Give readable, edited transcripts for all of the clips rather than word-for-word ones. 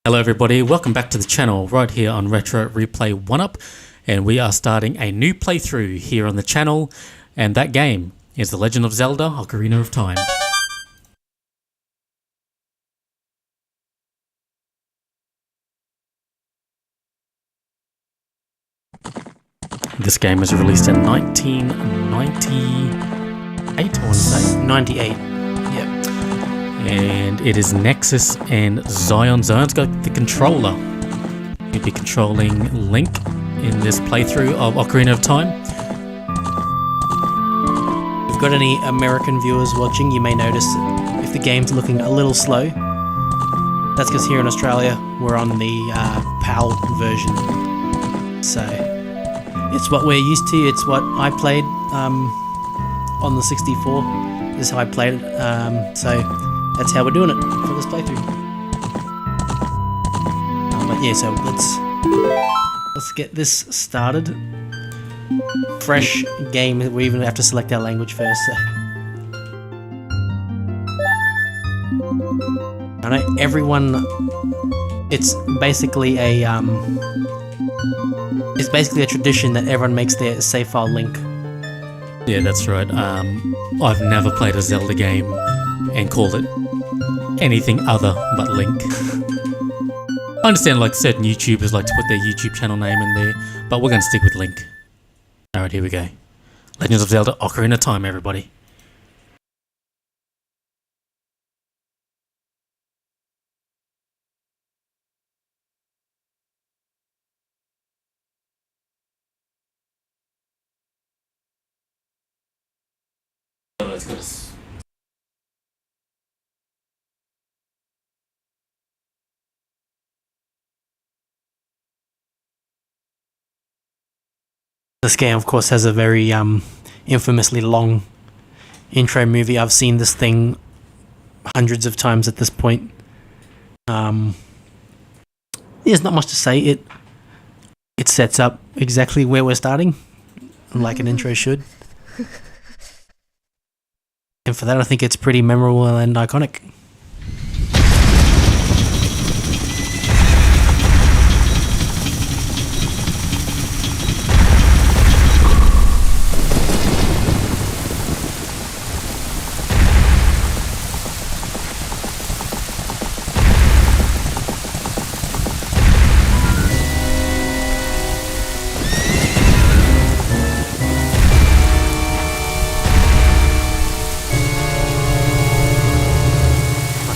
Hello everybody, welcome back to the channel right here on Retro Replay 1UP, and we are starting a new playthrough here on the channel, and that game is The Legend of Zelda Ocarina of Time. This game was released in 1998, I want to say. 98, yep. And it is Nexus and Zion. Zion's got the controller. You'll be controlling Link in this playthrough of Ocarina of Time. If you've got any American viewers watching, you may notice if the game's looking a little slow. That's because here in Australia, we're on the PAL version. So, it's what we're used to, it's what I played on the 64. This is how I played it, so that's how we're doing it for this playthrough. But yeah, so let's get this started. Fresh game. We even have to select our language first. So. I know everyone. It's basically a tradition that everyone makes their save file link. Yeah, that's right. I've never played a Zelda game and called it anything other but Link. I understand like certain YouTubers like to put their YouTube channel name in there, but we're going to stick with Link. Alright, here we go. Legends of Zelda Ocarina of Time, everybody. This game, of course, has a very infamously long intro movie. I've seen this thing hundreds of times at this point. There's not much to say. It sets up exactly where we're starting, like an intro should. And for that, I think it's pretty memorable and iconic.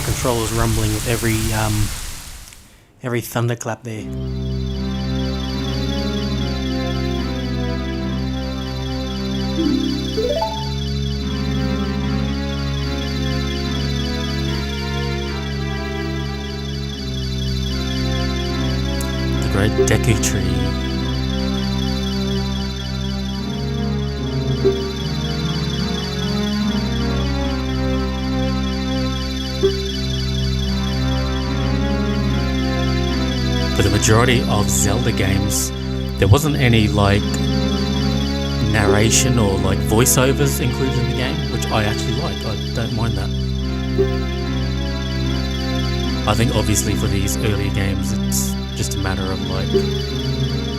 Controllers rumbling with every thunderclap there. The Great Deku Tree. For the majority of Zelda games, there wasn't any like narration or like voiceovers included in the game, which I actually like. I don't mind that. I think obviously for these earlier games, it's just a matter of like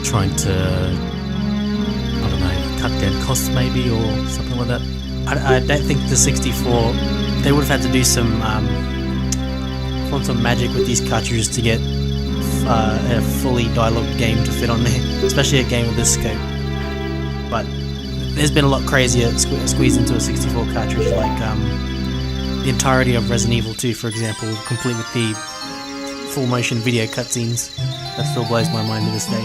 trying to, I don't know, cut down costs maybe or something like that. I don't think the 64, they would have had to do some magic with these cartridges to get a fully dialogued game to fit on there, especially a game with this scope. But there's been a lot crazier squeezed into a 64 cartridge, like the entirety of Resident Evil 2, for example, complete with the full motion video cutscenes. That still blows my mind to this day.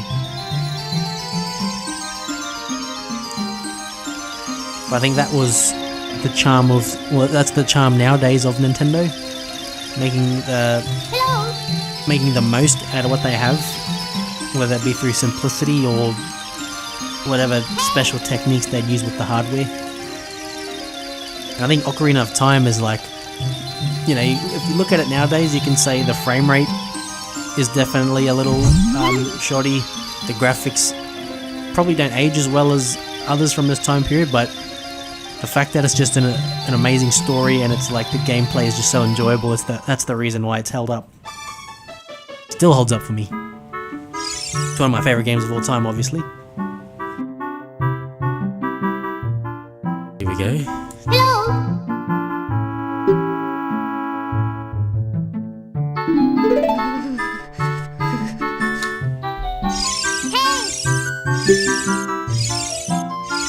But I think that was the charm of, well, that's the charm nowadays of Nintendo, making the most out of what they have, whether that be through simplicity or whatever special techniques they'd use with the hardware. And I think Ocarina of Time is like, you know, if you look at it nowadays, you can say the frame rate is definitely a little shoddy. The graphics probably don't age as well as others from this time period, but the fact that it's just an amazing story and it's like the gameplay is just so enjoyable, that's the reason why it's held up. Still holds up for me. It's one of my favourite games of all time, obviously. Here we go.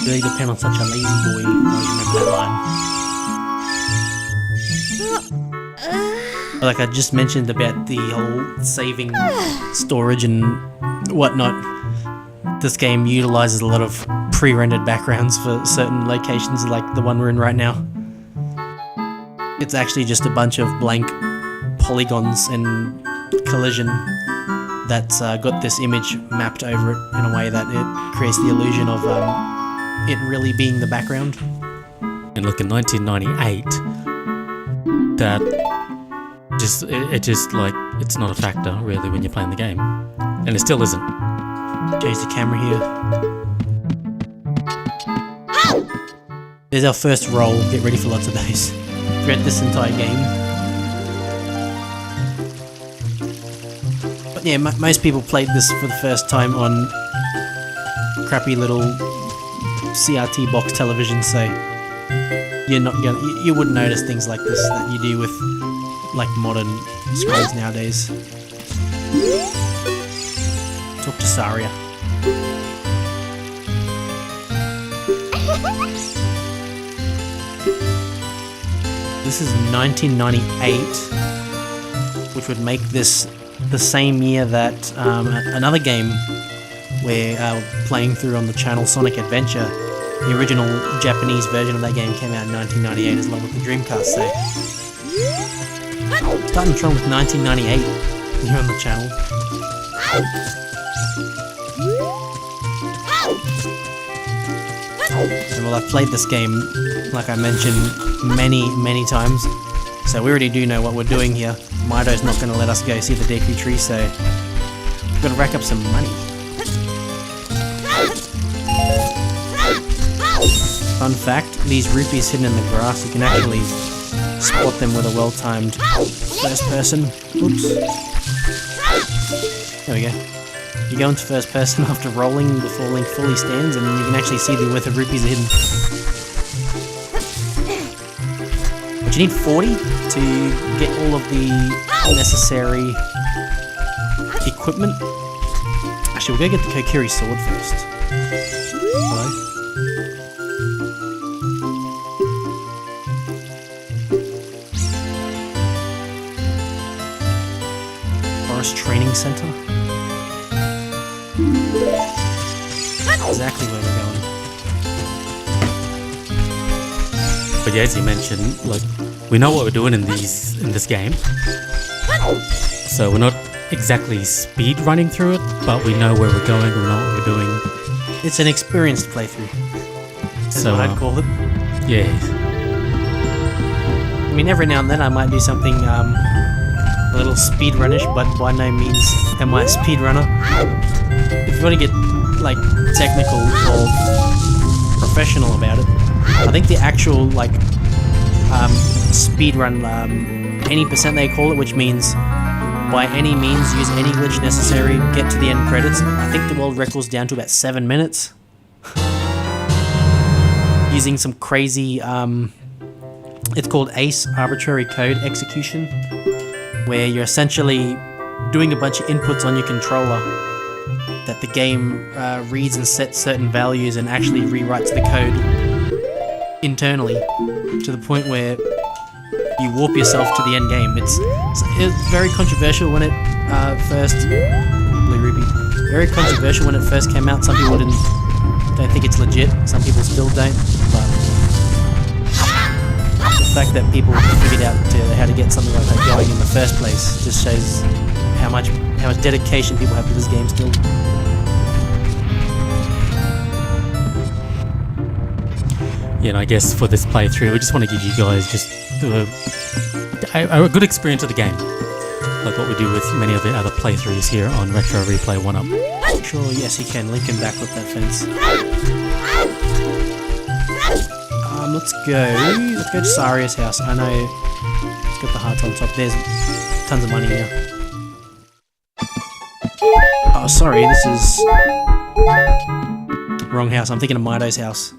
Really depend on such a lazy boy. I always remember that line. Like I just mentioned about the whole saving storage and whatnot, this game utilizes a lot of pre-rendered backgrounds for certain locations like the one we're in right now. It's actually just a bunch of blank polygons and collision that's got this image mapped over it in a way that it creates the illusion of it really being the background. And look, in 1998, that just like, it's not a factor really when you're playing the game, and it still isn't. Change the camera here. There's our first roll. Get ready for lots of those throughout this entire game. But yeah, most people played this for the first time on crappy little CRT box television, so you wouldn't notice things like this that you do with like modern screens nowadays. Talk to Saria. This is 1998, which would make this the same year that another game we're playing through on the channel, Sonic Adventure, the original Japanese version of that game came out in 1998 along with the Dreamcast, so starting from 1998 here on the channel. And well, I've played this game, like I mentioned, many times, so we already do know what we're doing here. Mido's not going to let us go see the Deku Tree, so we've got to rack up some money. Fun fact, these rupees hidden in the grass, you can actually spot them with a well-timed first person. Oops. There we go. You go into first person after rolling before Link fully stands, and you can actually see where the rupees are hidden. But you need 40 to get all of the necessary equipment. Actually, we'll go get the Kokiri sword first. Hello? Forest Training Center. Exactly where we're going. But yeah, as you mentioned, like, we know what we're doing in this game, so we're not exactly speed running through it, but we know where we're going, we know what we're doing. It's an experienced playthrough, is what I'd call it. Yeah. I mean, every now and then I might do something a little speedrunish, but by no means am I a speedrunner. If you want to get like technical or professional about it, I think the actual like speedrun any percent they call it, which means by any means use any glitch necessary, get to the end credits. I think the world record's down to about 7 minutes. Using some crazy it's called ACE, arbitrary code execution, where you're essentially doing a bunch of inputs on your controller that the game reads and sets certain values and actually rewrites the code internally to the point where you warp yourself to the end game. It's very controversial when it Blue Ruby. Very controversial when it first came out. Some people don't think it's legit. Some people still don't. But the fact that people figured out how to get something like that going in the first place just shows how much dedication people have to this game still. Yeah, and I guess for this playthrough, we just want to give you guys just a good experience of the game, like what we do with many of the other playthroughs here on Retro Replay 1-Up. Sure, yes you can. Link him back with that fence. Let's go to Saria's house. I know it's got the hearts on top. There's tons of money here. sorry, this is... wrong house. I'm thinking of Mido's house.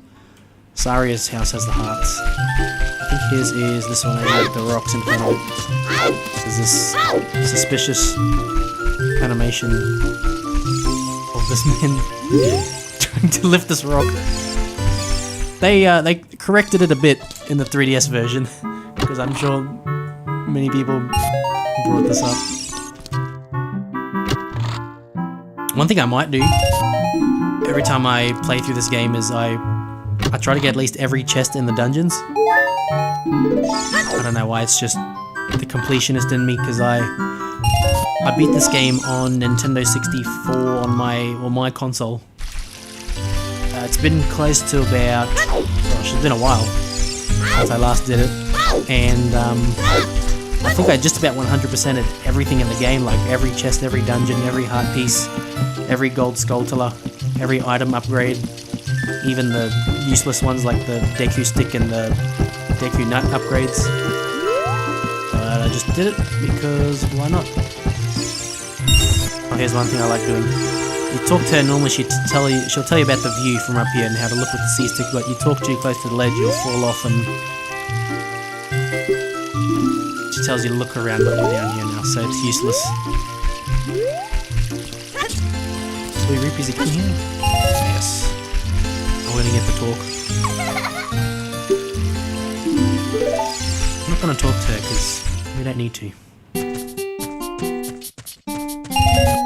Saria's house has the hearts. I think his is this one over with the rocks in front of it. There's this suspicious animation of this man trying to lift this rock. They corrected it a bit in the 3DS version, because I'm sure many people brought this up. One thing I might do every time I play through this game is I try to get at least every chest in the dungeons. I don't know why, it's just the completionist in me, because I beat this game on Nintendo 64 on my console. It's been close to about, gosh, it's been a while since I last did it, and I think I just about 100%ed everything in the game, like every chest, every dungeon, every heart piece, every gold skulltula, every item upgrade, even the useless ones like the Deku stick and the Deku nut upgrades. But I just did it because why not? Oh, here's one thing I like doing. You talk to her normally, she'll tell you about the view from up here and how to look with the C-stick, but you talk too close to the ledge, you'll fall off, and she tells you to look around, but you're down here now, so it's useless. 3 rupees again here? Yes. I'm gonna get the talk. I'm not gonna talk to her because we don't need to.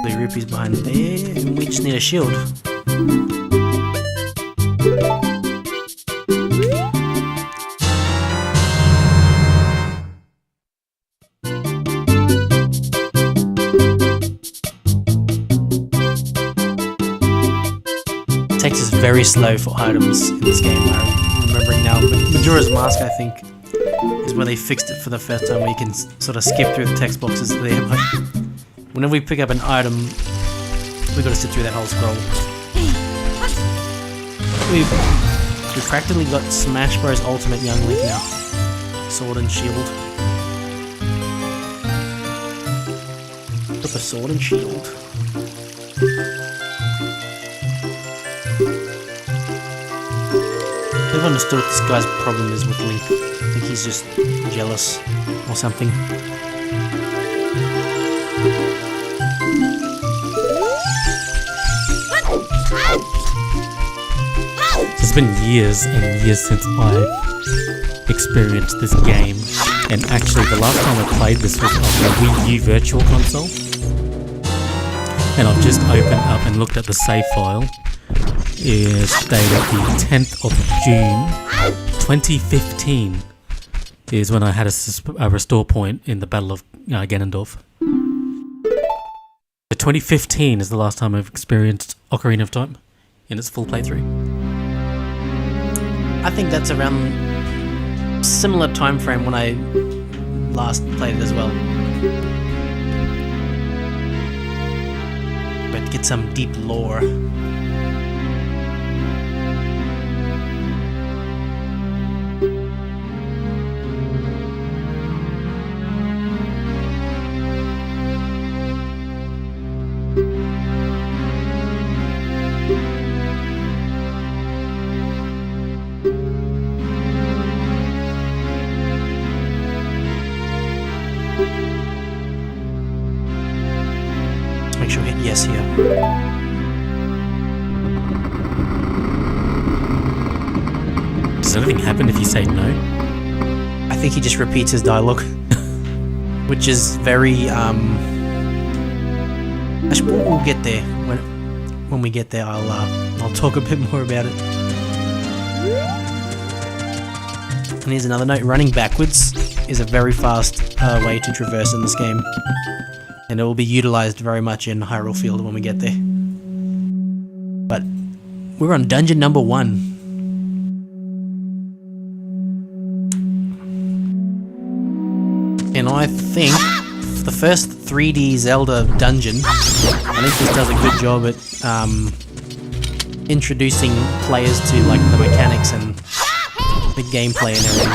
3 rupees behind there, and we just need a shield. It takes us very slow for items in this game, I'm remembering now. But Majora's Mask, I think, is where they fixed it for the first time, where you can sort of skip through the text boxes there. But whenever we pick up an item, we've got to sit through that whole scroll. We've practically got Smash Bros. Ultimate Young Link now. Sword and shield. Put the sword and shield. I've understood what this guy's problem is with Link. I think he's just jealous or something. It's been years and years since I've experienced this game, and actually the last time I played this was on the Wii U Virtual Console, and I've just opened up and looked at the save file. It's dated the 10th of June 2015 is when I had a restore point in the Battle of Ganondorf. The 2015 is the last time I've experienced Ocarina of Time in its full playthrough. I think that's around similar time frame when I last played it as well. But get some deep lore. Make sure we hit yes here. Does anything happen if you say no? I think he just repeats his dialogue, which is very actually, we'll get there when we get there. I'll talk a bit more about it. And here's another note: running backwards is a very fast way to traverse in this game. And it will be utilized very much in Hyrule Field when we get there. But we're on dungeon number 1. And I think for the first 3D Zelda dungeon, I think this does a good job at introducing players to like the mechanics and the gameplay and everything.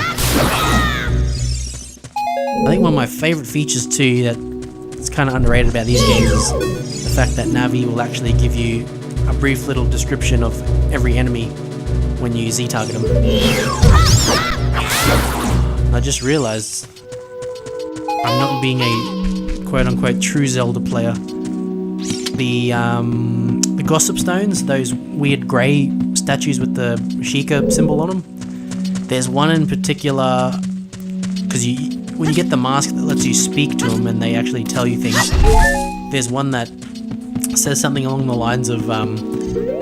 I think one of my favorite features too that it's kind of underrated about these games is the fact that Navi will actually give you a brief little description of every enemy when you Z-target them. I just realized I'm not being a quote-unquote true Zelda player. The Gossip Stones, those weird grey statues with the Sheikah symbol on them, there's one in particular, because when you get the mask that lets you speak to them and they actually tell you things, there's one that says something along the lines of,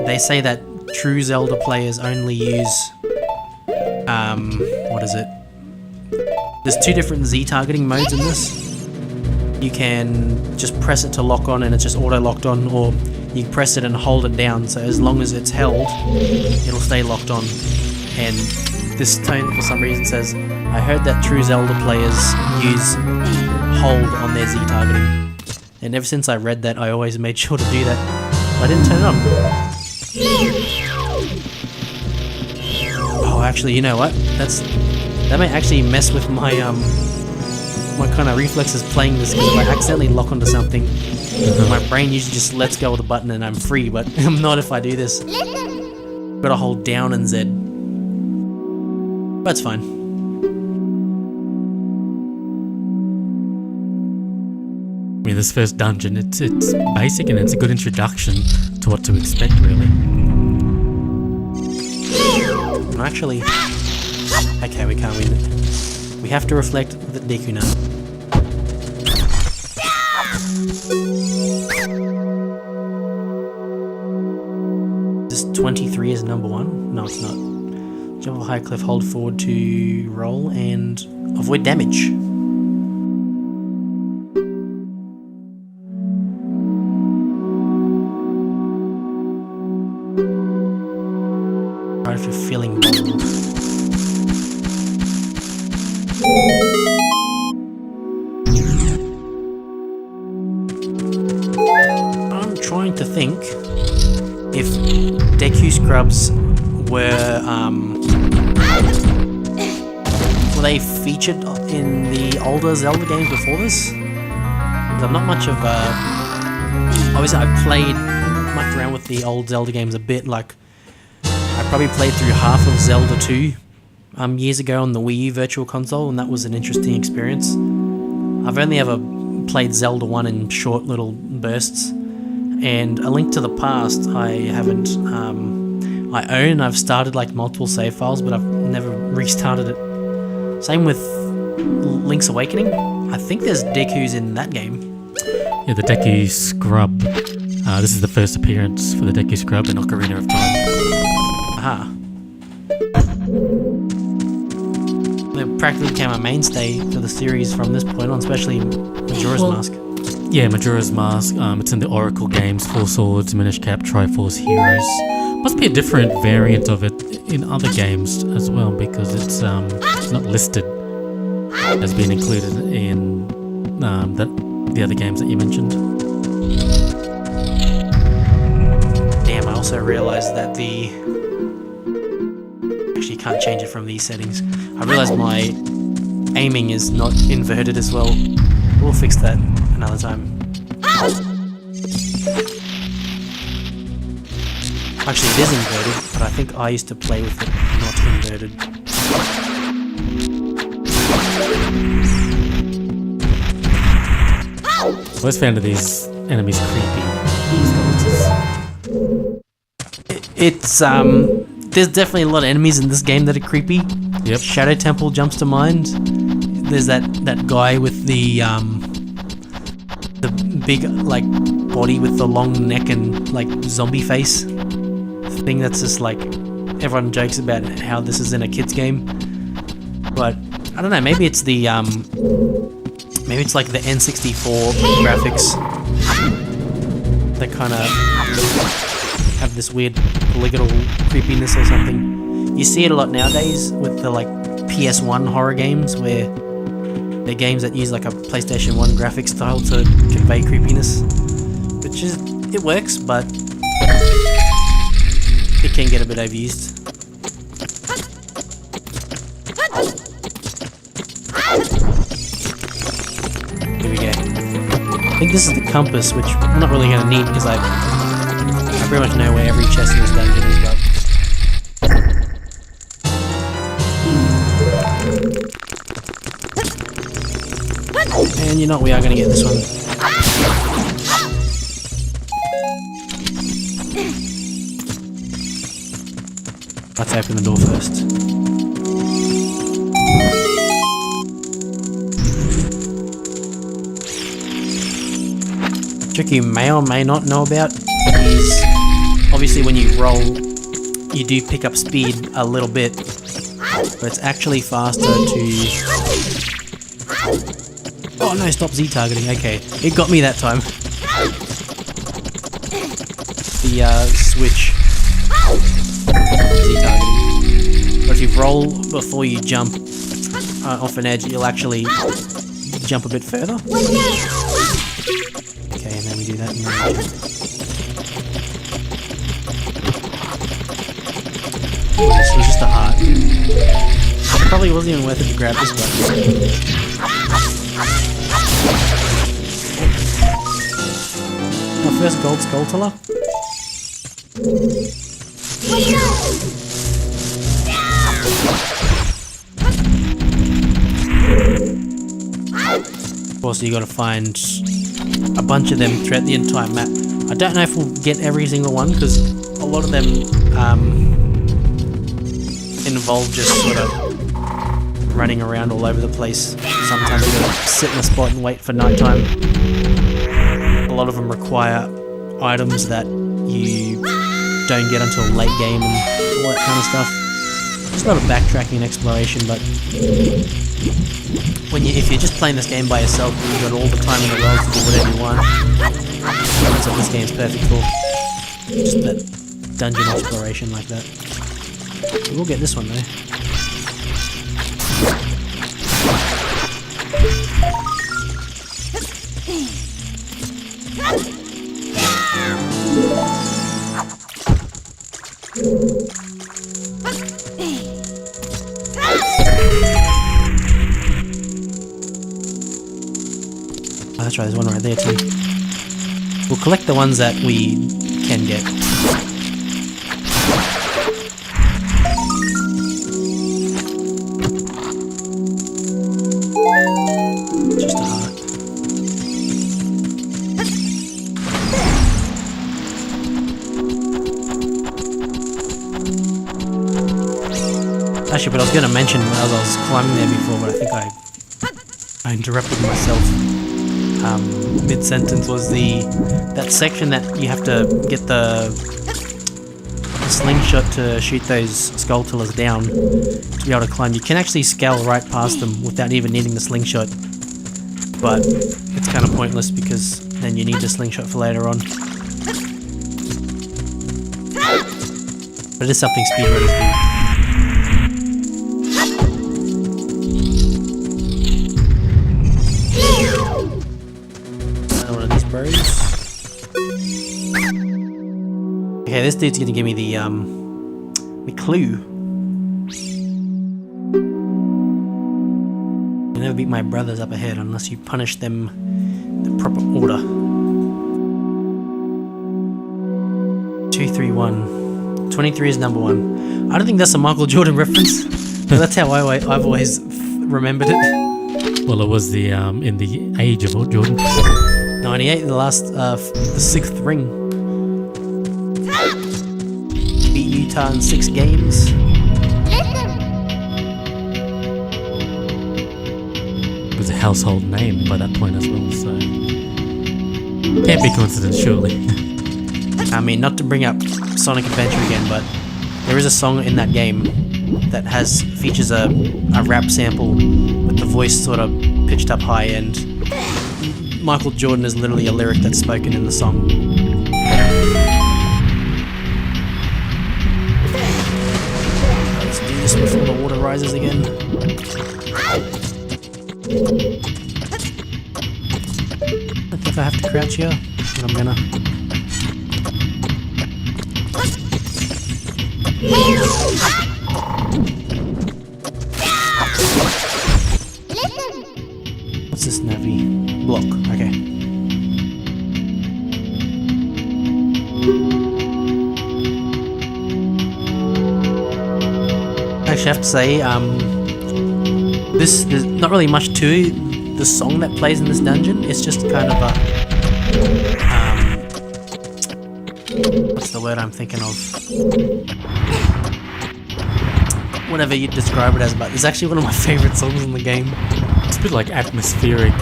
they say that true Zelda players only use, what is it? There's 2 different Z targeting modes in this. You can just press it to lock on and it's just auto locked on, or you press it and hold it down, so as long as it's held, it'll stay locked on. And this tone for some reason says, I heard that true Zelda players use hold on their Z targeting. And ever since I read that, I always made sure to do that. I didn't turn it on. Oh, actually, you know what? That may actually mess with my my kind of reflexes playing this, because if I accidentally lock onto something, my brain usually just lets go of the button and I'm free, but I'm not if I do this. Gotta hold down and Z. But it's fine. I mean, this first dungeon, it's basic and it's a good introduction to what to expect, really. Actually, okay, we can't win it. We have to reflect the Deku now. This 23 is number 1? No, it's not. Jump off a high cliff, hold forward to roll, and avoid damage. Right, if you're feeling bold. I'm trying to think if Deku Scrubs were they featured in the older Zelda games before this? 'Cause I'm not much of a... Obviously I've mucked around with the old Zelda games a bit, like I probably played through half of Zelda 2 years ago on the Wii U Virtual Console, and that was an interesting experience. I've only ever played Zelda 1 in short little bursts, and A Link to the Past I haven't... I own, I've started like multiple save files, but I've never restarted it. Same with Link's Awakening. I think there's Dekus in that game. Yeah, the Deku Scrub. This is the first appearance for the Deku Scrub in Ocarina of Time. Aha. They practically became a mainstay for the series from this point on, especially Majora's Mask. Yeah, Majora's Mask. It's in the Oracle games, Four Swords, Minish Cap, Triforce Heroes. Must be a different variant of it in other games as well, because it's not listed as being included in the other games that you mentioned. Damn, I also realized that actually you can't change it from these settings. I realized my aiming is not inverted as well. We'll fix that another time. Actually, it is inverted, but I think I used to play with it not inverted. I always found these enemies creepy. It's there's definitely a lot of enemies in this game that are creepy. Yep. Shadow Temple jumps to mind. There's that guy with the big like body with the long neck and like zombie face thing. That's just like, everyone jokes about how this is in a kid's game, but I don't know, maybe it's the maybe it's like the N64 graphics that kind of have this weird polygonal creepiness or something. You see it a lot nowadays with the like PS1 horror games, where they're games that use like a PlayStation 1 graphic style to convey creepiness, which is, it works, but it can get a bit overused. Here we go. I think this is the compass, which I'm not really going to need because I pretty much know where every chest in this dungeon is, but... And you know what, we are going to get this one. Let's open the door first. Trick you may or may not know about is obviously when you roll, you do pick up speed a little bit, but it's actually faster to... Oh no, stop Z targeting. Okay, it got me that time. The switch Z targeting. But if you roll before you jump off an edge, you'll actually jump a bit further. Okay, and then we do that. And then this was just a heart. It probably wasn't even worth it to grab this one. Our first gold skulltula. Of course, you gotta find a bunch of them throughout the entire map. I don't know if we'll get every single one because a lot of them involve just sort of running around all over the place. Sometimes you gotta sit in a spot and wait for nighttime. A lot of them require items that you don't get until late game and all that kind of stuff. It's a lot of backtracking and exploration, but if you're just playing this game by yourself, you've got all the time in the world to do whatever you want. That's what this game's perfect for. Just that dungeon exploration like that. We'll get this one though. Oh, that's right, there's one right there too. We'll collect the ones that we can get. Just a heart. Actually, but I was going to mention as I was climbing there before, but I think I interrupted myself mid-sentence, was that section that you have to get the slingshot to shoot those skulltulas down to be able to climb. You can actually scale right past them without even needing the slingshot, but it's kind of pointless because then you need the slingshot for later on. But it is something speedrunners do. Okay, this dude's gonna give me the clue. You never beat my brothers up ahead unless you punish them the proper order. 2, 3, 1. 23 is number 1. I don't think that's a Michael Jordan reference, but that's how I've always remembered it. Well, it was the in the age of Jordan. 98, the 6th ring. Beat Utah in 6 games. It was a household name by that point as well, so can't be coincidence, surely. I mean, not to bring up Sonic Adventure again, but there is a song in that game that features a rap sample with the voice sort of pitched up high, and Michael Jordan is literally a lyric that's spoken in the song. Let's do this before the water rises again. If I have to crouch here, then I'm gonna. What's this Navi? Block, okay. actually have to say, there's not really much to the song that plays in this dungeon. It's just kind of a, what's the word I'm thinking of? Whatever you describe it as, but it's actually one of my favourite songs in the game. It's a bit like atmospheric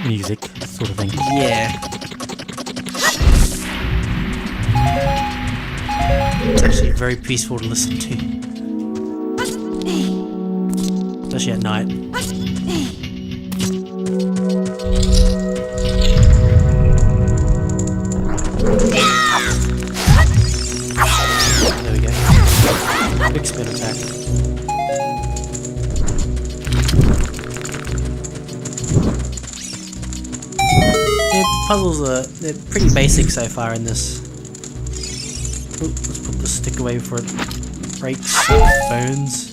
music sort of thing. Yeah. It's actually very peaceful to listen to. Especially at night. There we go. Big spin attack. Puzzles they're pretty basic so far in this. Ooh, let's put the stick away before it breaks bones.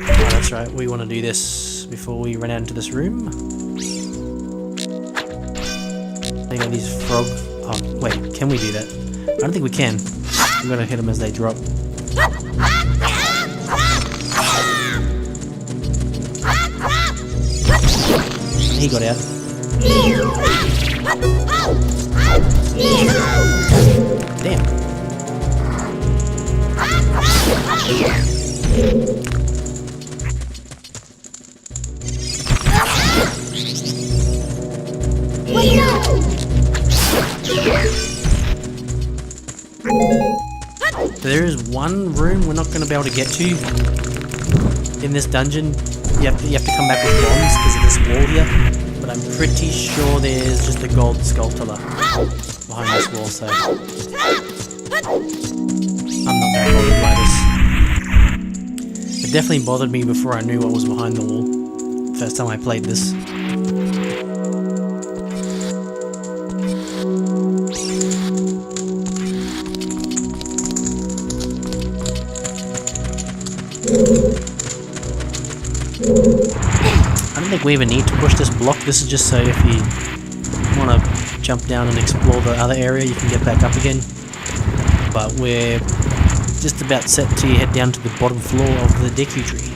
Oh, that's right, we want to do this before we run out into this room. I got these frog... Oh, wait, can we do that? I don't think we can. We've got to hit them as they drop. He got out. Damn. There is one room we're not going to be able to get to in this dungeon. You have to come back with bombs because of this wall here. But I'm pretty sure there's just a gold sculptor behind this wall, so I'm not that bothered by this. It definitely bothered me before I knew what was behind the wall. First time I played this. I don't think we even need to push this block. This is just so if you want to jump down and explore the other area, you can get back up again. But we're just about set to head down to the bottom floor of the Deku Tree.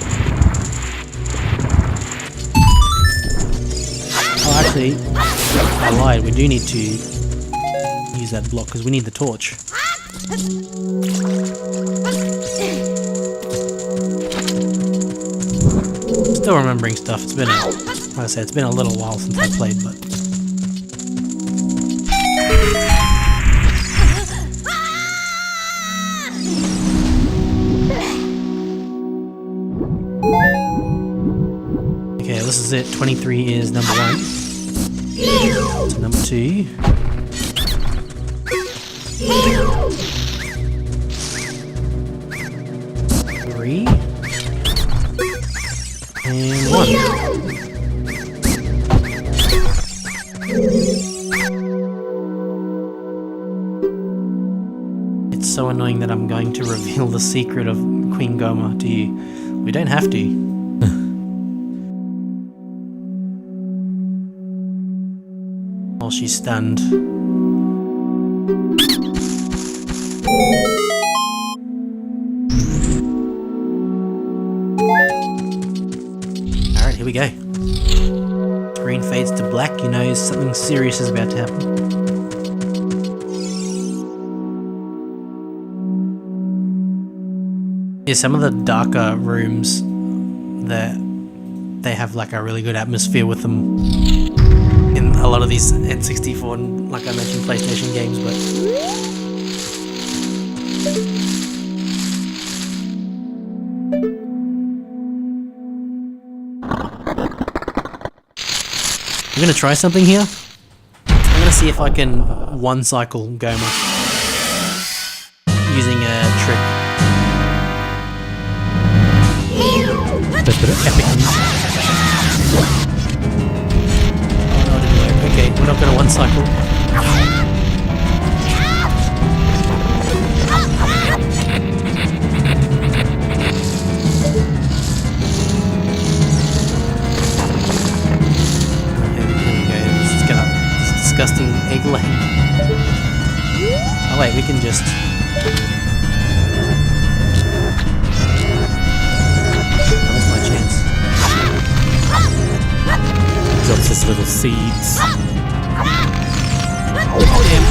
Oh, actually, I lied. We do need to use that block because we need the torch. Still remembering stuff. It's been like I said, it's been a little while since I played, but okay, this is it. 23 is number 1. So number 2. Three. And 1. It's so annoying that I'm going to reveal the secret of Queen Goma to you. We don't have to. While she's stunned. Alright, here we go. Screen fades to black, you know something serious is about to happen. Yeah, some of the darker rooms that they have like a really good atmosphere with them in a lot of these N64 and, like I mentioned, PlayStation games, but I'm gonna try something here. I'm gonna see if I can one cycle Goma using a trick. That's a bit of epic music. Oh no, it didn't work. Okay, we're not gonna one cycle. disgusting egg laying. Oh wait, we can just... I missed my chance. Drops his little seeds. Oh damn.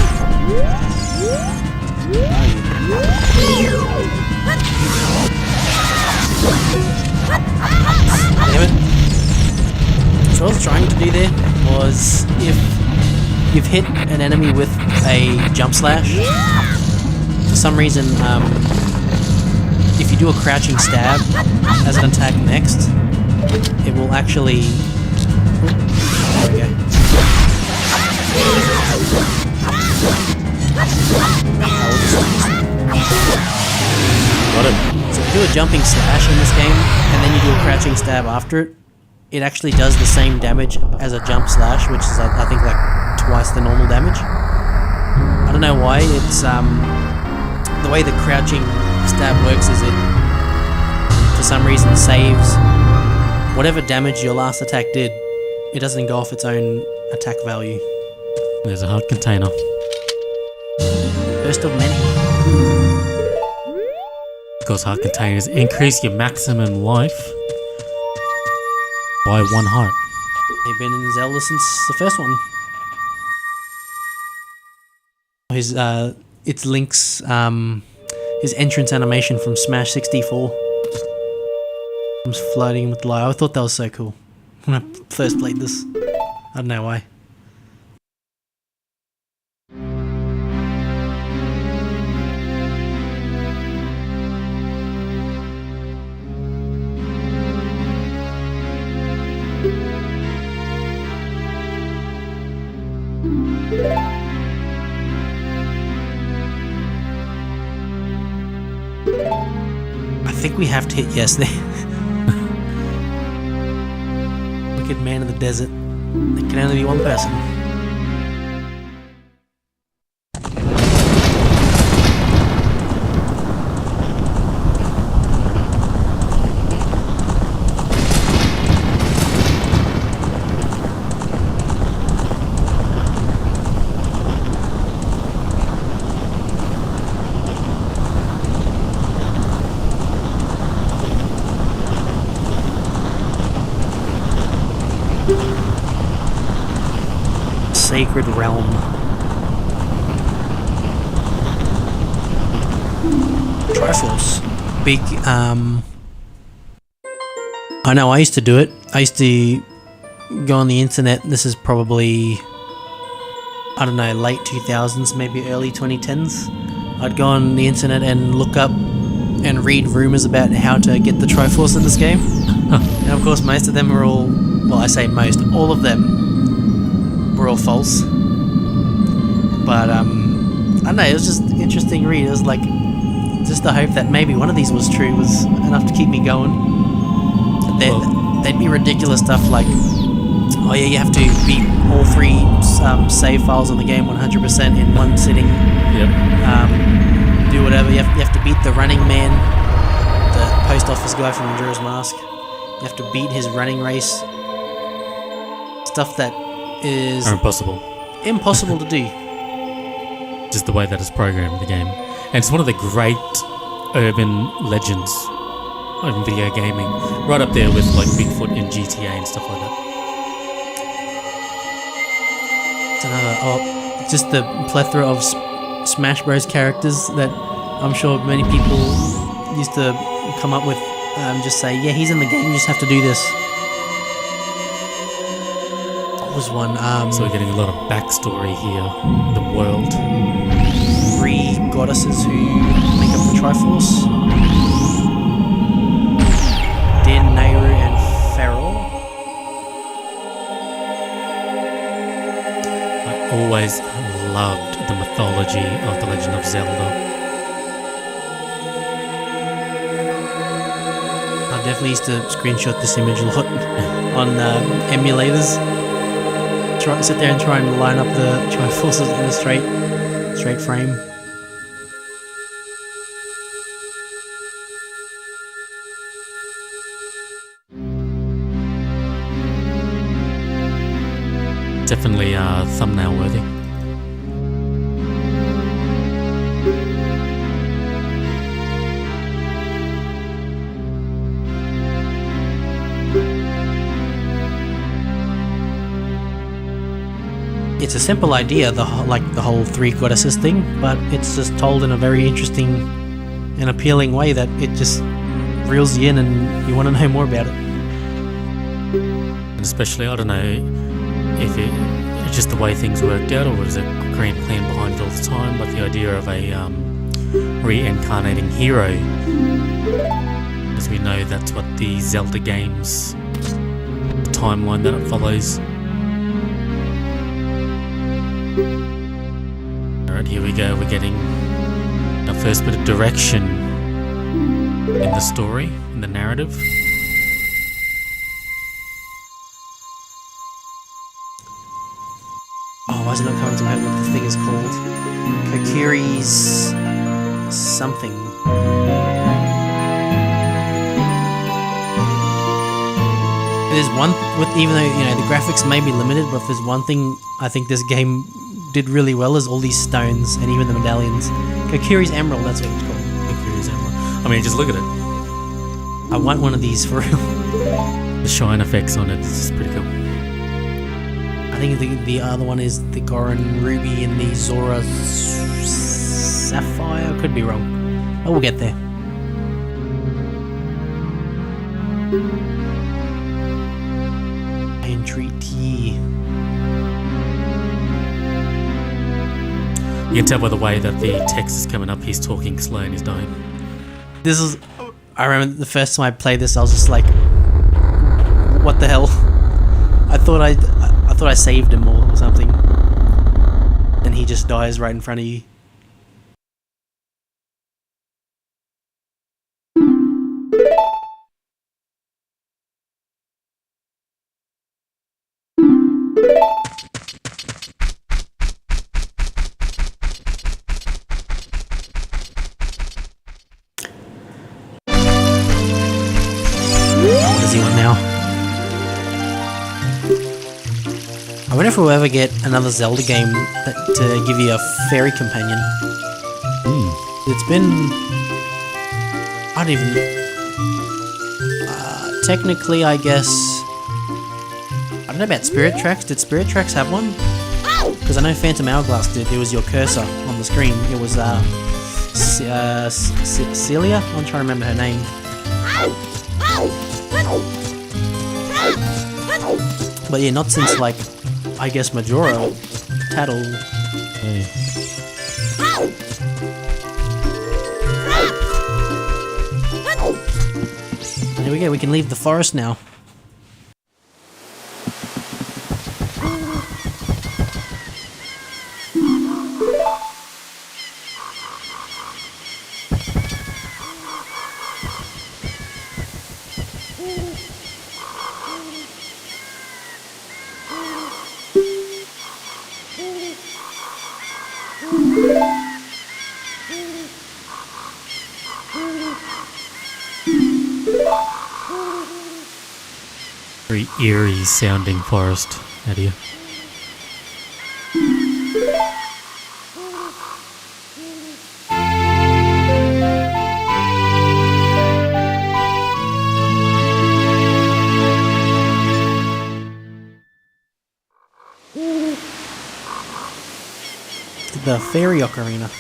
Damn it. So what I was trying to do there was, if you've hit an enemy with a jump slash, for some reason, if you do a crouching stab as an attack next, it will actually... There we go. Got it. So if you do a jumping slash in this game, and then you do a crouching stab after it, it actually does the same damage as a jump slash, which is I think like twice the normal damage. I don't know why. It's the way the crouching stab works is it, for some reason, saves whatever damage your last attack did. It doesn't go off its own attack value. There's a heart container. First of many. Because heart containers increase your maximum life by 1 heart. They've been in Zelda since the first one. It's Link's his entrance animation from Smash 64. I'm flirting with light. I thought that was so cool when I first played this. I don't know why. I think we have to hit yes there. Wicked man of the desert. There can only be one person. Sacred Realm. Triforce. Big, I know I used to do it. I used to go on the internet. This is probably, I don't know, late 2000s, maybe early 2010s. I'd go on the internet and look up and read rumors about how to get the Triforce in this game. And of course, most of them are all, well, I say most, all of them were all false. But I don't know, it was just an interesting read. It was like just the hope that maybe one of these was true was enough to keep me going. They'd be ridiculous stuff like, oh yeah, you have to beat all 3 save files on the game 100% in one sitting. Yep. Do whatever. You have to beat the running man, the post office guy from Majora's Mask. You have to beat his running race. Stuff that is impossible to do. Just the way that it's programmed, the game. And it's one of the great urban legends in video gaming. Right up there with like Bigfoot in GTA and stuff like that. It's another, just the plethora of Smash Bros characters that I'm sure many people used to come up with. Just say, yeah, he's in the game, you just have to do this. Was one. So we're getting a lot of backstory here. The world. 3 goddesses who make up the Triforce. Din, Nehru, and Feral. I always loved the mythology of The Legend of Zelda. I definitely used to screenshot this image a lot on emulators. Sit there and try and line up the Triforces in a straight frame. definitely thumbnail worthy. It's a simple idea, the whole three goddesses thing, but it's just told in a very interesting and appealing way that it just reels you in and you want to know more about it. And especially, I don't know if it's just the way things worked out or was there a grand plan behind it all the time, but the idea of a reincarnating hero, as we know that's what the Zelda games timeline that it follows. Alright, here we go, we're getting our first bit of direction in the story, in the narrative. Oh, why is it not coming to my head what the thing is called? Kokiri's something. There's one, even though, you know, the graphics may be limited, but if there's one thing I think this game did really well is all these stones and even the medallions. Kokiri's Emerald, that's what it's called. Kokiri's Emerald. I mean, just look at it. I want one of these for real. The shine effects on it is pretty cool. I think the other one is the Goron Ruby and the Zora Sapphire. Could be wrong. But we'll get there. Entreaty. You can tell by the way that the text is coming up, he's talking slow and he's dying. This is... I remember the first time I played this, I was just like, what the hell? I thought I saved him or something. And he just dies right in front of you. What does he want now? I wonder if we'll ever get another Zelda game to give you a fairy companion. It's been... I don't even... technically, I guess... I don't know about Spirit Tracks. Did Spirit Tracks have one? Because I know Phantom Hourglass did. It was your cursor on the screen. It was Celia? I'm trying to remember her name. But yeah, not since like, I guess Majora, Tattle. Hey. There we go, we can leave the forest now. Very eerie sounding forest out here. The fairy ocarina.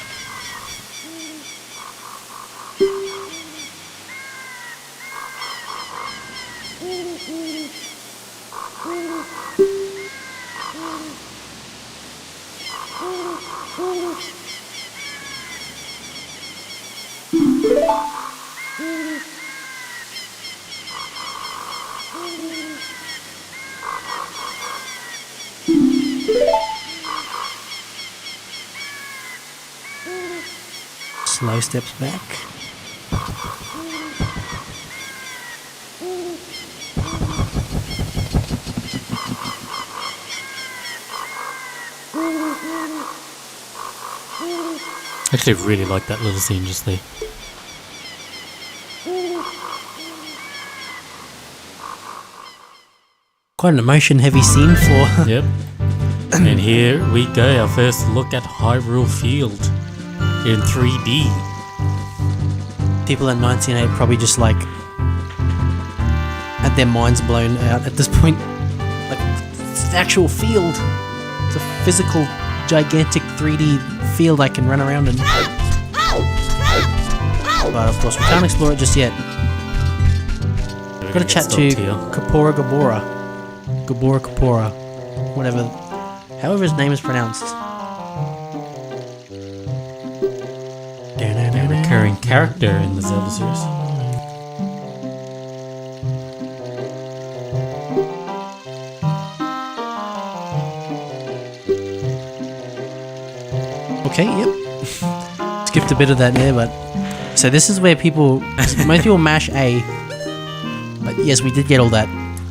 Slow steps back. Actually, I really like that little scene just there. Quite an emotion-heavy scene for Yep. And here we go, our first look at Hyrule Field in 3D. People in 1908 probably just like had their minds blown out at this point. Like, it's an actual field. It's a physical, gigantic 3D field I can run around in. But of course we can't explore it just yet. I've got to chat to Kapora Gabora. Gabora Kapora. Whatever. However his name is pronounced. A recurring character in the Zelda series. Okay, yep. Skipped a bit of that there, but... So this is where most people mash A. But yes, we did get all that.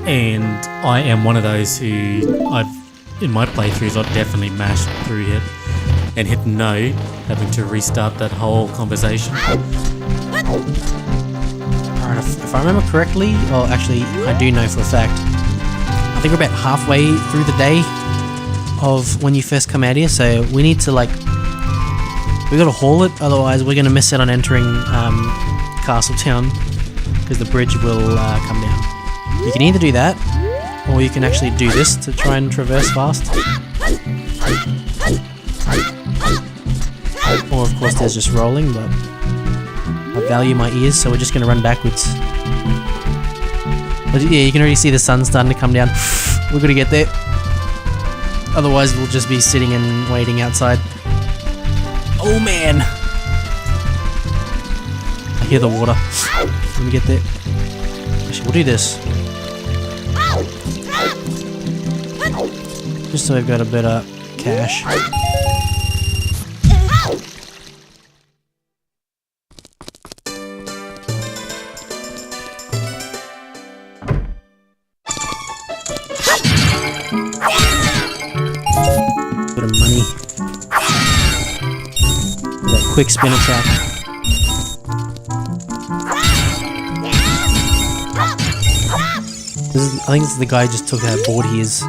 And I am one of those who in my playthroughs, I've definitely mashed through it and hit no, having to restart that whole conversation. Alright, if I remember correctly, well actually I do know for a fact, I think we're about halfway through the day of when you first come out here, so we need to we gotta haul it, otherwise we're gonna miss out on entering Castle Town, because the bridge will come down. You can either do that, or you can actually do this to try and traverse fast. Or of course there's just rolling, but I value my ears, so we're just gonna run backwards. But yeah, you can already see the sun starting to come down. We're gonna get there. Otherwise we'll just be sitting and waiting outside. Oh man! I hear the water. Let me get there. Actually, we'll do this. Just so I've got a bit of cash. Bit of money. That quick spin attack. I think this is the guy who just took how bored he is.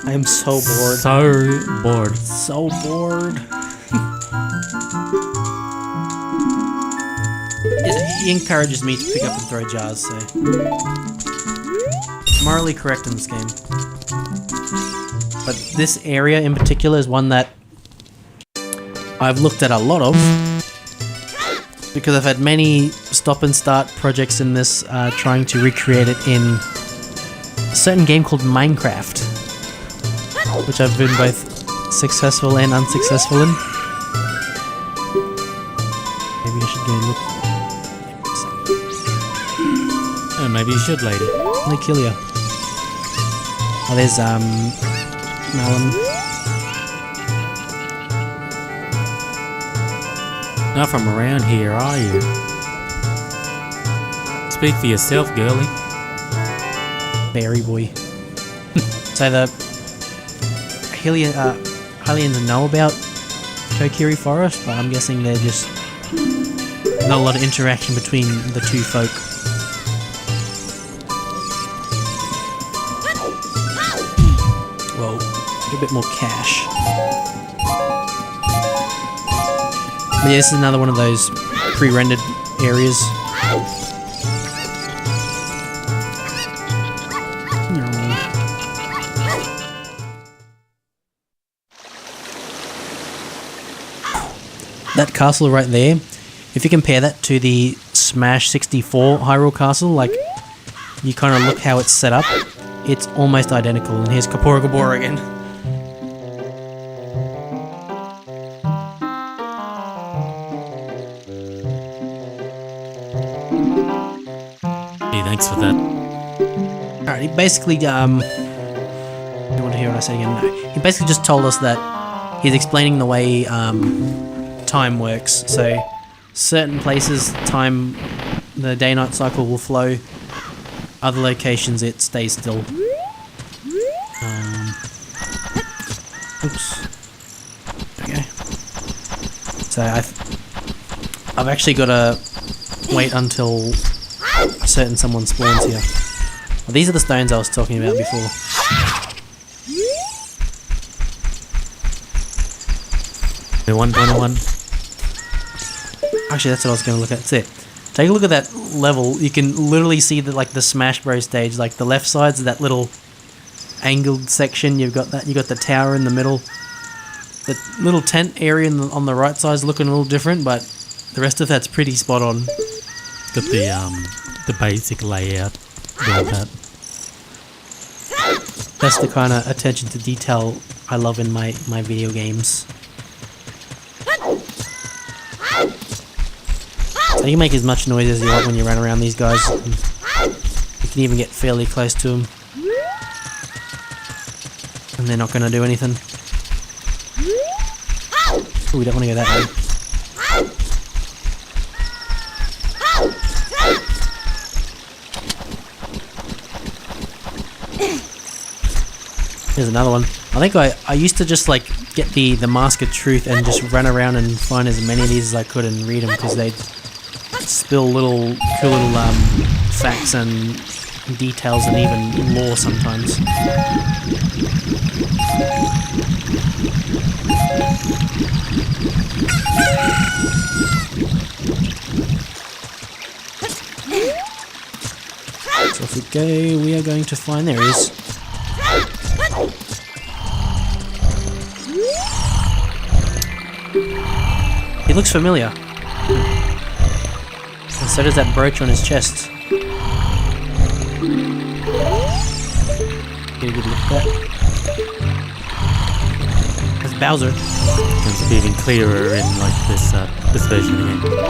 I am so bored. So bored. So bored. He encourages me to pick up and throw jars, so... Morally correct in this game. But this area in particular is one that I've looked at a lot of, because I've had many stop and start projects in this trying to recreate it in a certain game called Minecraft, which I've been both successful and unsuccessful in. Maybe I should go and look. Oh, maybe you should, lady. They kill you. Oh, there's Melon. Not from around here, are you? Speak for yourself, girlie. Berry boy. So the Hylians know about Kokiri Forest, but I'm guessing they're just not a lot of interaction between the two folk. Well, get a bit more cash. But yeah, this is another one of those pre-rendered areas. That castle right there, if you compare that to the Smash 64 Hyrule Castle, like, you kind of look how it's set up, it's almost identical. And here's Kapora Gabora again. Hey, thanks for that. Alright, he basically, you want to hear what I say again? No. He basically just told us that he's explaining the way, time works. So certain places the day-night cycle will flow, other locations it stays still. Oops. Okay. So I've actually got to wait until a certain someone spawns here. Well, these are the stones I was talking about before. 21, 21. Actually, that's what I was going to look at. That's it. Take a look at that level. You can literally see that, like, the Smash Bros stage, like the left side's that little angled section. You've got that. You got the tower in the middle. The little tent area on the right side's looking a little different, but the rest of that's pretty spot on. Got the basic layout. Like that. That's the kind of attention to detail I love in my video games. So you can make as much noise as you want when you run around these guys. You can even get fairly close to them. And they're not going to do anything. Ooh, we don't want to go that way. Here's another one. I think I used to just like get the Mask of Truth and just run around and find as many of these as I could and read them because they'd spill cool little facts and details and even lore sometimes. So if we go, we are going to find, there he is. He looks familiar. And so does that brooch on his chest. Get a good look at that. That's Bowser. It's even clearer in like this version of the game.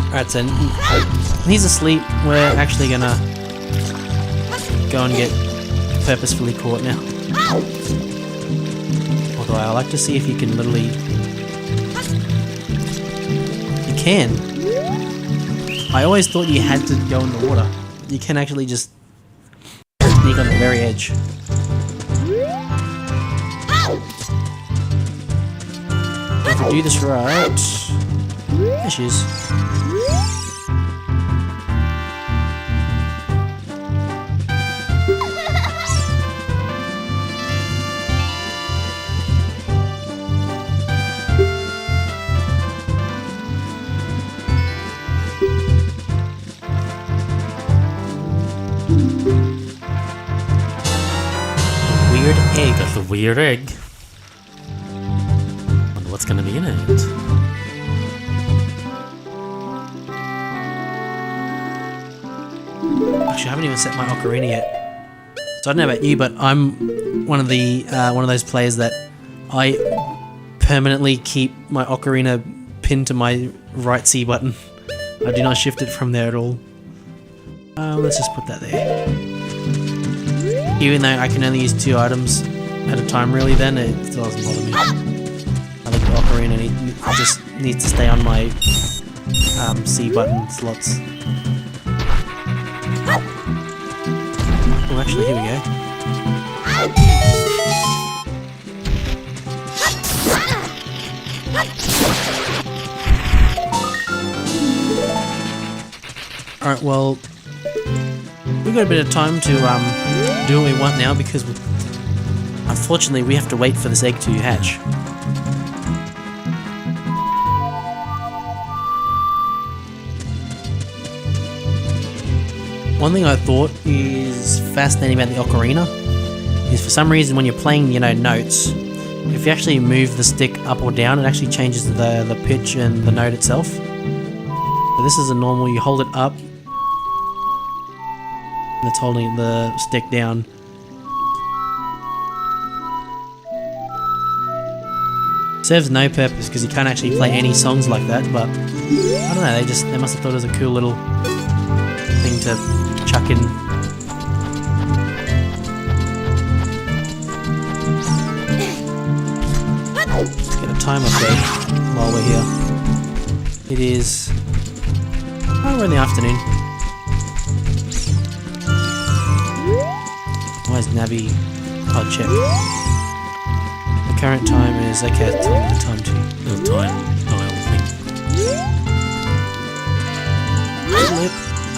Alright, so he's asleep. We're actually gonna go and get purposefully caught now. Although I like to see if you can literally... You can. I always thought you had to go in the water. You can actually just sneak on the very edge. If we do this right... There she is. Weird egg. Got the weird egg. Wonder what's gonna be in it. Actually, I haven't even set my ocarina yet. So I don't know about you, but I'm one of those players that I permanently keep my ocarina pinned to my right C button. I do not shift it from there at all. Let's just put that there. Even though I can only use 2 items at a time, really, then it still doesn't bother me. I think the ocarina just needs to stay on my C button slots. Oh, actually, here we go. Alright, well, we've got a bit of time to do what we want now because unfortunately we have to wait for this egg to hatch. One thing I thought is fascinating about the ocarina is for some reason when you're playing, notes, if you actually move the stick up or down, it actually changes the pitch and the note itself. So this is a normal, you hold it up, and it's holding the stick down. Serves no purpose because you can't actually play any songs like that, but I don't know, they must have thought it was a cool little thing to chuck in. Let's get a time update while we're here. It is... we're in the afternoon. Why is Navi... I'll check. The current time is... Okay, it's on the time too. Little time dial thing. Flip.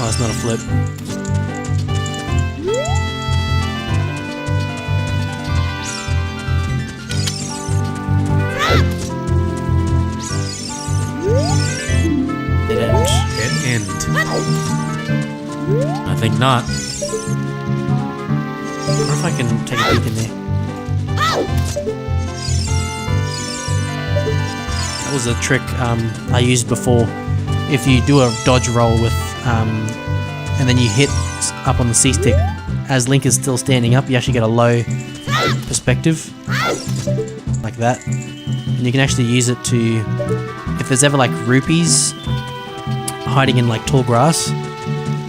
Oh, it's not a flip. end? I think not. I wonder if I can take a peek in there. That was a trick I used before. If you do a dodge roll with, and then you hit up on the C-stick, as Link is still standing up, you actually get a low perspective, like that. And you can actually use it to, if there's ever like rupees hiding in like tall grass,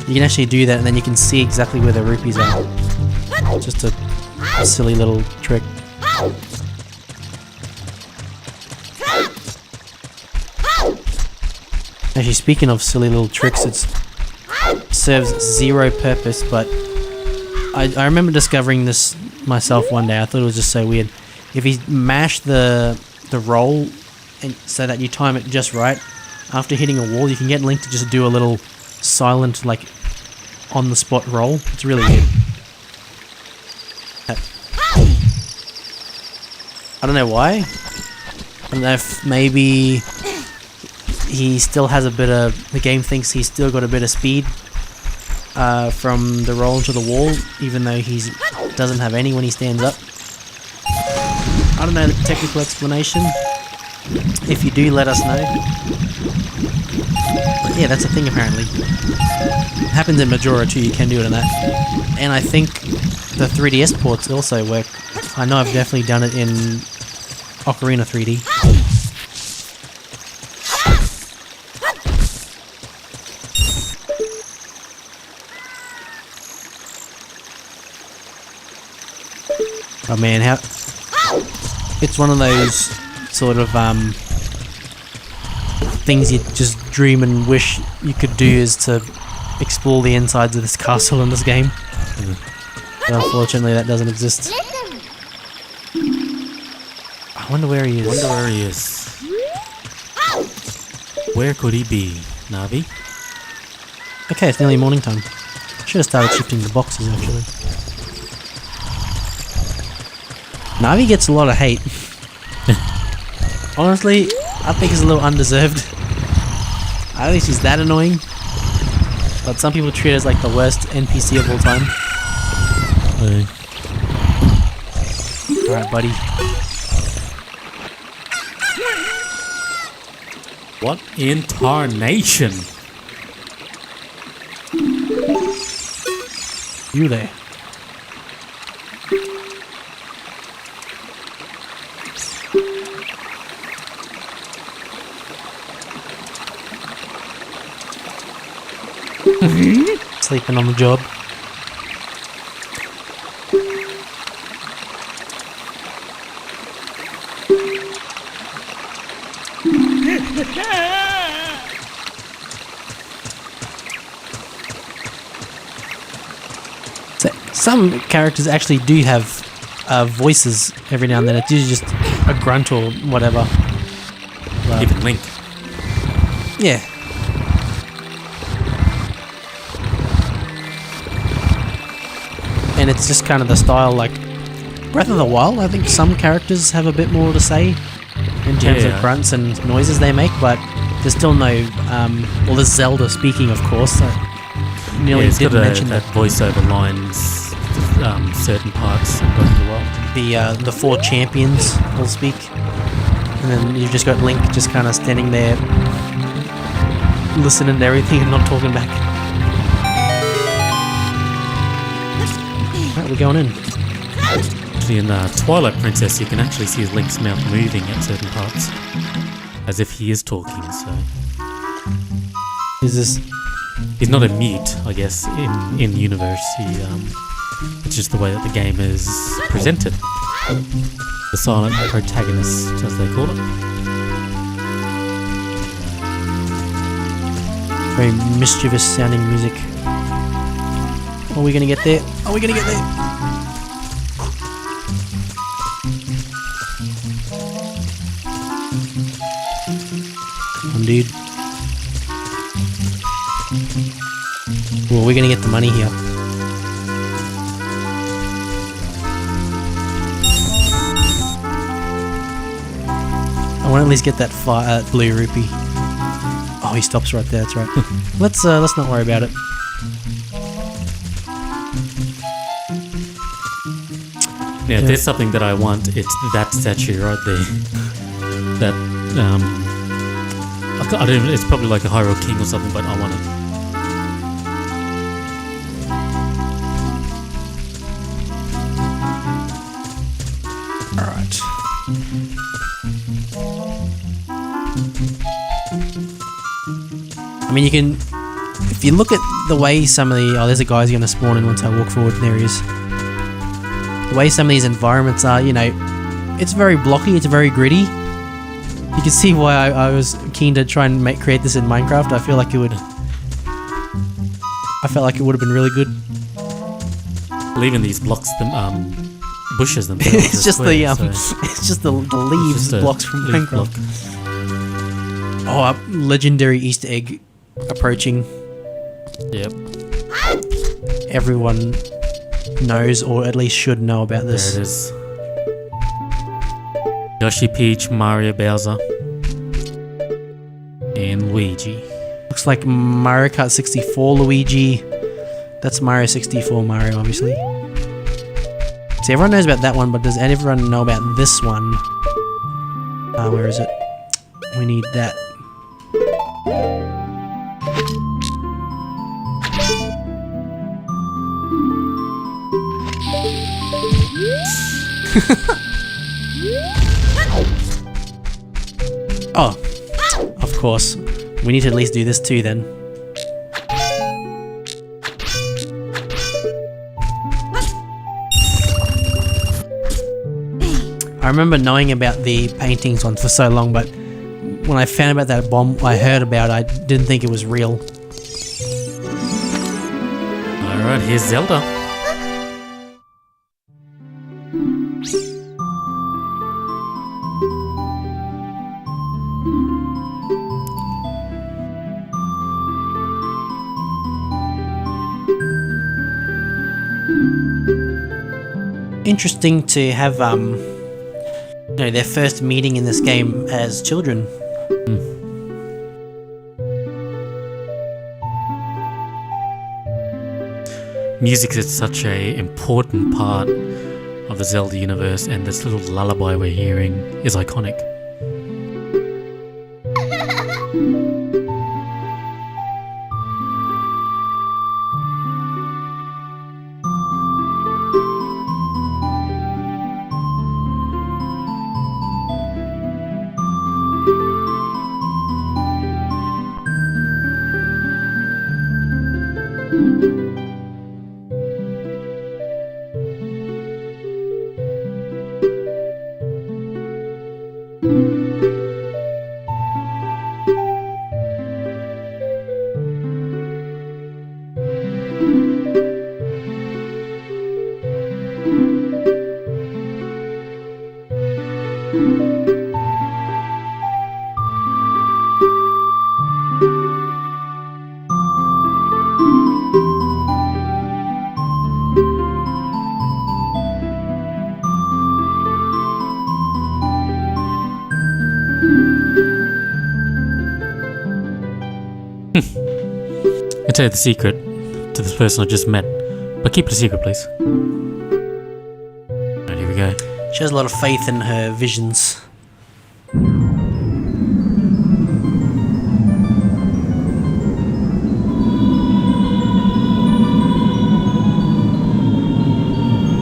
you can actually do that and then you can see exactly where the rupees are. Just a silly little trick. Actually, speaking of silly little tricks, it serves zero purpose, but I remember discovering this myself one day. I thought it was just so weird. If you mash the roll and so that you time it just right, after hitting a wall, you can get Link to just do a little silent, like, on-the-spot roll. It's really weird. I don't know why. I don't know if maybe he still has a bit of... The game thinks he's still got a bit of speed from the roll to the wall, even though he doesn't have any when he stands up. I don't know the technical explanation. If you do, let us know. But yeah, that's a thing apparently. It happens in Majora too, you can do it in that. And I think the 3DS ports also work. I know I've definitely done it in Ocarina 3D. Oh man, how... It's one of those sort of things you just dream and wish you could do, is to explore the insides of this castle in this game. But unfortunately that doesn't exist. I wonder where he is. Where could he be, Navi? Okay, it's nearly morning time. Should have started shifting the boxes actually. Navi gets a lot of hate. Honestly, I think it's a little undeserved. I don't think she's that annoying. But some people treat her as like the worst NPC of all time. Hey. Alright, buddy. What in tarnation? You there. Sleeping on the job. So, some characters actually do have voices every now and then. It's usually just a grunt or whatever. But, Even Link. yeah. And it's just kind of the style, like Breath of the Wild. I think some characters have a bit more to say in terms of grunts and noises they make, but there's still no, well, there's Zelda speaking, of course. I nearly didn't mention that voiceover lines, certain parts of Breath of the Wild. The four champions will speak, and then you've just got Link just kind of standing there, listening to everything and not talking back. Right, we're going in. Actually, in Twilight Princess, you can actually see Link's mouth moving at certain parts, as if he is talking. So Is this? he's not a mute, I guess, in universe. It's just the way that the game is presented. The silent protagonist, as they call it. Very mischievous sounding music. Are we gonna get there? Are we gonna get there? Come on, dude. Well, we're gonna get the money here. I want to at least get that blue rupee. Oh, Oh, he stops right there. That's right. Let's not worry about it. Yeah, if there's something that I want, it's that statue right there. That I don't. It's probably like a Hyrule King or something, but I want it. All right. I mean, you can, if you look at the way some of the, there's a guy's going to spawn in once I walk forward. There he is. The way some of these environments are, you know, it's very blocky. It's very gritty. You can see why I was keen to try and create this in Minecraft. I feel like it would. I felt like it would have been really good. Leaving these blocks, bushes themselves. It's just it's just the leaves blocks from Minecraft. Oh, legendary Easter egg approaching. Yep. Everyone knows, or at least should know about this. There it is. Yoshi, Peach, Mario, Bowser, and Luigi. Looks like Mario Kart 64 Luigi. That's Mario 64 Mario, obviously. See, everyone knows about that one, but does everyone know about this one? Where is it? We need that. Oh, of course. We need to at least do this too then. I remember knowing about the paintings one for so long, but when I found about that bomb I heard about, I didn't think it was real. Alright, here's Zelda. Interesting to have you know, their first meeting in this game as children. Music is such a important part of the Zelda universe, and this little lullaby we're hearing is iconic. I'll tell you the secret to this person I just met, but keep it a secret, please. Right, here we go. She has a lot of faith in her visions.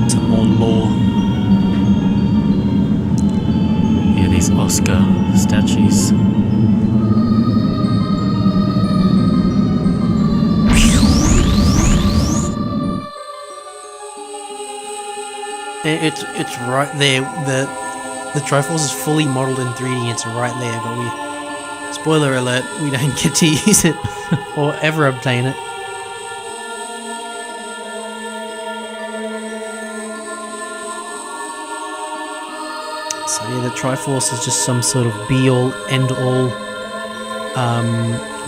Some more lore. Yeah, these Oscar statues. It's right there. The Triforce is fully modelled in 3D. It's right there, but we, spoiler alert, we don't get to use it or ever obtain it. So yeah, the Triforce is just some sort of be-all, end-all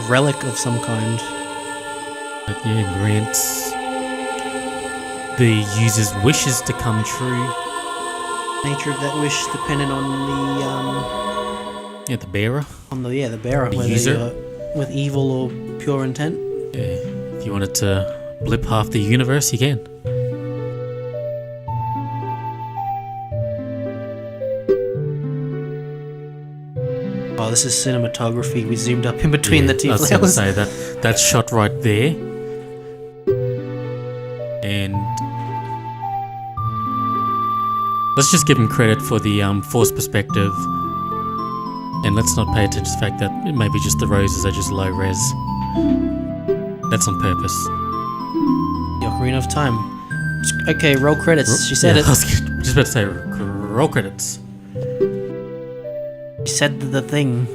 relic of some kind. But yeah, grants the user's wishes to come true. Nature of that wish dependent on the the bearer. the bearer, The whether user. with evil or pure intent. Yeah, if you wanted to blip half the universe, you can. Oh, this is cinematography. We zoomed up in between the two I was going to flowers. say that shot right there. And let's just give him credit for the forced perspective. And let's not pay attention to the fact that maybe just the roses are just low res. That's on purpose. The Ocarina of Time. Okay, roll credits. She said I it. was just about to say roll credits. She said the thing.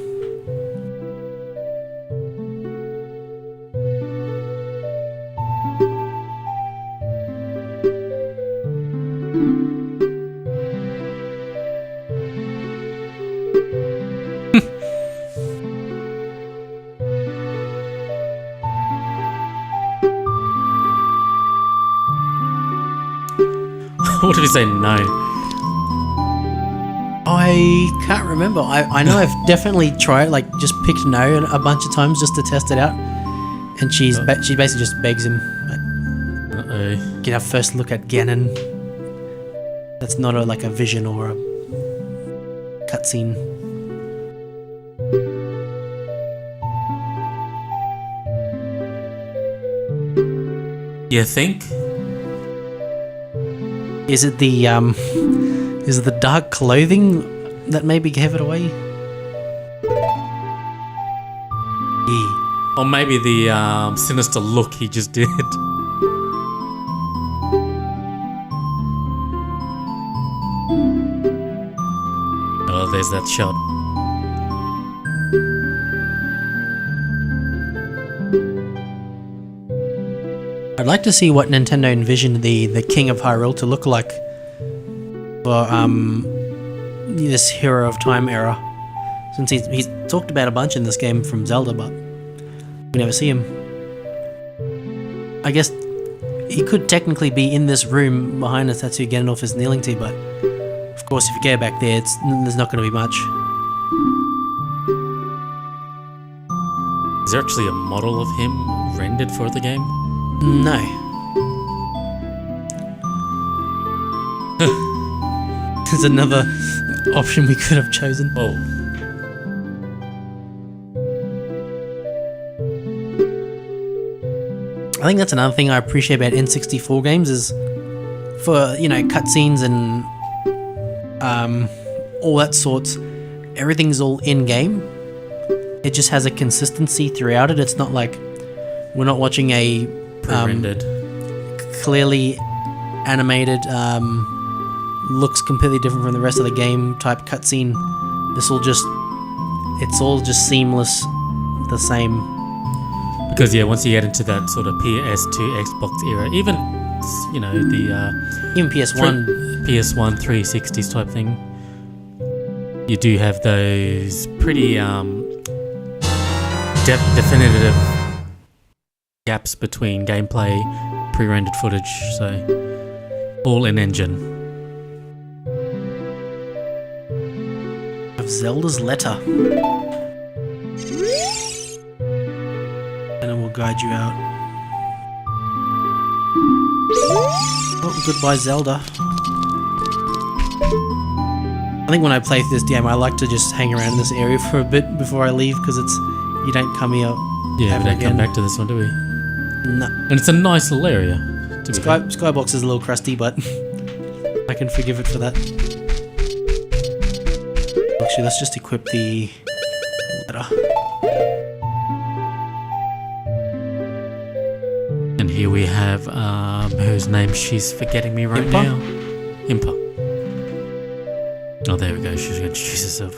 What did he say? No. I can't remember. I know I've definitely tried, like, just picked no a bunch of times just to test it out. And she basically just begs him, like, Uh-oh. get our first look at Ganon. That's not like a vision or a cutscene. You think? Is it the dark clothing that maybe gave it away? Or maybe the sinister look he just did. Oh, there's that shot. I'd like to see what Nintendo envisioned the King of Hyrule to look like for this Hero of Time era. Since he's talked about a bunch in this game from Zelda, but we never see him. I guess he could technically be in this room behind the statue Ganondorf is kneeling to, but of course if you go back there, there's not going to be much. Is there actually a model of him rendered for the game? No. There's another option we could have chosen. Oh. I think that's another thing I appreciate about N64 games is for, cutscenes and all that sorts, everything's all in-game. It just has a consistency throughout it. It's not like we're not watching a Pre-rendered. clearly animated, looks completely different from the rest of the game type cutscene. It's all just seamless, the same. Because once you get into that sort of PS2, Xbox era, even Even PS1. PS1 360s type thing, you do have those pretty definitive gaps between gameplay, pre-rendered footage, so all in engine. Of Zelda's letter. And it will guide you out. Oh, goodbye, Zelda. I think when I play through this game, I like to just hang around in this area for a bit before I leave, because you don't come here. Yeah, ever we don't again. come back to this one, do we? No. And it's a nice little area. To be fair. Skybox is a little crusty, but I can forgive it for that. Actually, let's just equip the letter. And here we have whose name she's forgetting me right Impa? now. Impa. Oh, there we go. She's going to introduce herself.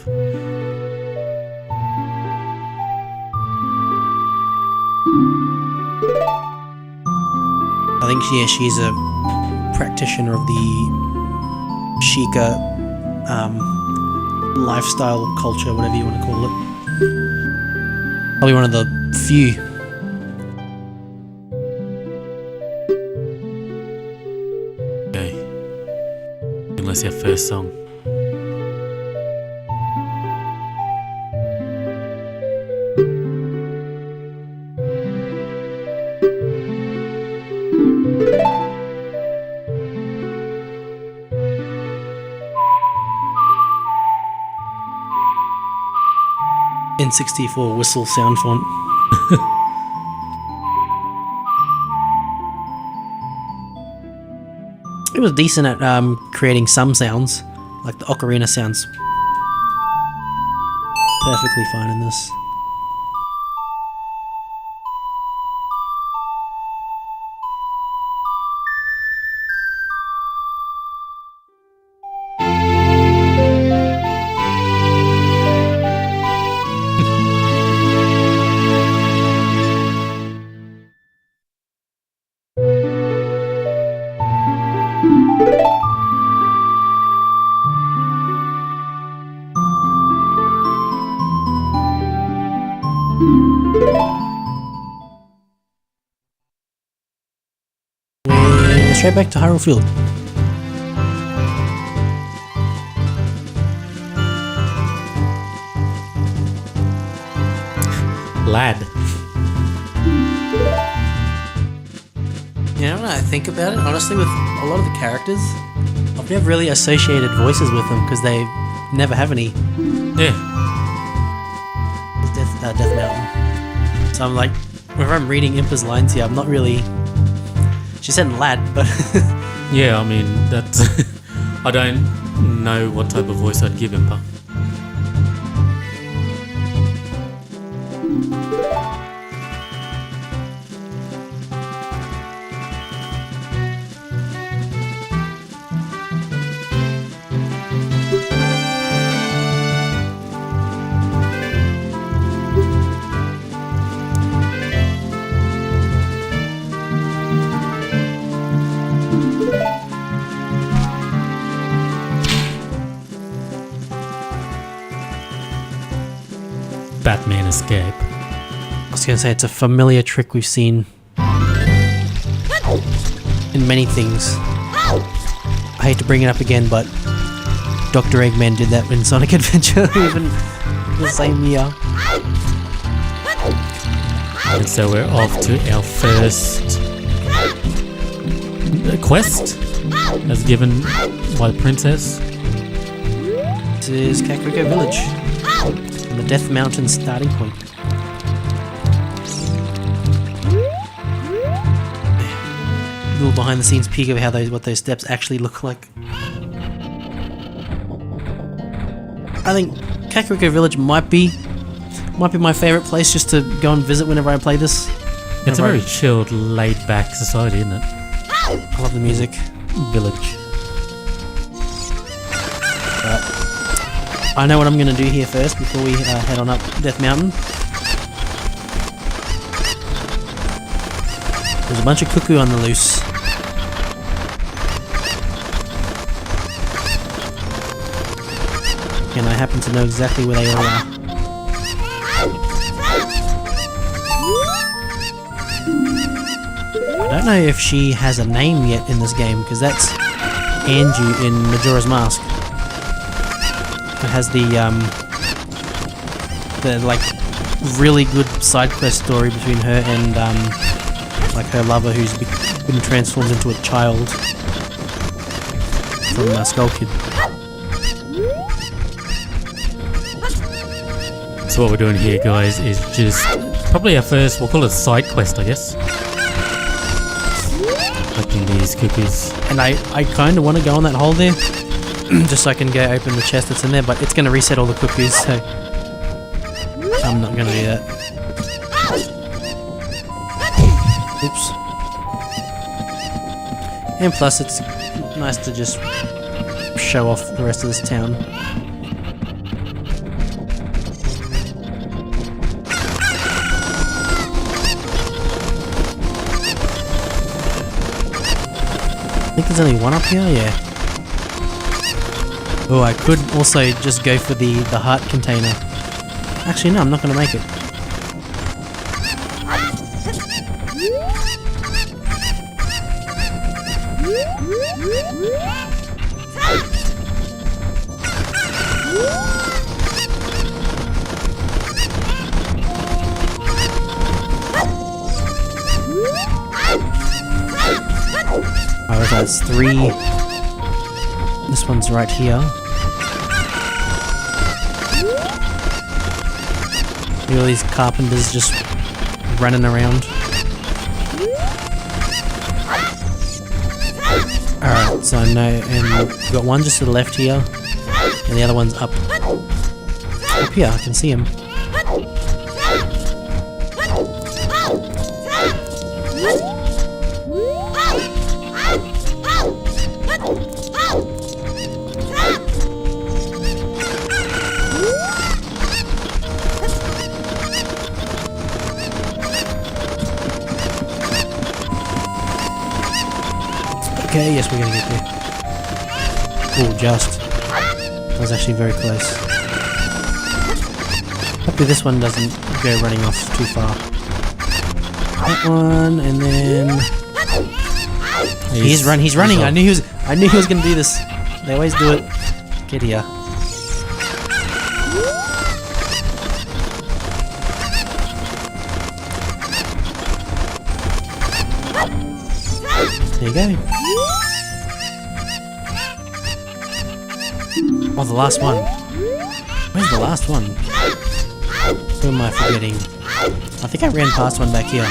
I think she's a practitioner of the Sheikah lifestyle culture, whatever you want to call it. Probably one of the few. Okay. Unless our first song. 1964 whistle sound font. It was decent at creating some sounds, like the ocarina sounds perfectly fine in this. We're straight back to Hyrule Field. Lad. You know, when I think about it, honestly, with a lot of the characters, I've never really associated voices with them because they never have any. Yeah. Death Mountain. So I'm like, whenever I'm reading Impa's lines here, I'm not really. She said lad, but. Yeah, I mean, that's. I don't know what type of voice I'd give Impa. Batman escape. I was going to say, it's a familiar trick we've seen in many things. I hate to bring it up again, but Dr. Eggman did that in Sonic Adventure, even the same year. And so we're off to our first quest, as given by the princess. This is Kakariko Village, and the Death Mountain starting point. Little behind the scenes peek of how what those steps actually look like. I think Kakariko Village might be my favourite place just to go and visit whenever I play this. It's a very chilled, laid-back society, isn't it? I love the music. Village. I know what I'm going to do here first before we head on up Death Mountain. There's a bunch of cuckoo on the loose. And I happen to know exactly where they all are. I don't know if she has a name yet in this game, because that's Anju in Majora's Mask. It has the like really good side quest story between her and like her lover, who's been transformed into a child from Skull Kid. So what we're doing here, guys, is just probably our first, we'll call it a side quest, I guess. Collecting these cookies. And I kind of want to go on that hole there, just so I can go open the chest that's in there, but it's going to reset all the cookies, so I'm not going to do that. Oops. And plus, it's nice to just show off the rest of this town. I think there's only one up here, yeah. Oh, I could also just go for the heart container. Actually, no, I'm not going to make it. Oh, that's 3. This one's right here. All these carpenters just running around. Alright, so I know, and we've got one just to the left here, and the other one's up here. I can see him. Okay, yes, we're gonna get there. Oh, just. That was actually very close. Hopefully this one doesn't go running off too far. That one, and then... He's running! I knew he was gonna do this. They always do it. Get here. There you go. Oh, the last one. Where's the last one? Who am I forgetting? I think I ran past one back here.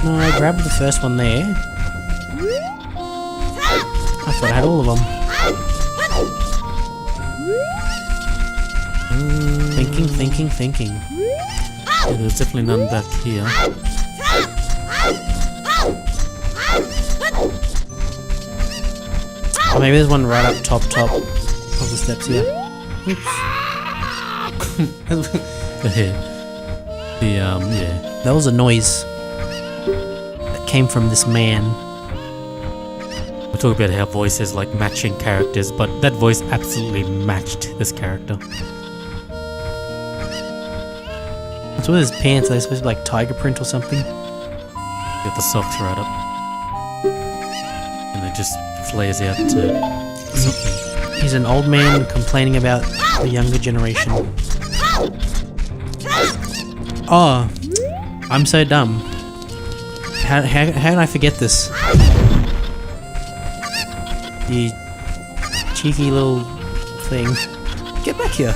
No, I grabbed the first one there. I thought I had all of them. Thinking. Yeah, there's definitely none back here. Oh, maybe there's one right up top of the steps here. Oops. Yeah. That was a noise that came from this man. We talk about how voices like matching characters, but that voice absolutely matched this character. What's with his pants? Are they supposed to be like tiger print or something? Got the socks right up. And it just flares out to something. He's an old man complaining about the younger generation. Oh, I'm so dumb. How did I forget this? You cheeky little thing. Get back here.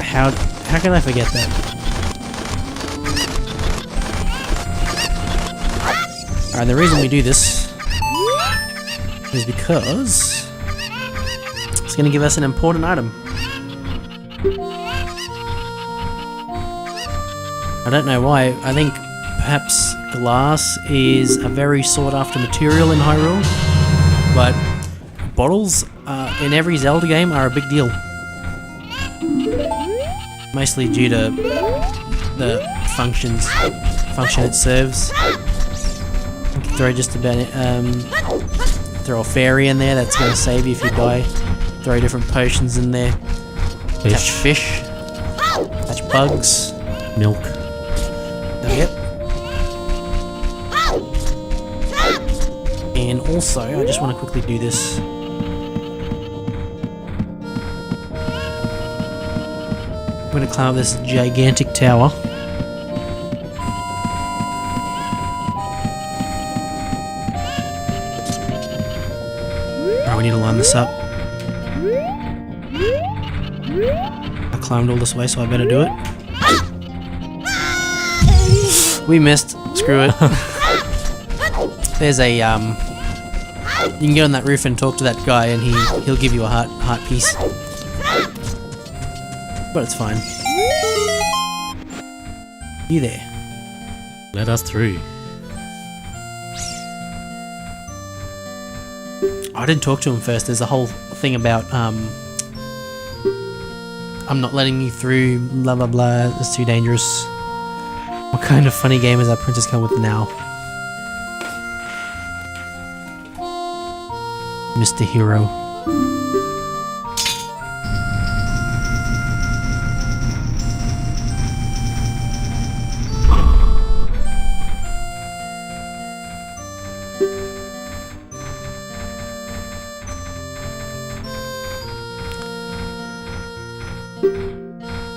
How can I forget that? Alright, the reason we do this is because it's going to give us an important item. I don't know why. I think perhaps glass is a very sought after material in Hyrule, but bottles in every Zelda game are a big deal. Mostly due to the function it serves. You can throw just about throw a fairy in there, that's going to save you if you die. Throw different potions in there. Catch fish. Catch bugs. Milk. Yep. And also, I just want to quickly do this. I'm going to climb up this gigantic tower. Alright, we need to line this up. I climbed all this way, so I better do it. We missed. Screw it. There's a you can get on that roof and talk to that guy, and he'll give you a heart piece. But it's fine. You there? Let us through. I didn't talk to him first. There's a whole thing about I'm not letting you through, blah blah blah, it's too dangerous. What kind of funny game is that Princess come with now? Mr. Hero.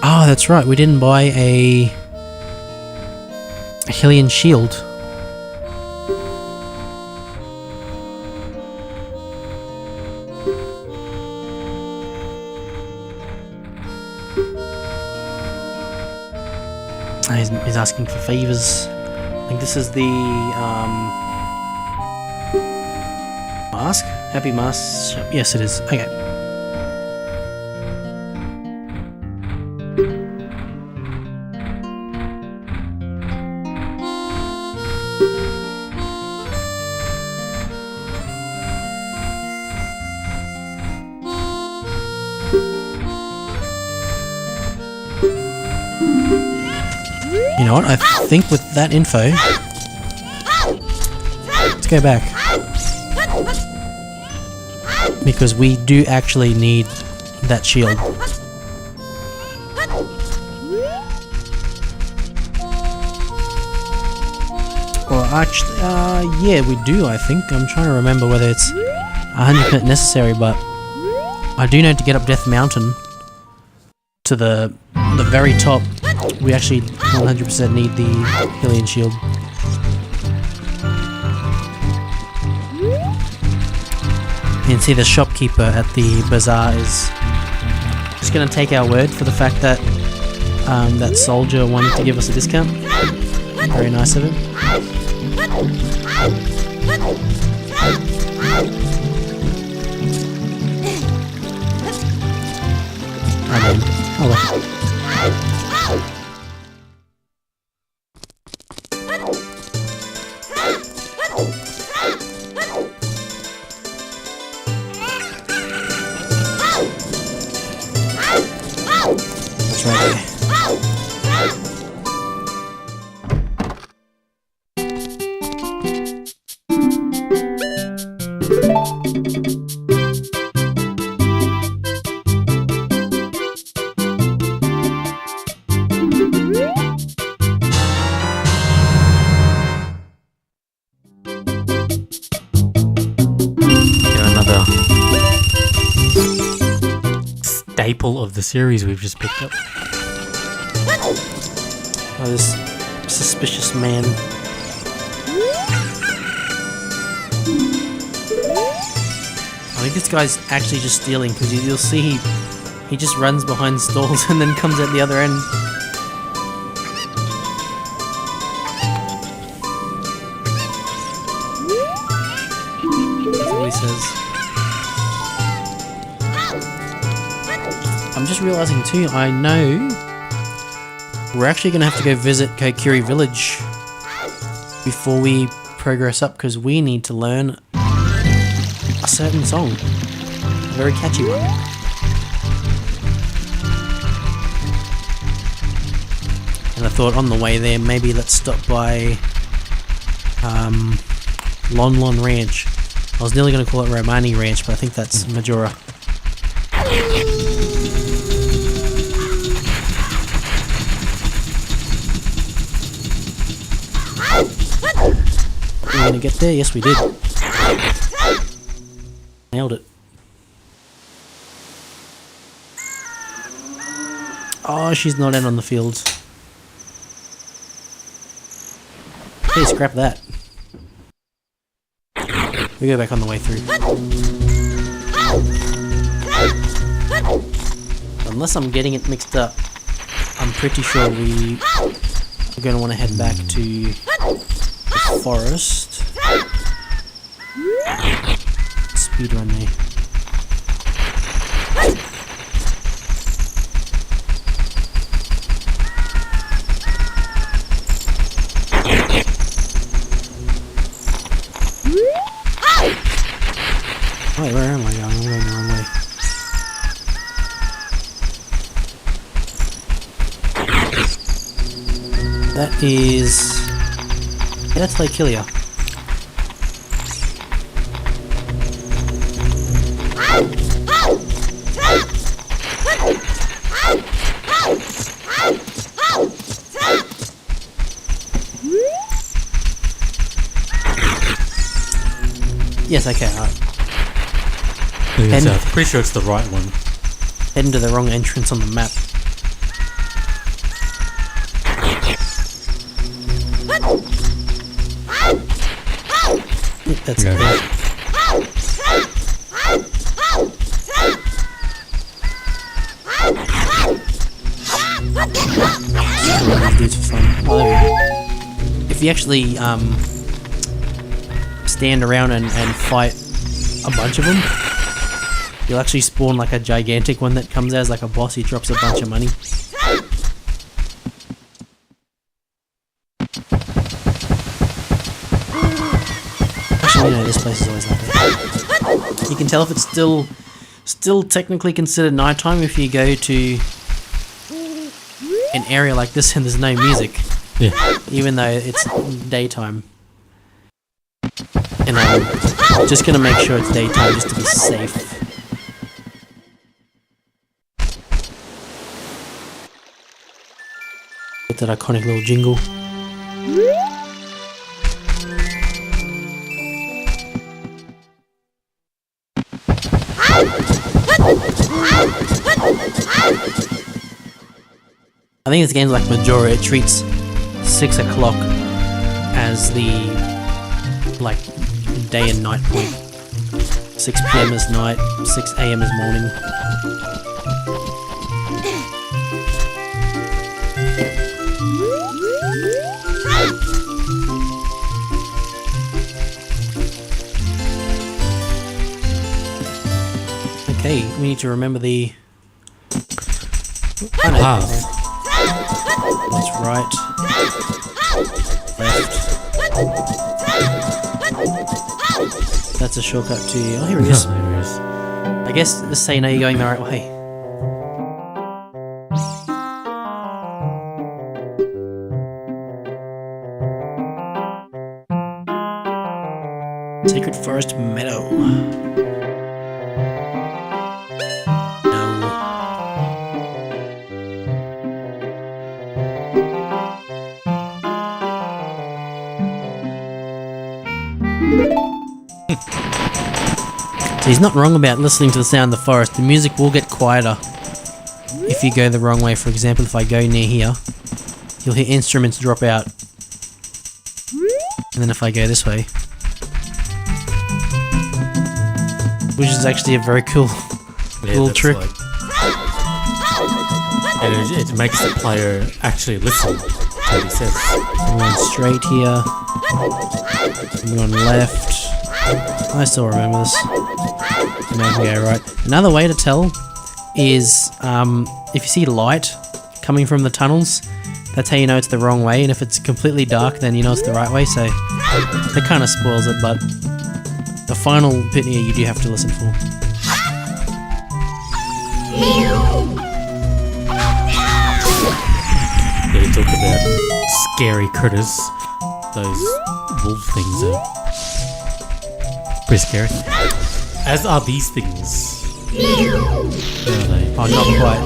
Oh, that's right, we didn't buy a Hylian shield. He's asking for favors. I think this is the mask? Happy Mask Shop. Yes, it is. Okay. You know what? I think with that info, let's go back. Because we do actually need that shield. Well, actually, yeah, we do, I think. I'm trying to remember whether it's 100% necessary, but I do know to get up Death Mountain to the very top, we actually 100% need the Hylian shield. You can see the shopkeeper at the bazaar is just going to take our word for the fact that that soldier wanted to give us a discount. Very nice of him. I mean, oh well. That's right there. Staple of the series we've just picked up. Oh, this suspicious man. I think this guy's actually just stealing, because you'll see he just runs behind stalls and then comes at the other end. That's what he says. I'm just realizing too, I know we're actually going to have to go visit Kokiri Village before we progress up, because we need to learn a certain song. A very catchy one. And I thought on the way there, maybe let's stop by Lon Lon Ranch. I was nearly going to call it Romani Ranch, but I think that's Majora. We're gonna get there? Yes, we did. Nailed it. Oh, she's not in on the fields. Hey, scrap that. We go back on the way through. Unless I'm getting it mixed up, I'm pretty sure we are going to want to head back to the forest. Speedrun me. Wait, where am I going? I'm going the wrong way. That is... yeah, that's Lake Hylia. Yes, okay, alright. I'm pretty sure it's the right one. Heading to the wrong entrance on the map. Yep, that's it. These dudes for fun. Oh, there we go. If you actually stand around and fight a bunch of them, you'll actually spawn like a gigantic one that comes out as like a boss. He drops a bunch of money. Actually, no, this place is always like that. You can tell if it's still technically considered nighttime if you go to an area like this and there's no music. Yeah. Even though it's daytime. And I'm just gonna make sure it's daytime just to be safe. With that iconic little jingle. I think this game's like Majora, it treats 6 o'clock as the like day and night point. 6 PM is night, 6 AM is morning. Okay, we need to remember the Path. That's right. Left. That's a shortcut to... Oh, here he is. There he is. I guess just so you know you're going the right way. Sacred Forest Meadow. So he's not wrong about listening to the sound of the forest. The music will get quieter if you go the wrong way. For example, if I go near here, you'll hear instruments drop out. And then if I go this way, which is actually a very cool little trick. Like, and it makes the player actually listen to what he says. I'm going straight here. I'm going left. I still remember this. Maybe go right. Another way to tell is if you see light coming from the tunnels, that's how you know it's the wrong way, and if it's completely dark then you know it's the right way, so that kind of spoils it, but the final bit here you do have to listen for. Yeah, you talk about scary critters. Those wolf things are pretty scary. As are these things. Where are they? Oh, not quite.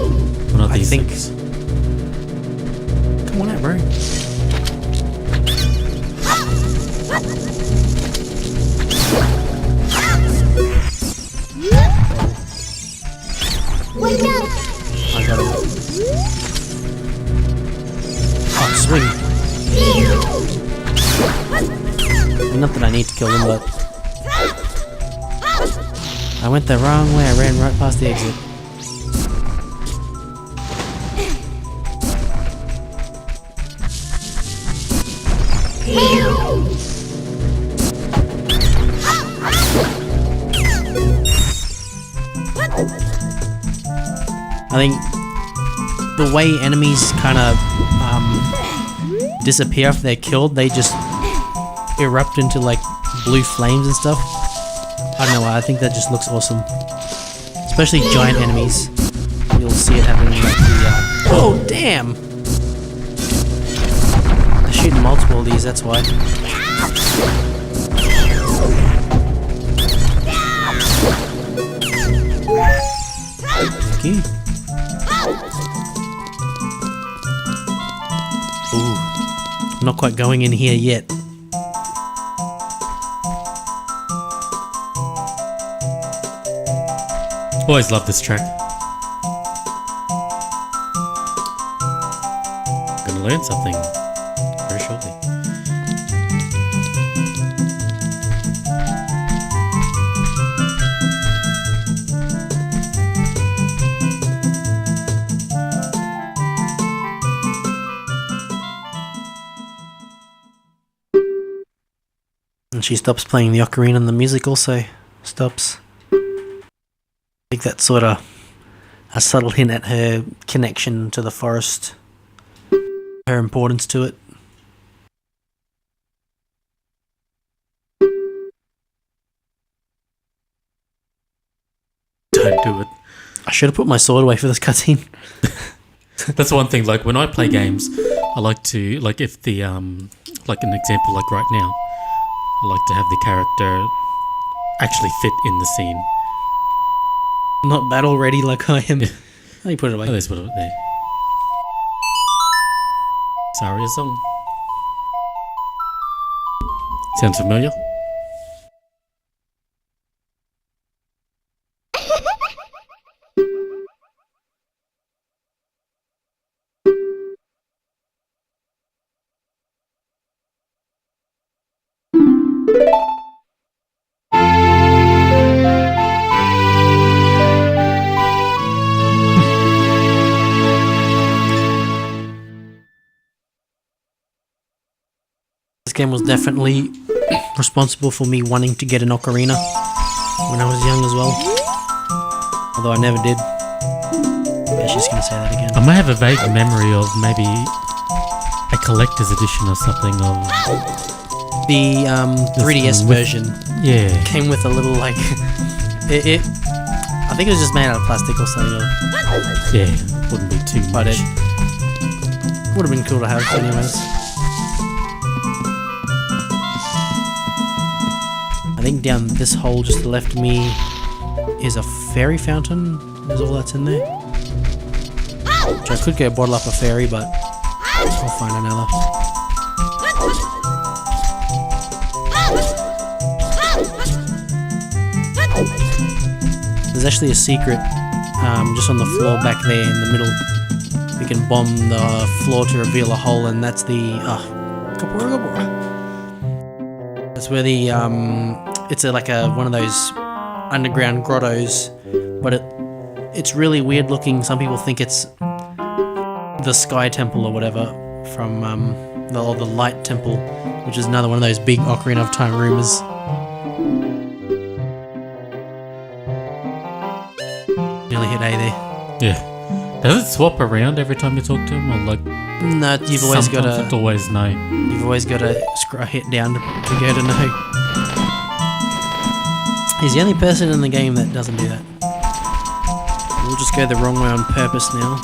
What are I these think... things? Come on out, bro. I got it. Oh, swing. Not that I need to kill them, but... I went the wrong way, I ran right past the exit. I think the way enemies kind of disappear if they're killed, they just erupt into like blue flames and stuff. I don't know why, I think that just looks awesome. Especially giant enemies. You'll see it happening like the... Oh, damn! They're shooting multiple of these, that's why. Thank you. Ooh. I'm not quite going in here yet. Always love this track. Gonna learn something very shortly. And she stops playing the ocarina and the music also stops. I think that's sort of a subtle hint at her connection to the forest, her importance to it. Don't do it. I should have put my sword away for this cutscene. That's one thing, like when I play games, I like to, like if the, like an example like right now, I like to have the character actually fit in the scene. Not battle ready like I am. Oh, you put it away. Oh, there's what it there. Saria song. Sounds familiar? This game was definitely responsible for me wanting to get an ocarina when I was young as well. Although I never did. Yeah, she's gonna say that again. I might have a vague memory of maybe a collector's edition or something of The 3DS version yeah. came with a little like it I think it was just made out of plastic or something. Yeah, wouldn't be too But much. it would have been cool to have anyways. I think down this hole just left of me is a fairy fountain. Is all that's in there. Which I could go bottle up a fairy, but I'll find another. There's actually a secret just on the floor back there in the middle. We can bomb the floor to reveal a hole, and that's the that's where the it's like one of those underground grottos, but it's really weird looking. Some people think it's the Sky Temple or whatever from the Light Temple, which is another one of those big Ocarina of Time rumors. Nearly hit A there. Yeah. Does it swap around every time you talk to him, or like? No, you've always got sometimes it's always no. You've always got to hit down to go to no. He's the only person in the game that doesn't do that. We'll just go the wrong way on purpose now,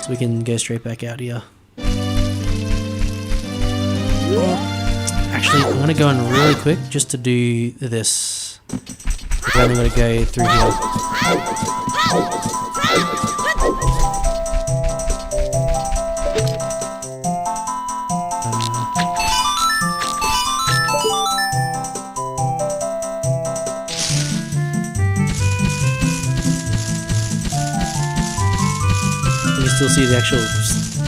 so we can go straight back out here. Actually, I'm gonna go in really quick just to do this. We've only got to go through here. You still see the actual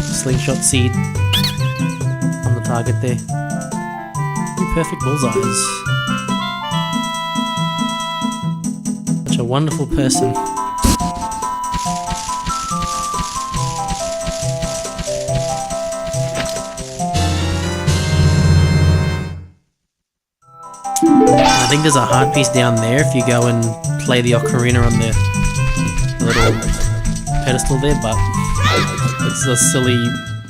slingshot seed on the target there. Perfect bullseyes. Such a wonderful person. I think there's a hard piece down there if you go and play the ocarina on the little pedestal there, but it's a silly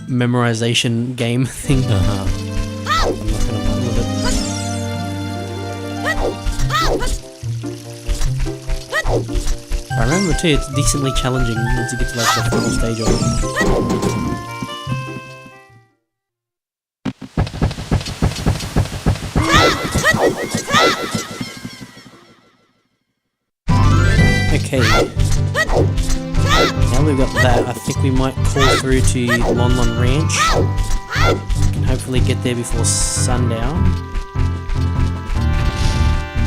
memorization game thing. I'm not gonna bother with it. I remember too, it's decently challenging once you get to like the final stage of it. Okay. Now we've got that, I think we might call through to Lon Lon Ranch. We can hopefully get there before sundown.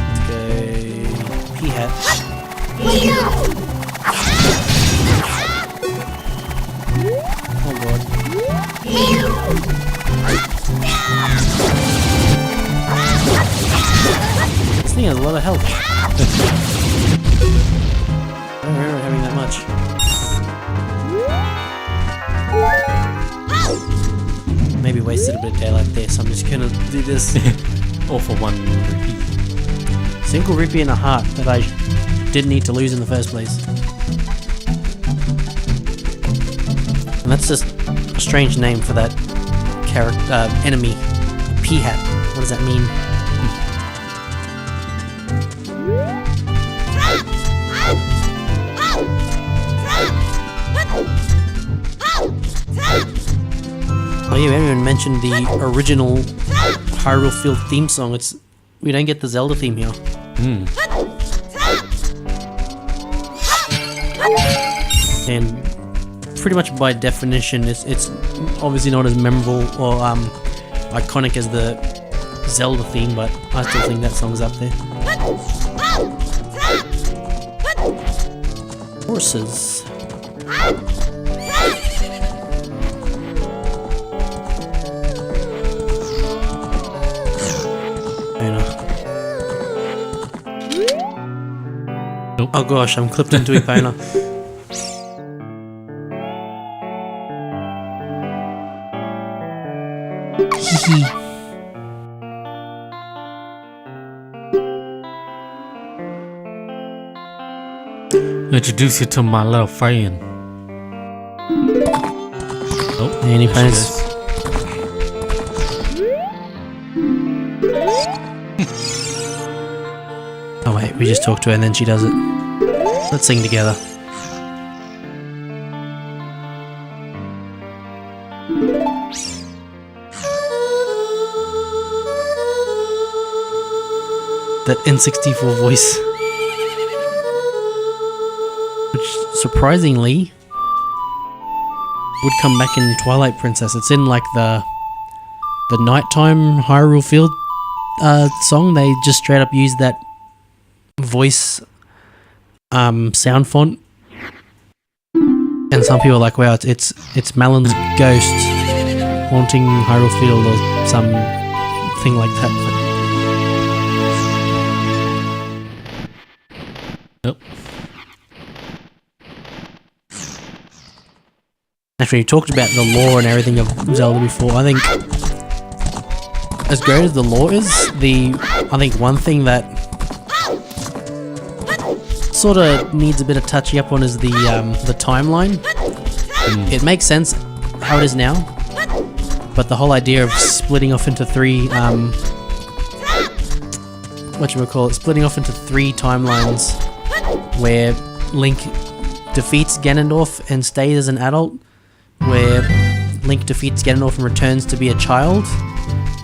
Let's go P-Hat. Oh god. This thing has a lot of health. I don't remember having that much. Maybe wasted a bit of daylight there, so I'm just gonna do this. Or for 1 rupee. Single rupee and a heart that I didn't need to lose in the first place. And that's just a strange name for that character, enemy. P-hat. What does that mean? Oh yeah, we haven't even mentioned the original Hyrule Field theme song. We don't get the Zelda theme here. And pretty much by definition, it's obviously not as memorable or iconic as the Zelda theme, but I still think that song's up there. Horses. Nope. Oh gosh, I'm clipped into Epona. Introduce you to my little friend. Oh, Any there she plans? is. Oh wait, we just talked to her and then she does it. Let's sing together. That N64 voice. Which, surprisingly, would come back in Twilight Princess. It's in like the nighttime Hyrule Field song. They just straight up use that voice sound font, and some people are like, wow, it's Malon's ghost haunting Hyrule Field or something like that. Nope. Actually, you talked about the lore and everything of Zelda before. I think, as great as the lore is, I think one thing that sort of needs a bit of touchy up on is the timeline. It makes sense how it is now, but the whole idea of splitting off into three splitting off into 3 timelines where Link defeats Ganondorf and stays as an adult, where Link defeats Ganondorf and returns to be a child,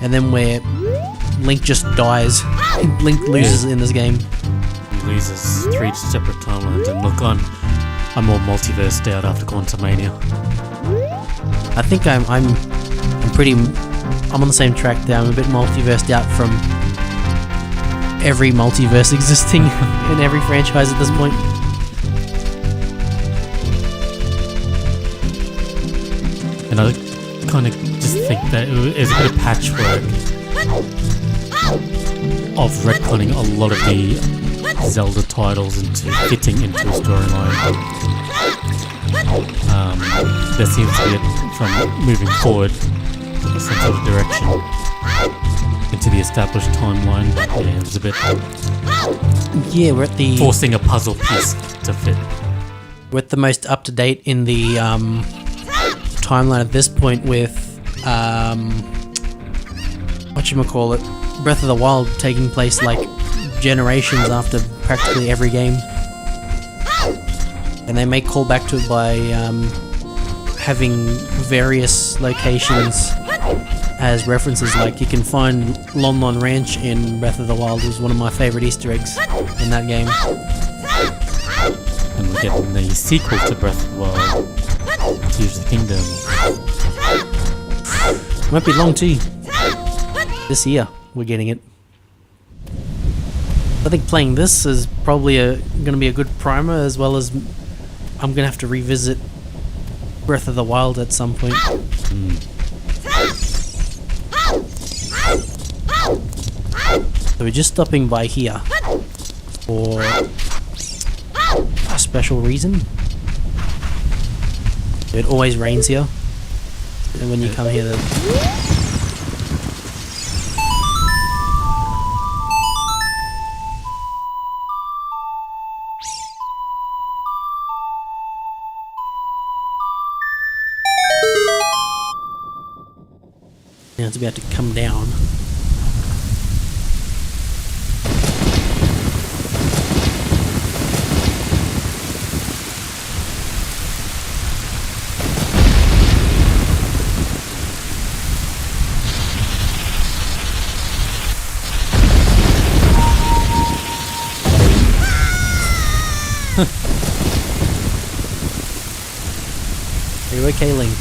and then where Link just dies. Link loses in this game. He loses 3 separate timelines, and look, I'm more multiversed out after Quantumania. I think I'm on the same track there. I'm a bit multiversed out from every multiverse existing in every franchise at this point. And I kind of just think that it is a bit of patchwork of retconning a lot of the Zelda titles into fitting into a storyline. There seems to be, from moving forward, some sort of direction into the established timeline, but yeah, it was a bit Yeah, we're at the forcing a puzzle piece to fit. we're at the most up to date in the timeline at this point with whatchamacallit, Breath of the Wild taking place like generations after practically every game. And they may call back to it by having various locations as references. Like you can find Lon Lon Ranch in Breath of the Wild, was one of my favourite Easter eggs in that game. And we're getting the sequel to Breath of the Wild, Tears of the Kingdom. Won't be long too. This year we're getting it. I think playing this is probably going to be a good primer, as well as I'm going to have to revisit Breath of the Wild at some point. So we're just stopping by here for a special reason. It always rains here, and when you come here, Now it's about to come down. Are you okay, Link?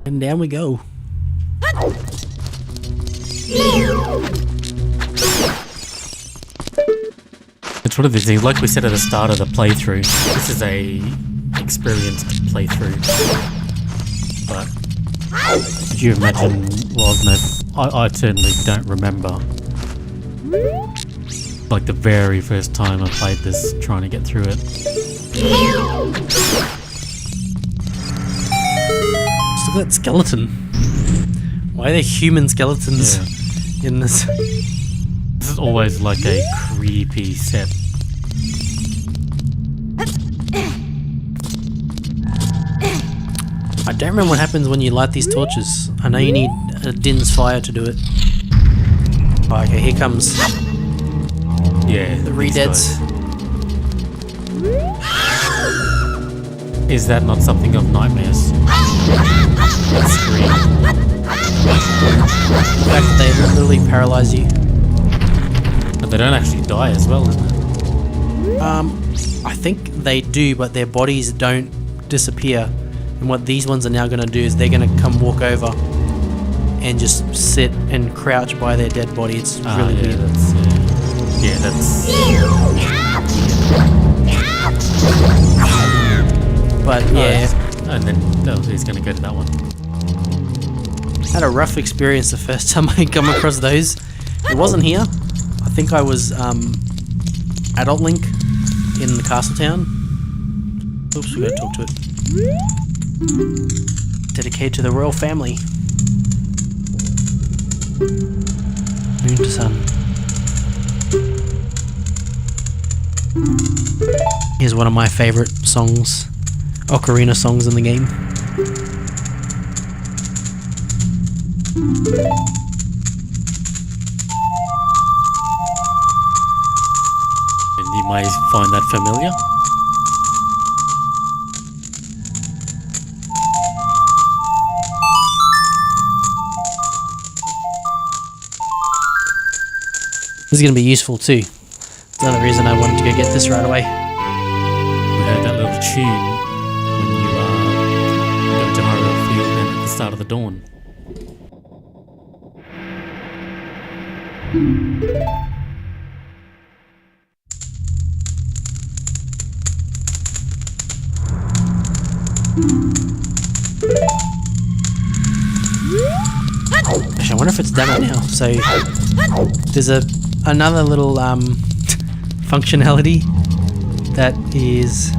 And down we go. It's one of these things, like we said at the start of the playthrough, this is a experienced playthrough. But could you imagine, well, no, I certainly don't remember, like the very first time I played this, trying to get through it. Just look at that skeleton. Why are there human skeletons in this? This is always like a creepy set. I don't remember what happens when you light these torches. I know you need a Din's fire to do it. Oh, okay, here comes the Redeads. Is that not something of nightmares? That scream. The fact that they literally paralyze you. And they don't actually die as well, isn't it? I think they do, but their bodies don't disappear. And what these ones are now going to do is they're going to come walk over and just sit and crouch by their dead body. It's really weird. But yeah. And then he's going to go to that one. I had a rough experience the first time I come across those. It wasn't here. I think I was Adult Link in the castle town. Oops, we gotta talk to it. Dedicated to the royal family. Moon to sun. Here's one of my favourite songs, Ocarina songs in the game. And you may find that familiar. This is going to be useful too. That's another reason I wanted to go get this right away. We heard that little tune when you go to Hyrule Field and at the start of the dawn. Actually, I wonder if it's done it now. So there's another little functionality that is.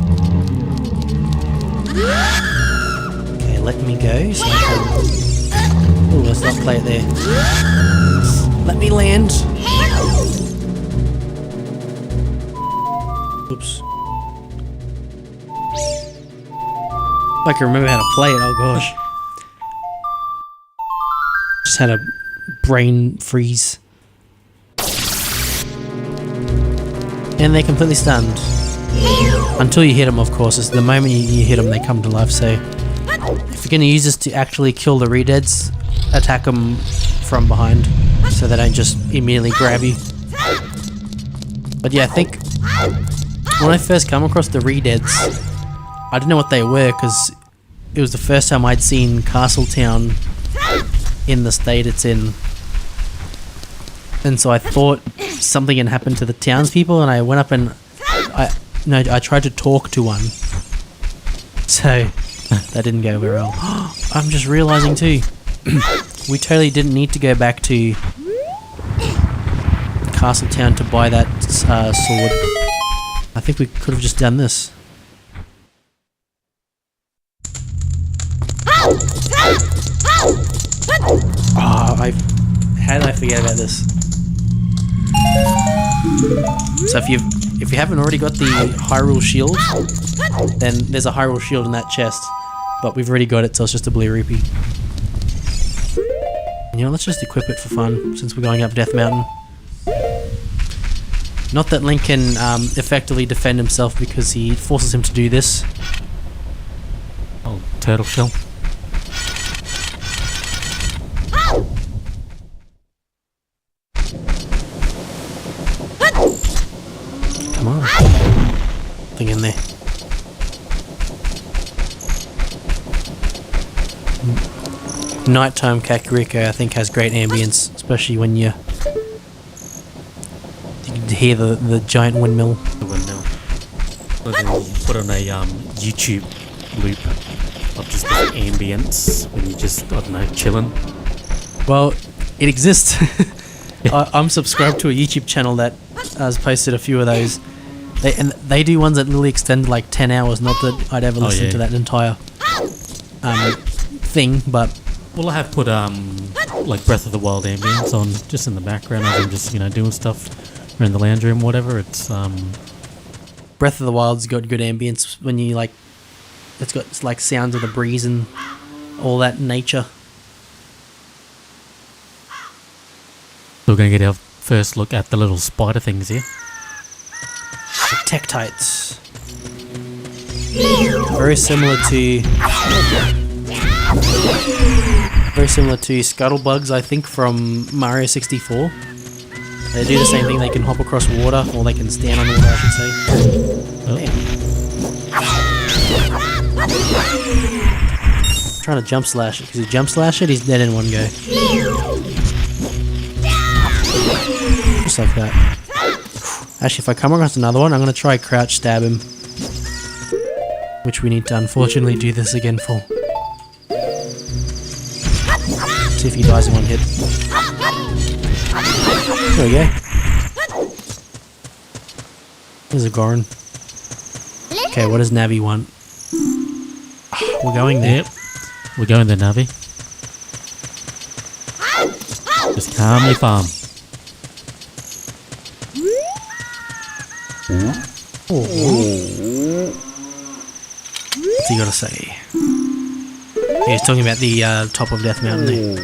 Okay, let me go. So oh, let's not play it there. Let me land. Oops. If I can remember how to play it, oh gosh. Just had a brain freeze. And they're completely stunned. Until you hit them, of course. It's the moment you hit them, they come to life. So if you're going to use this to actually kill the Redeads, attack them from behind so they don't just immediately grab you. But yeah, I think when I first come across the Redeads, I didn't know what they were because it was the first time I'd seen Castletown in the state it's in. And so I thought something had happened to the townspeople, and I went up and I tried to talk to one. So that didn't go very well. I'm just realizing too, we totally didn't need to go back to Castletown to buy that sword. I think we could have just done this. Oh, how did I forget about this? So if you've if you haven't already got the Hyrule shield, then there's a Hyrule shield in that chest. But we've already got it, so it's just a blue rupee. You know, let's just equip it for fun, since we're going up Death Mountain. Not that Link can effectively defend himself because he forces him to do this. Oh, turtle shell. Come on. Thing in there. Nighttime Kakariko, I think, has great ambience, especially when you can hear the giant windmill. The windmill. But then you put on a YouTube loop of just the ambience when you just, I don't know, chilling. Well, it exists. I'm subscribed to a YouTube channel that has posted a few of those. They do ones that literally extend like 10 hours, not that I'd ever listen to that entire thing, but... Well, I have put like Breath of the Wild ambience on just in the background as I'm just, you know, doing stuff around the lounge room, whatever. It's Breath of the Wild's got good ambience when you like. It's like sounds of the breeze and all that nature. So we're gonna get our first look at the little spider things here. Tektites. Very similar to Scuttlebugs, I think, from Mario 64. They do the same thing. They can hop across water, or they can stand on water, I should say. I'm trying to jump slash it, because he jump slash it, he's dead in one go. Just like that. Actually, if I come across another one, I'm going to try crouch stab him. Which we need to unfortunately do this again for. See if he dies in one hit. There we go. There's a Goron. Okay, what does Navi want? We're going there. Yep. We're going there, Navi. Just calm your farm. What's he gotta say? Yeah, he's talking about the top of Death Mountain there.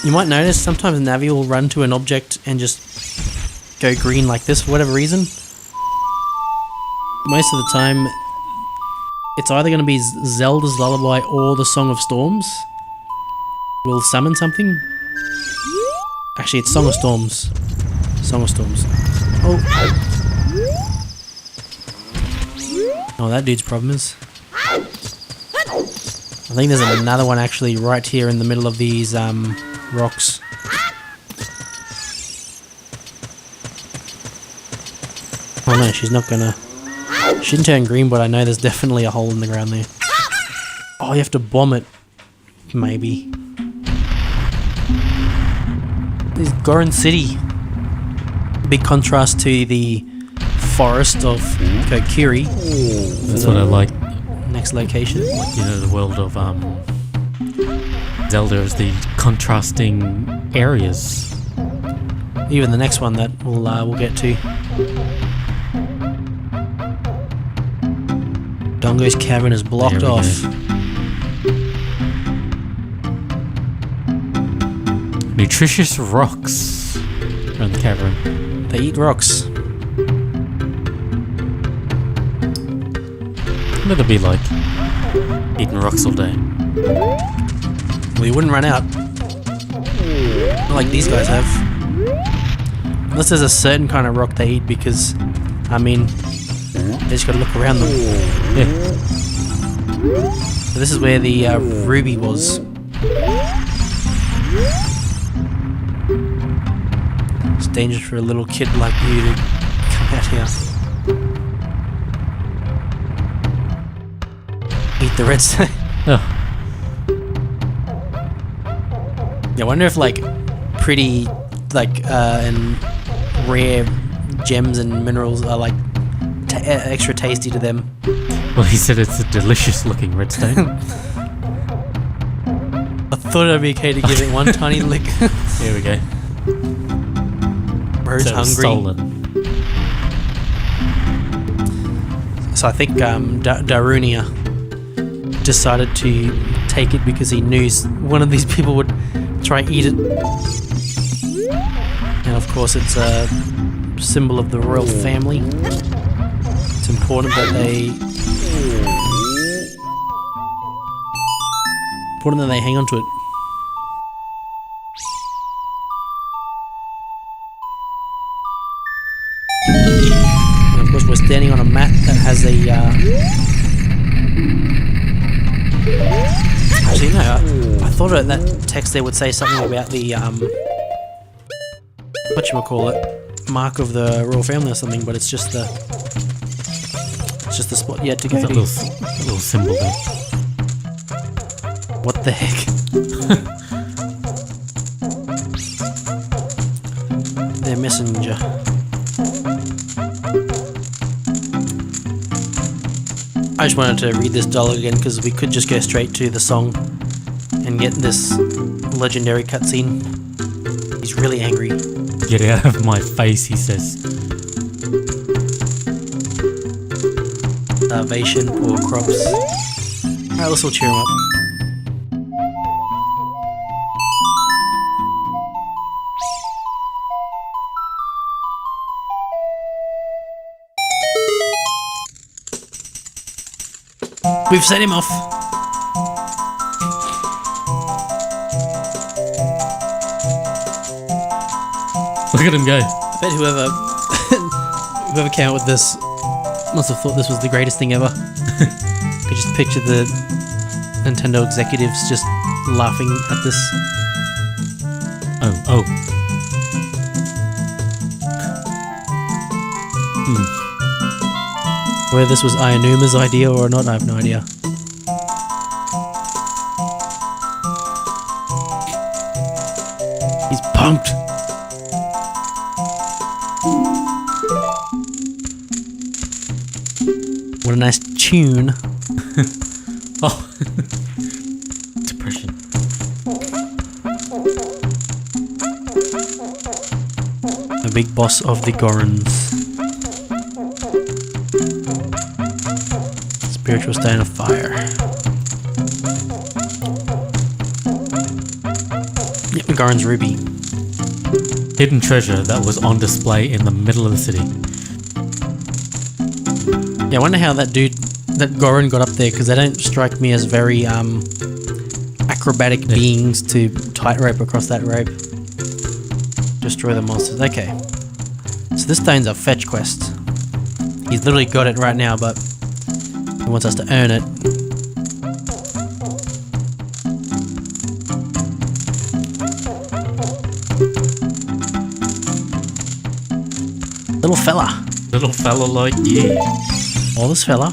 You might notice sometimes Navi will run to an object and just go green like this for whatever reason. Most of the time, it's either going to be Zelda's Lullaby or the Song of Storms. Will summon something. Actually, it's Song of Storms. Song of Storms. Oh. Oh, that dude's problem is... I think there's another one actually right here in the middle of these rocks. Oh no, she's not gonna... She didn't turn green, but I know there's definitely a hole in the ground there. Oh, you have to bomb it. Maybe. This is Goron City. Big contrast to the forest of Kokiri. That's what I like. Next location. You know, the world of Zelda is the contrasting areas. Even the next one that we'll get to. Dongo's cavern is blocked off. Nutritious rocks around the cavern. They eat rocks. What would it be like? Eating rocks all day. Well, you wouldn't run out. Not like these guys have. Unless there's a certain kind of rock they eat, because, I mean, they just gotta look around them. Yeah. So this is where the ruby was. It's dangerous for a little kid like you to come out here. Eat the redstone. Oh. Yeah, I wonder if like pretty and rare gems and minerals are like extra tasty to them. Well, he said it's a delicious looking redstone. I thought it'd be okay to give it one tiny lick. Here we go. Bro's So hungry. stolen. So I think Darunia decided to take it because he knew one of these people would try eat it. And of course it's a symbol of the royal family. It's important that they hang on to it. And of course we're standing on a mat that has a actually no, I thought that text there would say something about the whatchamacallit, mark of the royal family or something, but it's just the spot yet to go. That little symbol there. What the heck? Their messenger. I just wanted to read this dialogue again because we could just go straight to the song and get this legendary cutscene. He's really angry. Get out of my face, he says. Starvation, poor crops. Alright, let's all cheer him up. We've set him off. Look at him go. I bet whoever came out with this must have thought this was the greatest thing ever. I just picture the Nintendo executives just laughing at this. Oh. Whether this was Ionuma's idea or not, I have no idea. He's pumped. What a nice tune. Oh. Depression. The big boss of the Gorons. Spiritual stone of fire. Yep, the Goron's ruby. Hidden treasure that was on display in the middle of the city. Yeah, I wonder how that Goron got up there, because they don't strike me as very acrobatic beings to tightrope across that rope. Destroy the monsters. Okay. So this stone's a fetch quest. He's literally got it right now, but he wants us to earn it. Little fella. Little fella like you. Oh, this fella.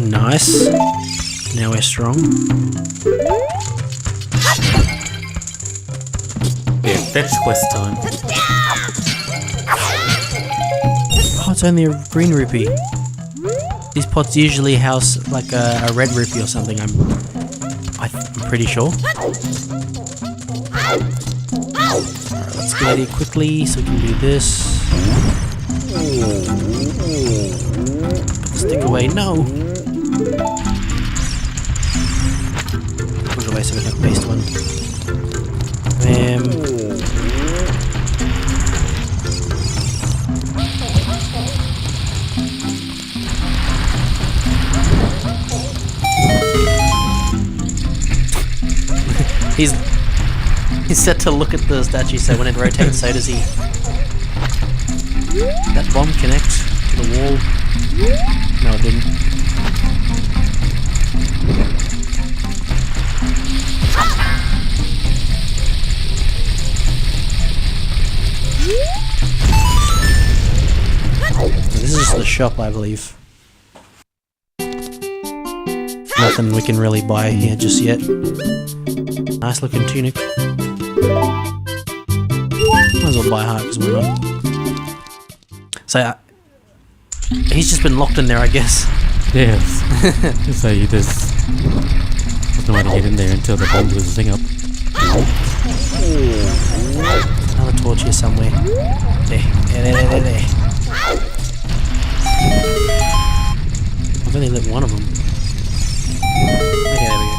Nice. Now we're strong. Yeah, fetch quest time. Oh, it's only a green rupee. These pots usually house like a red rupee or something. I'm pretty sure. Alright, let's get out of here quickly so we can do this. Put the stick away. No. Put it away so we don't waste one. He's set to look at the statue, so when it rotates, so does he. That bomb connect to the wall? No, it didn't. This is the shop, I believe. Nothing we can really buy here just yet. Nice looking tunic. Might as well buy heart because we're not. So he's just been locked in there, I guess. Yes. So there's no way to get in there until the bomb blows the thing up. Another torch torch here somewhere. There. I've only lit one of them. Okay, there we go.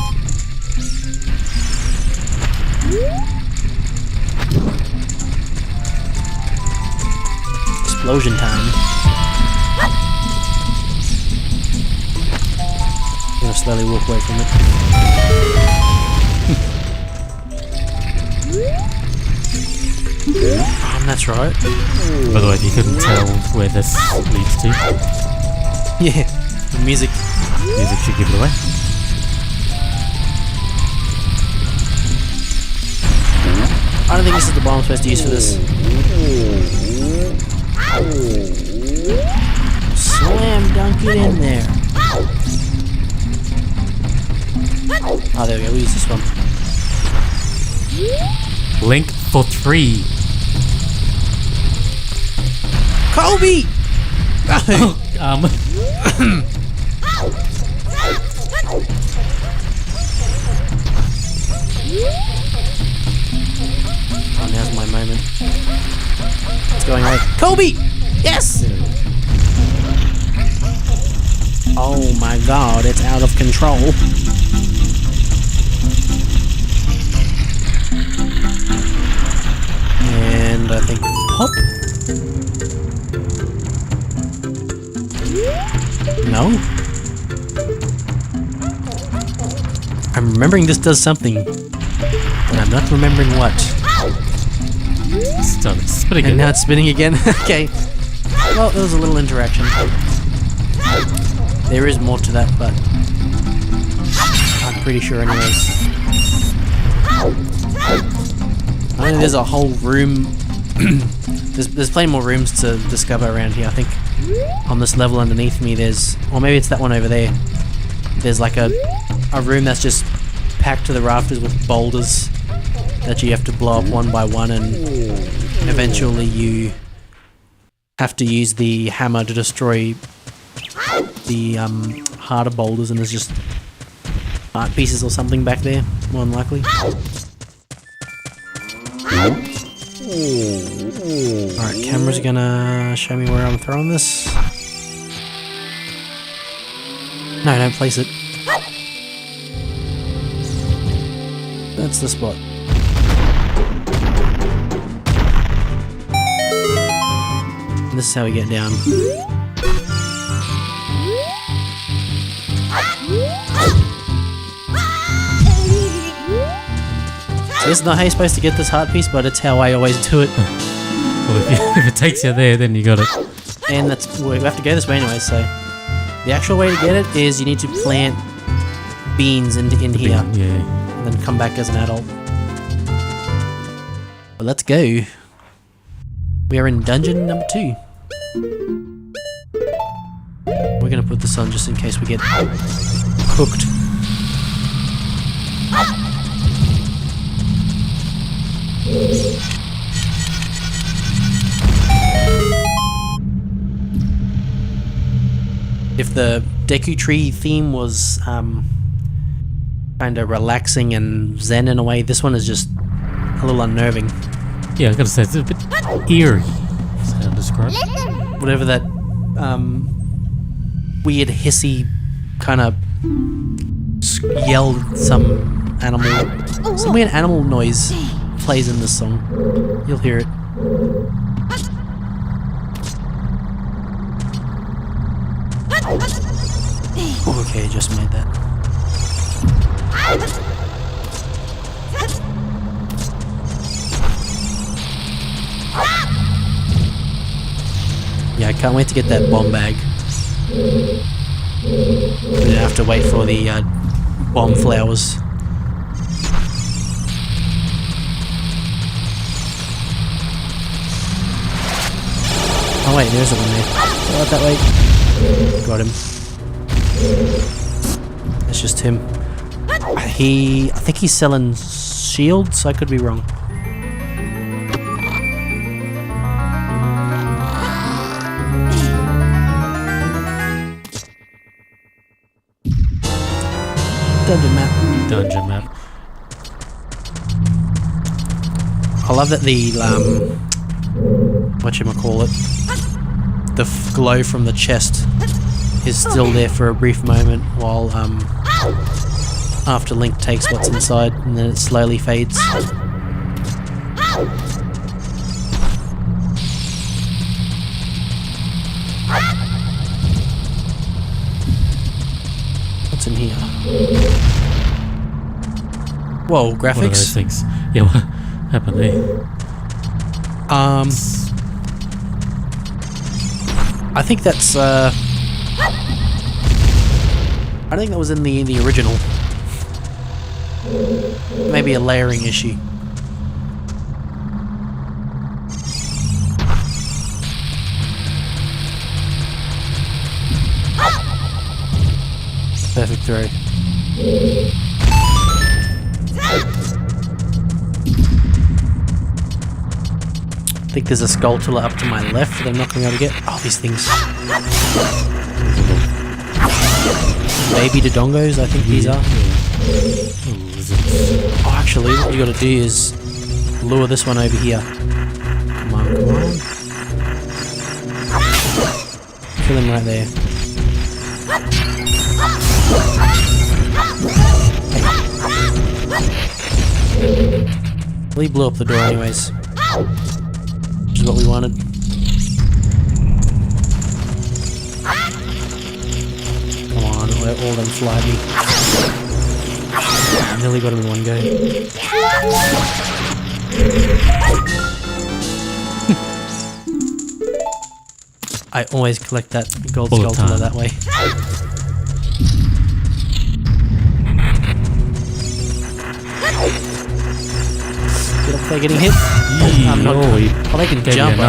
Explosion time. I'm gonna slowly walk away from it. That's right. By the way, if you couldn't tell where this leads to, Yeah, the music. music should give it away. I don't think this is the bomb I'm supposed to use for this. Slam dunk it in there. Oh, there we go. We'll use this one. Link for 3. Kobe! Oh, now's my moment. It's going away. Kobe! Yes! Oh my god, it's out of control. And I think hop. No? I'm remembering this does something, but I'm not remembering what. It's done. It's spinning And it. now it's spinning again. Okay. Well, there was a little interaction. There is more to that, but I'm pretty sure anyways. I know there's a whole room. there's plenty more rooms to discover around here. I think on this level underneath me there's, or maybe it's that one over there. There's like a room that's just packed to the rafters with boulders that you have to blow up one by one, and eventually you have to use the hammer to destroy the harder boulders, and there's just art pieces or something back there, more than likely. Alright, camera's gonna show me where I'm throwing this. No, don't place it. That's the spot. And this is how we get down. So this is not how you're supposed to get this heart piece, but it's how I always do it. Well, if it takes you there, then you got it. And that's, we have to go this way anyway, so the actual way to get it is you need to plant beans in here, Yeah. and then come back as an adult. But let's go. We are in dungeon number 2. We're gonna put this on just in case we get cooked. If the Deku Tree theme was kind of relaxing and zen in a way, this one is just a little unnerving. Yeah, I gotta say, it's a bit eerie. Is how to describe it. Whatever that weird hissy kind of yell, some weird animal noise plays in this song. You'll hear it. Okay, just made that. Yeah, I can't wait to get that bomb bag. We don't have to wait for the bomb flowers. Oh wait, there's one there. Go out that way. Got him. It's just him. I think he's selling shields, I could be wrong. Dungeon map. Dungeon map. I love that the whatchamacallit, the glow from the chest is still there for a brief moment while after Link takes what's inside, and then it slowly fades. What's in here? Whoa, graphics? What are those things? Yeah, what happened there? I think that's I think that was in the original. Maybe a layering issue. Perfect throw. I think there's a Skulltula up to my left that I'm not going to be able to get. Oh, these things. Baby Dodongos, I think these are. Oh, actually, what you got to do is lure this one over here. Come on, come on. Kill him right there. Well, he blew up the door anyways. Which is what we wanted. Come on, let all them fly me. Nearly got him in one go. I always collect that gold Skulltula that way. Get up there getting hit. I'm not. Oh, they can jump.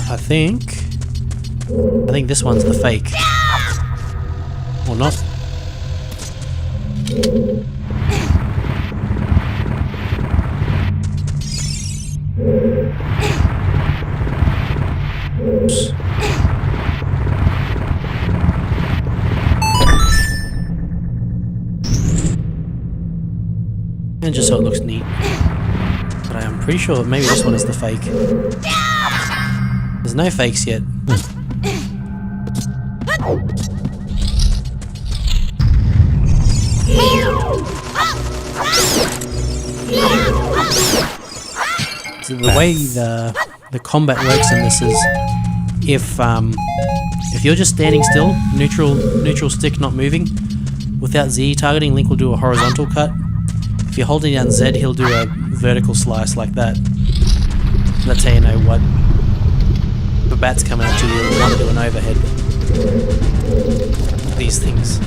I think this one's the fake. Or not. Oops. And just so it looks neat. But I am pretty sure that maybe this one is the fake. There's no fakes yet. So the way the combat works in this is if you're just standing still, neutral stick not moving, without Z targeting, Link will do a horizontal cut. If you're holding down Z, he'll do a vertical slice like that. That's how you know what the bat's coming at you. You want to do an overhead. These things.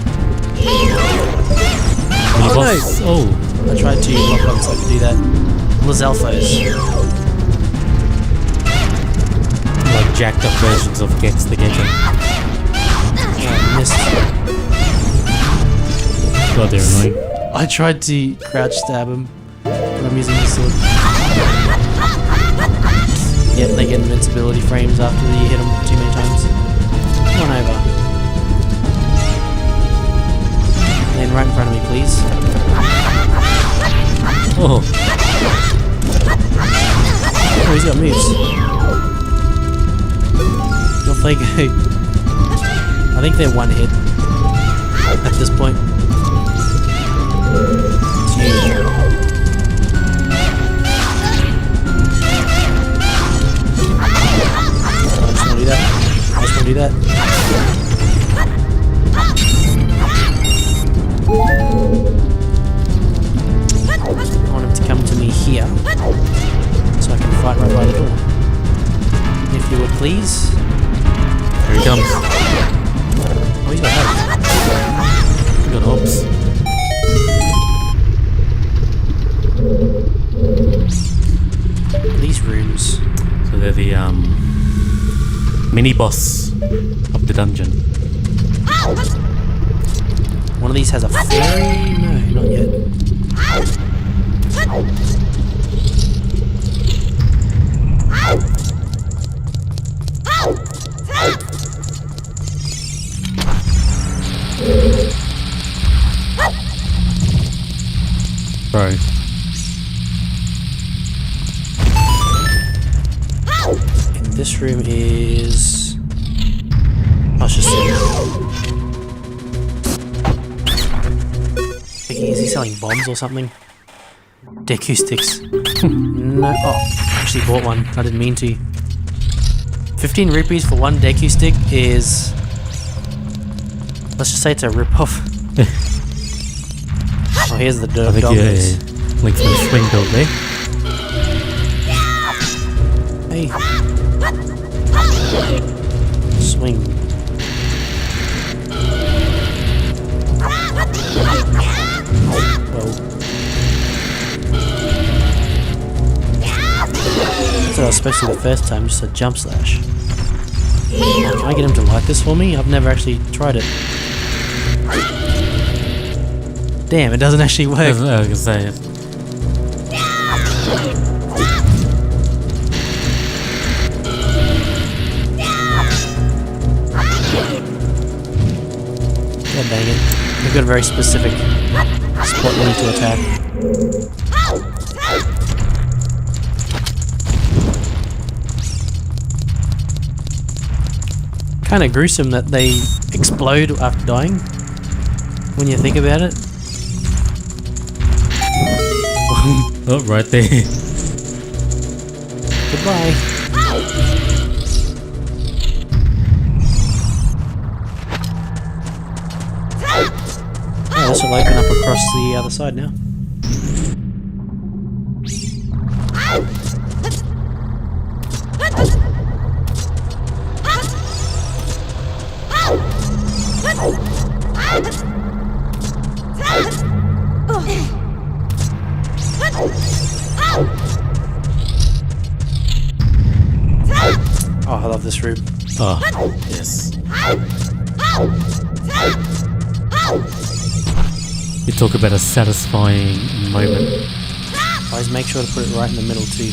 Oh no! Oh, I tried to lock on so I could do that. Lizalfos. Like jacked up versions of Gex the Gecko. Yeah, I missed. God, they're annoying. I tried to crouch stab him, but I'm using the sword. Yep, they get invincibility frames after you hit them too many times. Come on over. Land right in front of me, please. Oh. Oh, he's got moves. Off they go. I think they're one hit at this point. I just want to do that. I just want to do that. I want him to come to me here so I can fight right by the door. If you would please. Here he comes. Oh, he's got hope. He got hopes. These rooms. So they're the mini boss of the dungeon. One of these has a fairy? No, not yet. Bro. This room is... Let's just see. Is he selling bombs or something? Deku sticks. No. Oh, actually bought one. I didn't mean to. 15 rupees for one Deku stick is... Let's just say it's a rip-off. Oh, here's the dog. Link's in the swing build there. Hey. Swing. Whoa. That's what I was supposed to do the first time, just a jump slash. Can I get him to like this for me? I've never actually tried it. Damn, it doesn't actually work. I was gonna say it. God dang it. We've got a very specific spot we need to attack. Kind of gruesome that they explode after dying, when you think about it. Oh, right there. Goodbye. Oh, this will open up across the other side now. Oh, I love this room. Oh, yes. You talk about a satisfying moment. Always make sure to put it right in the middle too.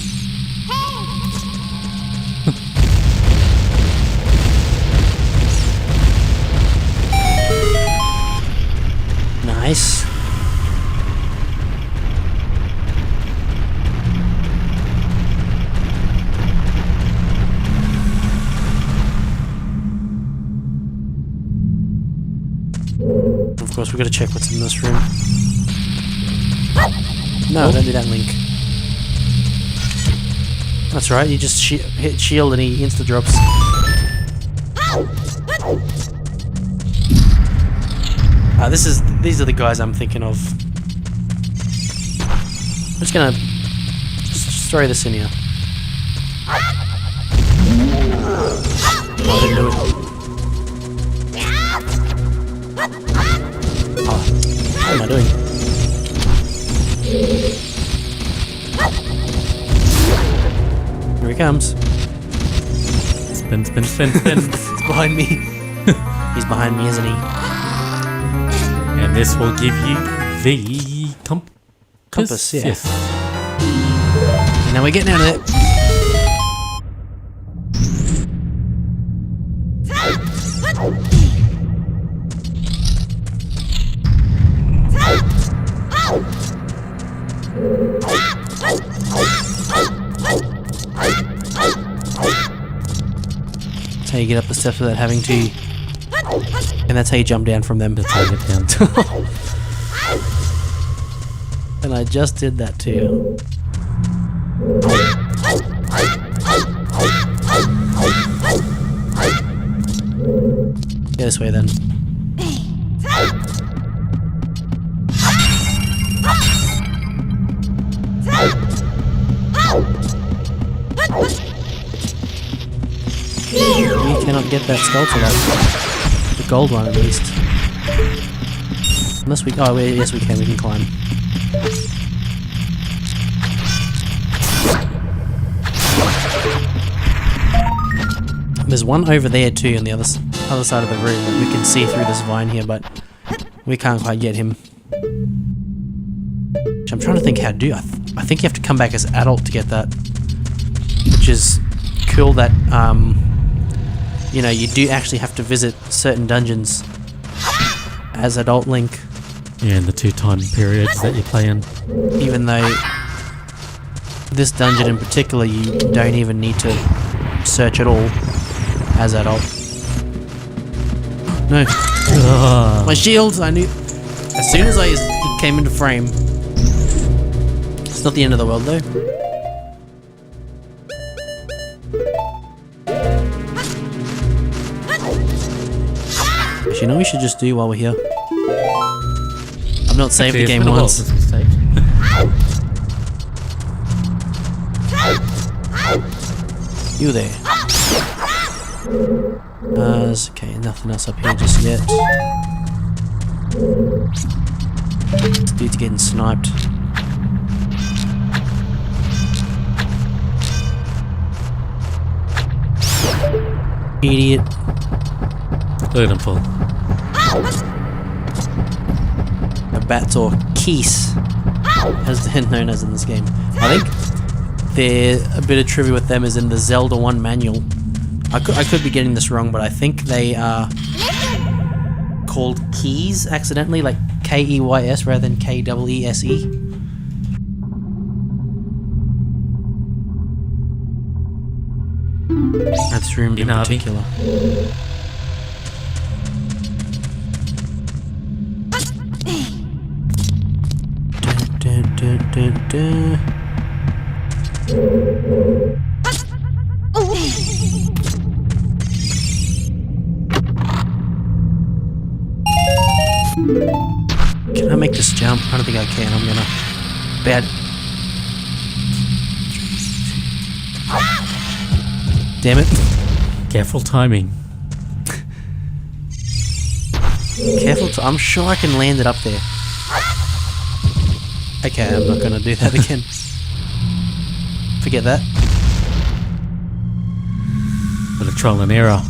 Nice. Of course, we've got to check what's in this room. No, don't do that, Link. That's right, you just hit shield and he insta-drops. These are the guys I'm thinking of. I'm just gonna just throw this in here. Oh, I didn't do it. Oh, what am I doing? Here he comes. Spin, spin, spin, spin. He's behind me. He's behind me, isn't he? And this will give you the Compass, yeah. Yes. And now we're getting out of it. That's how you get up the steps without having to. And that's how you jump down from them. That's how you get down. And I just did that too. Go this way then. We cannot get that sculpture up. The gold one at least. Unless we... Oh, yes we can climb. There's one over there too on the other side of the room that we can see through this vine here, but we can't quite get him. Which I'm trying to think how to do. I think you have to come back as adult to get that. Which is cool that, you know, you do actually have to visit certain dungeons as adult Link. Yeah, in the 2 time periods that you play in. Even though this dungeon in particular, you don't even need to search at all as adult. No. Ugh. My shield! I knew... As soon as it came into frame... It's not the end of the world though. Actually, you know what we should just do while we're here? I've not saved the game once. You there. Okay, nothing else up here just yet. This dude's getting sniped. Idiot. Look at him pull. A bat or keys, as they're known as in this game. I think a bit of trivia with them is in the Zelda 1 manual. I could be getting this wrong, but I think they are called keys accidentally, like Keys rather than Keese. That's room in Navi. particular. Can I make this jump? I don't think I can. I'm gonna... Bad... Damn it. Careful timing. Careful I'm sure I can land it up there. Okay, I'm not gonna do that again. Forget that. Bit of trial and error.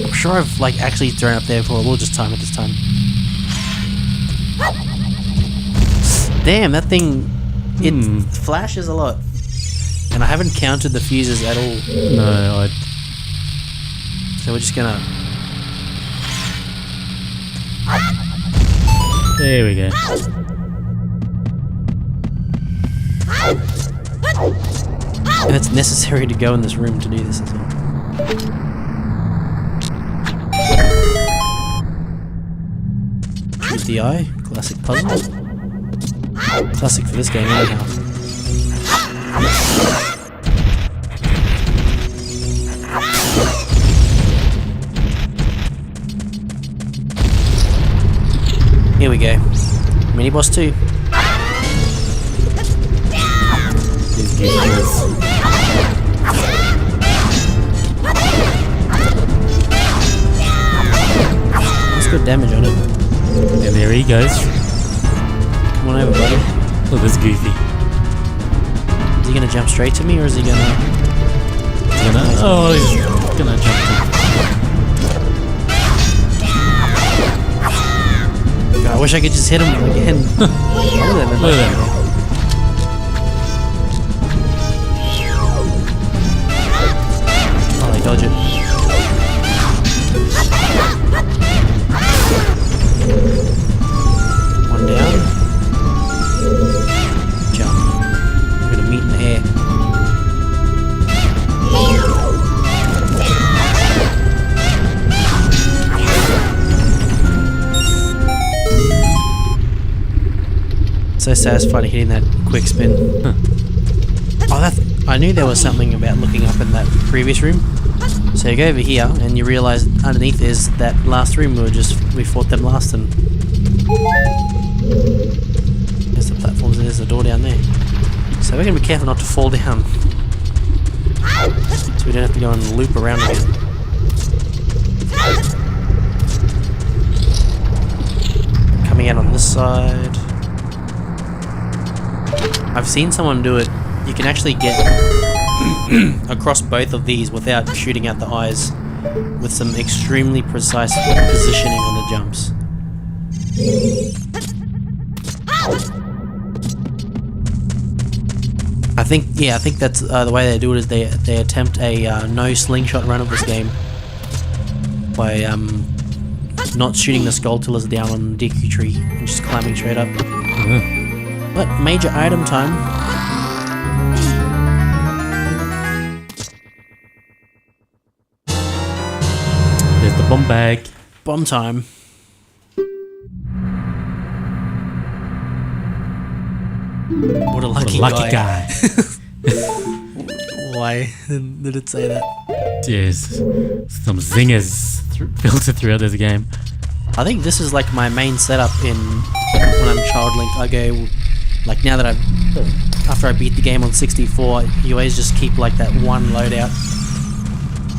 I'm sure I've like actually thrown up there before. We'll just time it this time. Damn, that thing, it flashes a lot. And I haven't counted the fuses at all. No, So we're just gonna... there we go. And it's necessary to go in this room to do this as well. Shoot the eye. Classic puzzle. Classic for this game anyhow. Here we go. Mini boss 2. That's good damage on it. And there he goes. Come on over, buddy. Look, this goofy. Is he gonna jump straight to me, or is he gonna... He's gonna jump to. God, I wish I could just hit him again. Look at that. Oh, they dodge it. One down. Jump. We're gonna meet in the air. So satisfied hitting that quick spin. Oh, I knew there was something about looking up in that previous room. So you go over here and you realise underneath is that last room we fought them last, and there's the platforms and there's the door down there. So we're gonna be careful not to fall down, so we don't have to go and loop around again. Coming out on this side. I've seen someone do it. You can actually get across both of these without shooting out the eyes, with some extremely precise positioning on the jumps. I think that's the way they do it, is they attempt a no slingshot run of this game by not shooting the skulltulas down on the Deku Tree and just climbing straight up. But major item time. bag. Bomb time. What a lucky, guy. Why did it say that? Yes. Some zingers filtered throughout this game. I think this is like my main setup when I'm Child Link. I go, like now that after I beat the game on 64, you always just keep like that one loadout.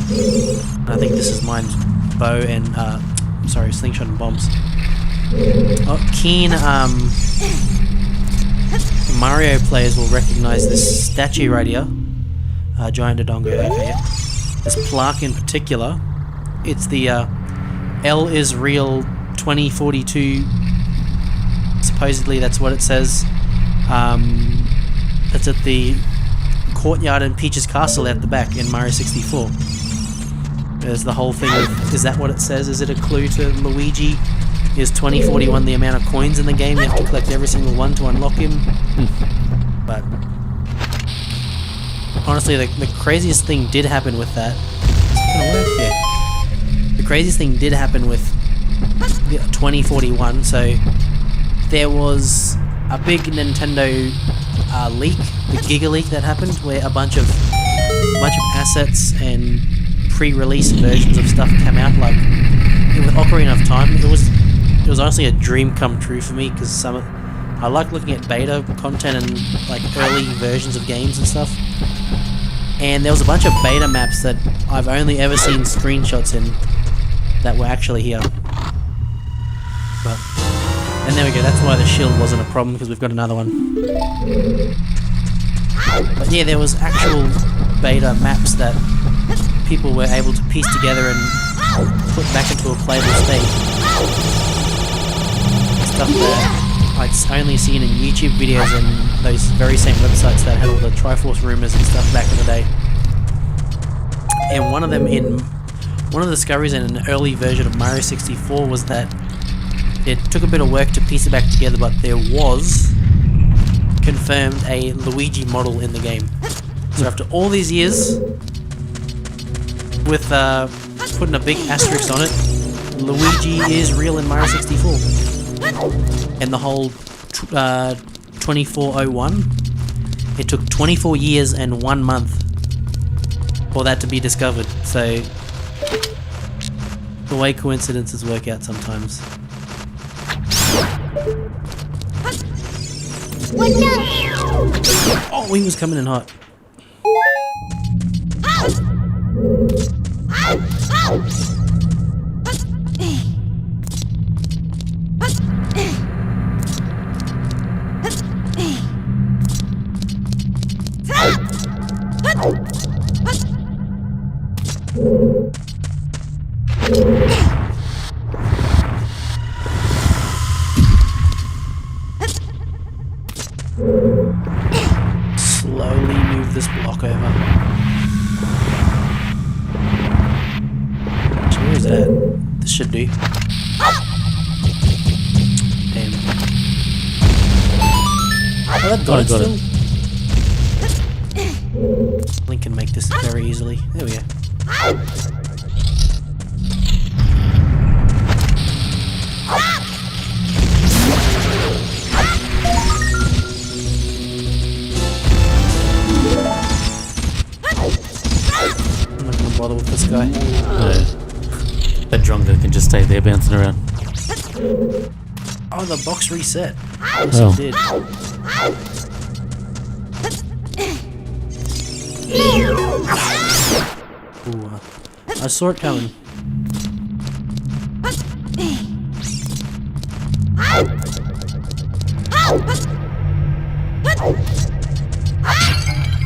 And I think this is mine, bow and, slingshot and bombs. Oh, keen, Mario players will recognize this statue right here. Giant Dodongo, okay, yeah. This plaque in particular, it's the L is real 2042. Supposedly that's what it says. That's at the courtyard in Peach's Castle at the back in Mario 64. There's the whole thing of, is that what it says? Is it a clue to Luigi? Is 2041 the amount of coins in the game? You have to collect every single one to unlock him. But honestly, the craziest thing did happen with that. Is it gonna work? Yeah. The craziest thing did happen with 2041. So there was a big Nintendo leak, the Giga leak that happened, where a bunch of assets and pre-release versions of stuff came out. Like with Ocarina of Time, it was honestly a dream come true for me, because I like looking at beta content and like early versions of games and stuff. And there was a bunch of beta maps that I've only ever seen screenshots in that were actually here. And there we go, that's why the shield wasn't a problem, because we've got another one. But yeah, there was actual beta maps that people were able to piece together and put back into a playable state. Stuff that I'd only seen in YouTube videos and those very same websites that had all the Triforce rumors and stuff back in the day. And one of the discoveries in an early version of Mario 64 was that it took a bit of work to piece it back together, but there was confirmed a Luigi model in the game. So after all these years, with putting a big asterisk on it, Luigi is real in Mario 64. And the whole 2401, it took 24 years and 1 month for that to be discovered. So the way coincidences work out sometimes. Oh, he was coming in hot. Slowly move this block over. So where is it at? This should do. Damn. Oh, that got it still. Link can make this very easily. There we go. I'm not gonna bother with this guy. That Drongo can just stay there bouncing around. Oh, the box reset. Yes, it did. Ooh, I saw it coming.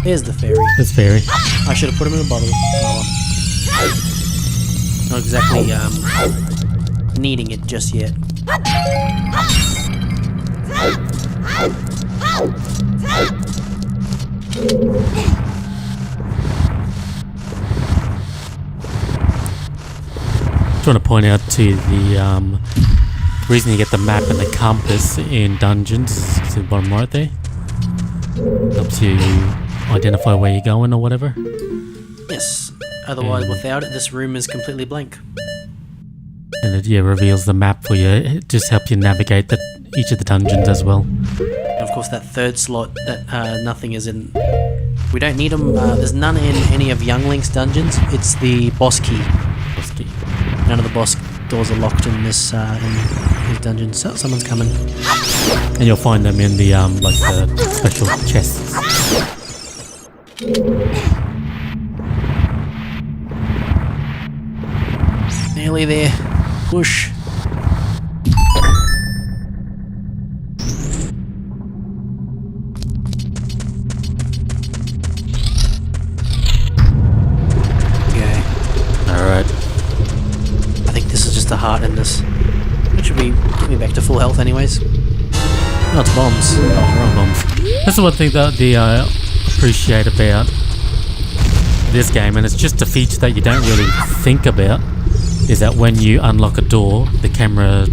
There's the fairy. That's fairy. I should have put him in a bottle. Oh. Not exactly needing it just yet. Just want to point out to the reason you get the map and the compass in dungeons is at the bottom right there. Helps you identify where you're going or whatever. Yes. Otherwise, without it, this room is completely blank. And it reveals the map for you. It just helps you navigate each of the dungeons as well. And of course, that third slot that nothing is in. We don't need them. There's none in any of Young Link's dungeons. It's the boss key. Boss key. None of the boss doors are locked in this in his dungeon. So someone's coming. And you'll find them in the like the special chests. Nearly there. Push. The heart in this, which will get me back to full health anyways. No, it's bombs. Oh, wrong bombs. That's the one thing that I appreciate about this game, and it's just a feature that you don't really think about, is that when you unlock a door, the camera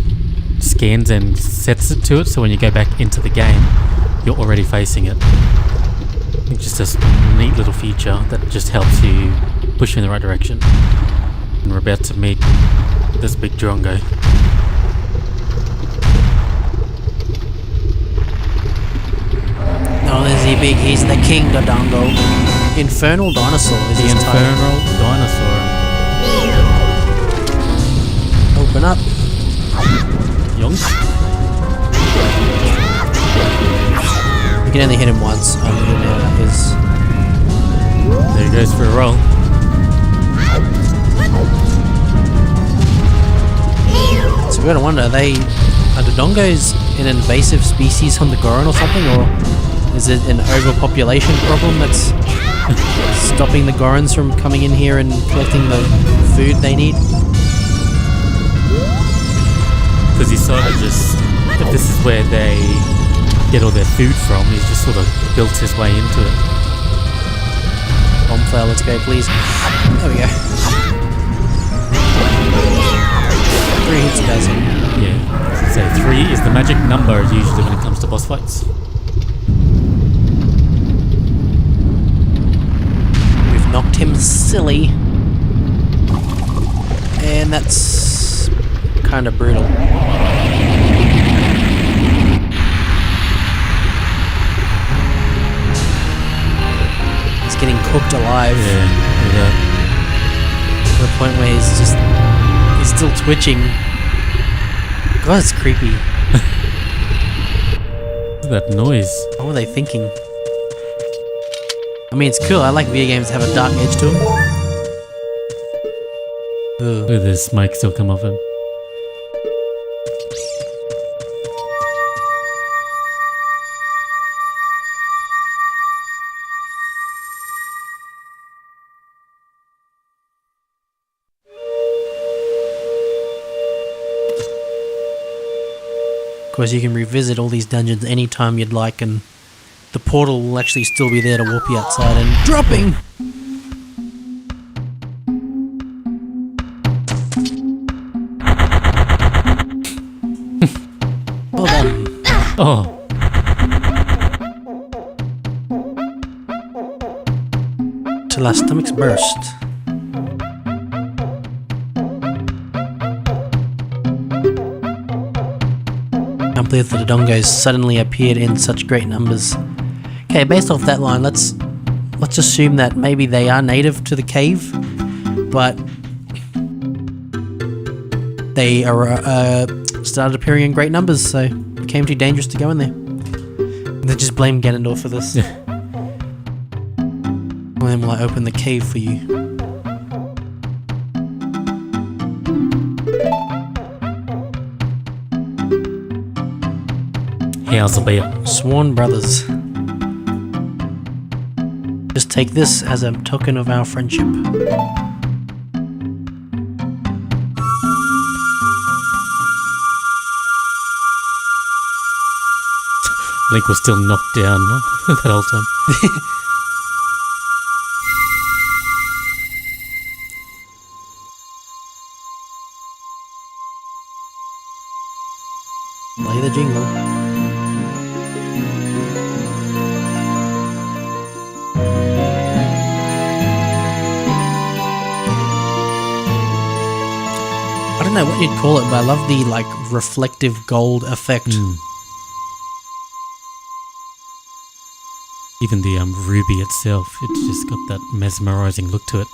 scans and sets it to it, so when you go back into the game, you're already facing it. It's just a neat little feature that just helps you push you in the right direction. And we're about to meet this big Drongo. Oh, he's the King Dodongo. Infernal Dinosaur is the his title. Infernal Dinosaur. Open up. Yonk. You can only hit him once. There he goes for a roll. So we gotta wonder, are Dodongos an invasive species on the Goron or something, or is it an overpopulation problem that's stopping the Gorons from coming in here and collecting the food they need? Because he sort of just, if this is where they get all their food from, he's just sort of built his way into it. Bomb flower, let's go please. There we go. 3 hits does him. Yeah, so 3 is the magic number usually when it comes to boss fights. We've knocked him silly. And that's kind of brutal. He's getting cooked alive. Yeah. To the point where he's still twitching. God, it's creepy. That noise. What were they thinking? I mean, it's cool. I like video games that have a dark edge to them. Ugh. Look at this smoke still come off him. Of course, you can revisit all these dungeons anytime you'd like, and the portal will actually still be there to warp you outside and dropping! Well done. Oh. Till our stomachs burst. I can't believe the Dodongos suddenly appeared in such great numbers. Okay, based off that line, let's assume that maybe they are native to the cave, but they are started appearing in great numbers, so it became too dangerous to go in there. They just blame Ganondorf for this. When will I open the cave for you? How's the beer? Sworn brothers. Just take this as a token of our friendship. Link was still knocked down that whole time. Play the jingle. I don't know what you'd call it, but I love the like reflective gold effect. Even the ruby itself, it's just got that mesmerizing look to it.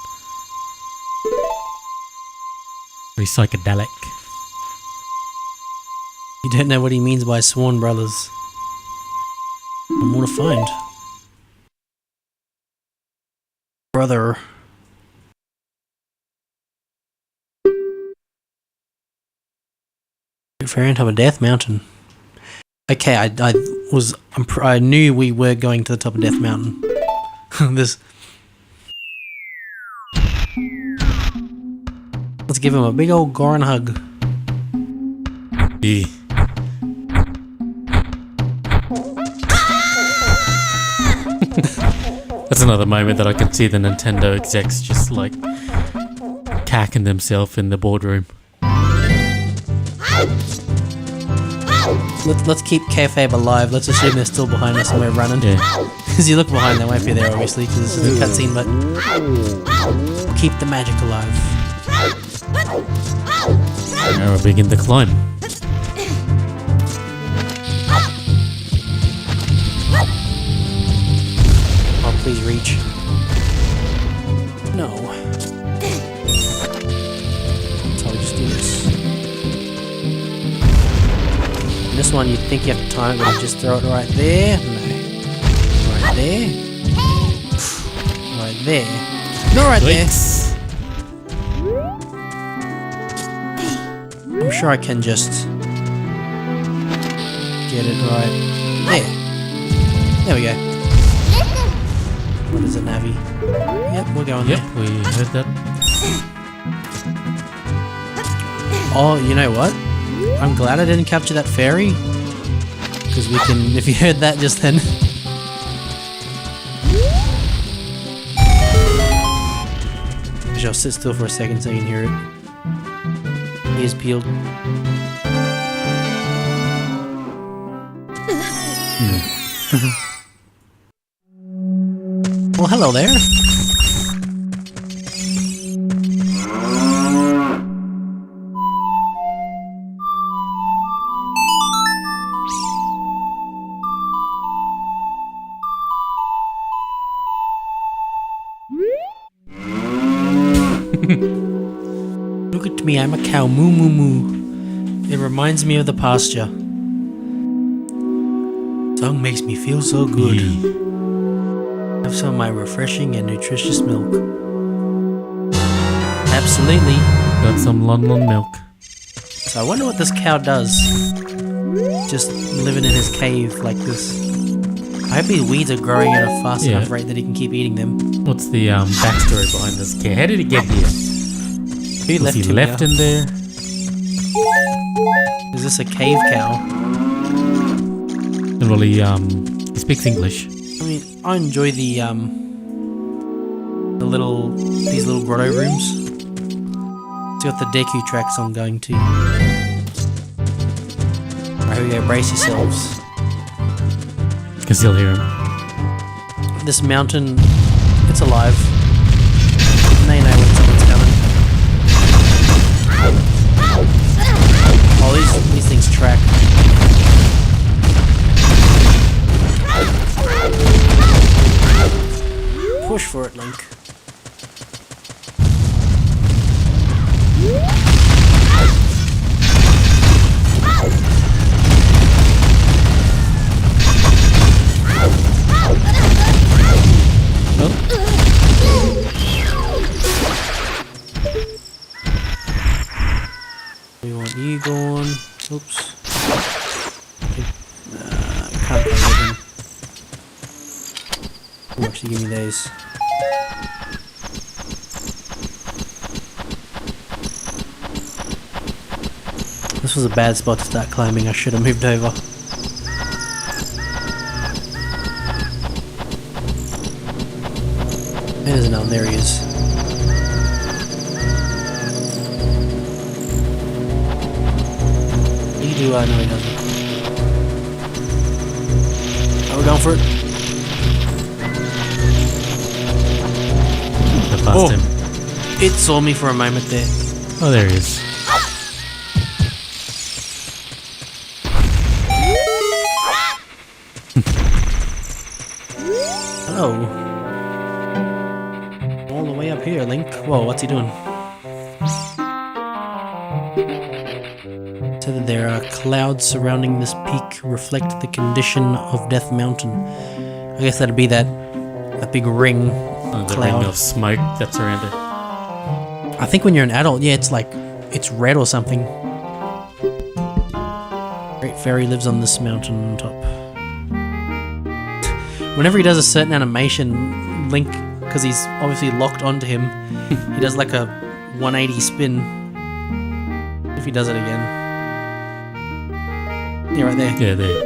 Very psychedelic. You don't know what he means by sworn brothers. And more to find. Brother. Fair on top of Death Mountain. Okay, I knew we were going to the top of Death Mountain. This. Let's give him a big old Goron hug. Yeah. That's another moment that I can see the Nintendo execs just like cacking themselves in the boardroom. Let's keep kayfabe alive. Let's assume they're still behind us and we're running. Yeah. Because you look behind, they won't be there obviously because this is a cutscene, but keep the magic alive. Now we begin the climb. Oh, please reach. No. So we just do this. And this one, you'd think you have to time it, but you just throw it right there. No. Right there. Right there. Not right there. I'm sure I can just get it right there. There we go. What is it, Navi? Yep, we're going there. Yep, we heard that. Oh, you know what? I'm glad I didn't capture that fairy. Because we can, if you heard that just then. I'll sit still for a second so you can hear it. Ears peeled. Well, hello there. Look at me, I'm a cow. Moo moo moo. It reminds me of the pasture. Song makes me feel so good. Have some of my refreshing and nutritious milk. Absolutely. Got some London milk. So I wonder what this cow does. Just living in his cave like this. I hope his weeds are growing at a fast enough rate that he can keep eating them. What's the backstory behind this cow? How did he get here? Who Was he left in there? Is this a cave cow? And well, he speaks English. I mean, I enjoy these little grotto rooms. It's got the Deku track song going too. Right, here we go, brace yourselves. Can still hear him. This mountain, it's alive. And they know when someone's coming. Oh, these things track. Push for it, Link. We want you gone. Oops. Can't get them. Oh, actually, give me those. This was a bad spot to start climbing. I should have moved over. There's another one. There he is. He do, I know he doesn't. Oh, we're going for it. I passed him. It saw me for a moment there. Oh, there he is. Oh. All the way up here, Link. Whoa, what's he doing? So that there are clouds surrounding this peak reflect the condition of Death Mountain. I guess that'd be that big ring The cloud. ring of smoke that's around it. I think when you're an adult, yeah, it's like, it's red or something. Great Fairy lives on this mountain top. Whenever he does a certain animation, Link, because he's obviously locked onto him, he does like a 180 spin. If he does it again. Yeah, right there. Yeah, there.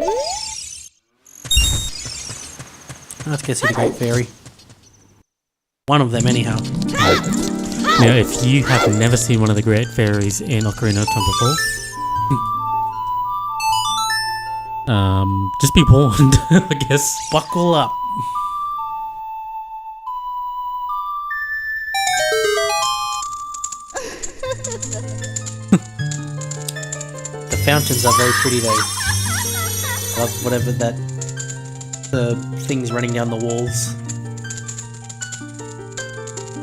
Let's get to the Great Fairy. One of them, anyhow. Now, if you have never seen one of the Great Fairies in Ocarina of Time before, just be warned, I guess. Buckle up. The fountains are very pretty though. Love whatever that the things running down the walls.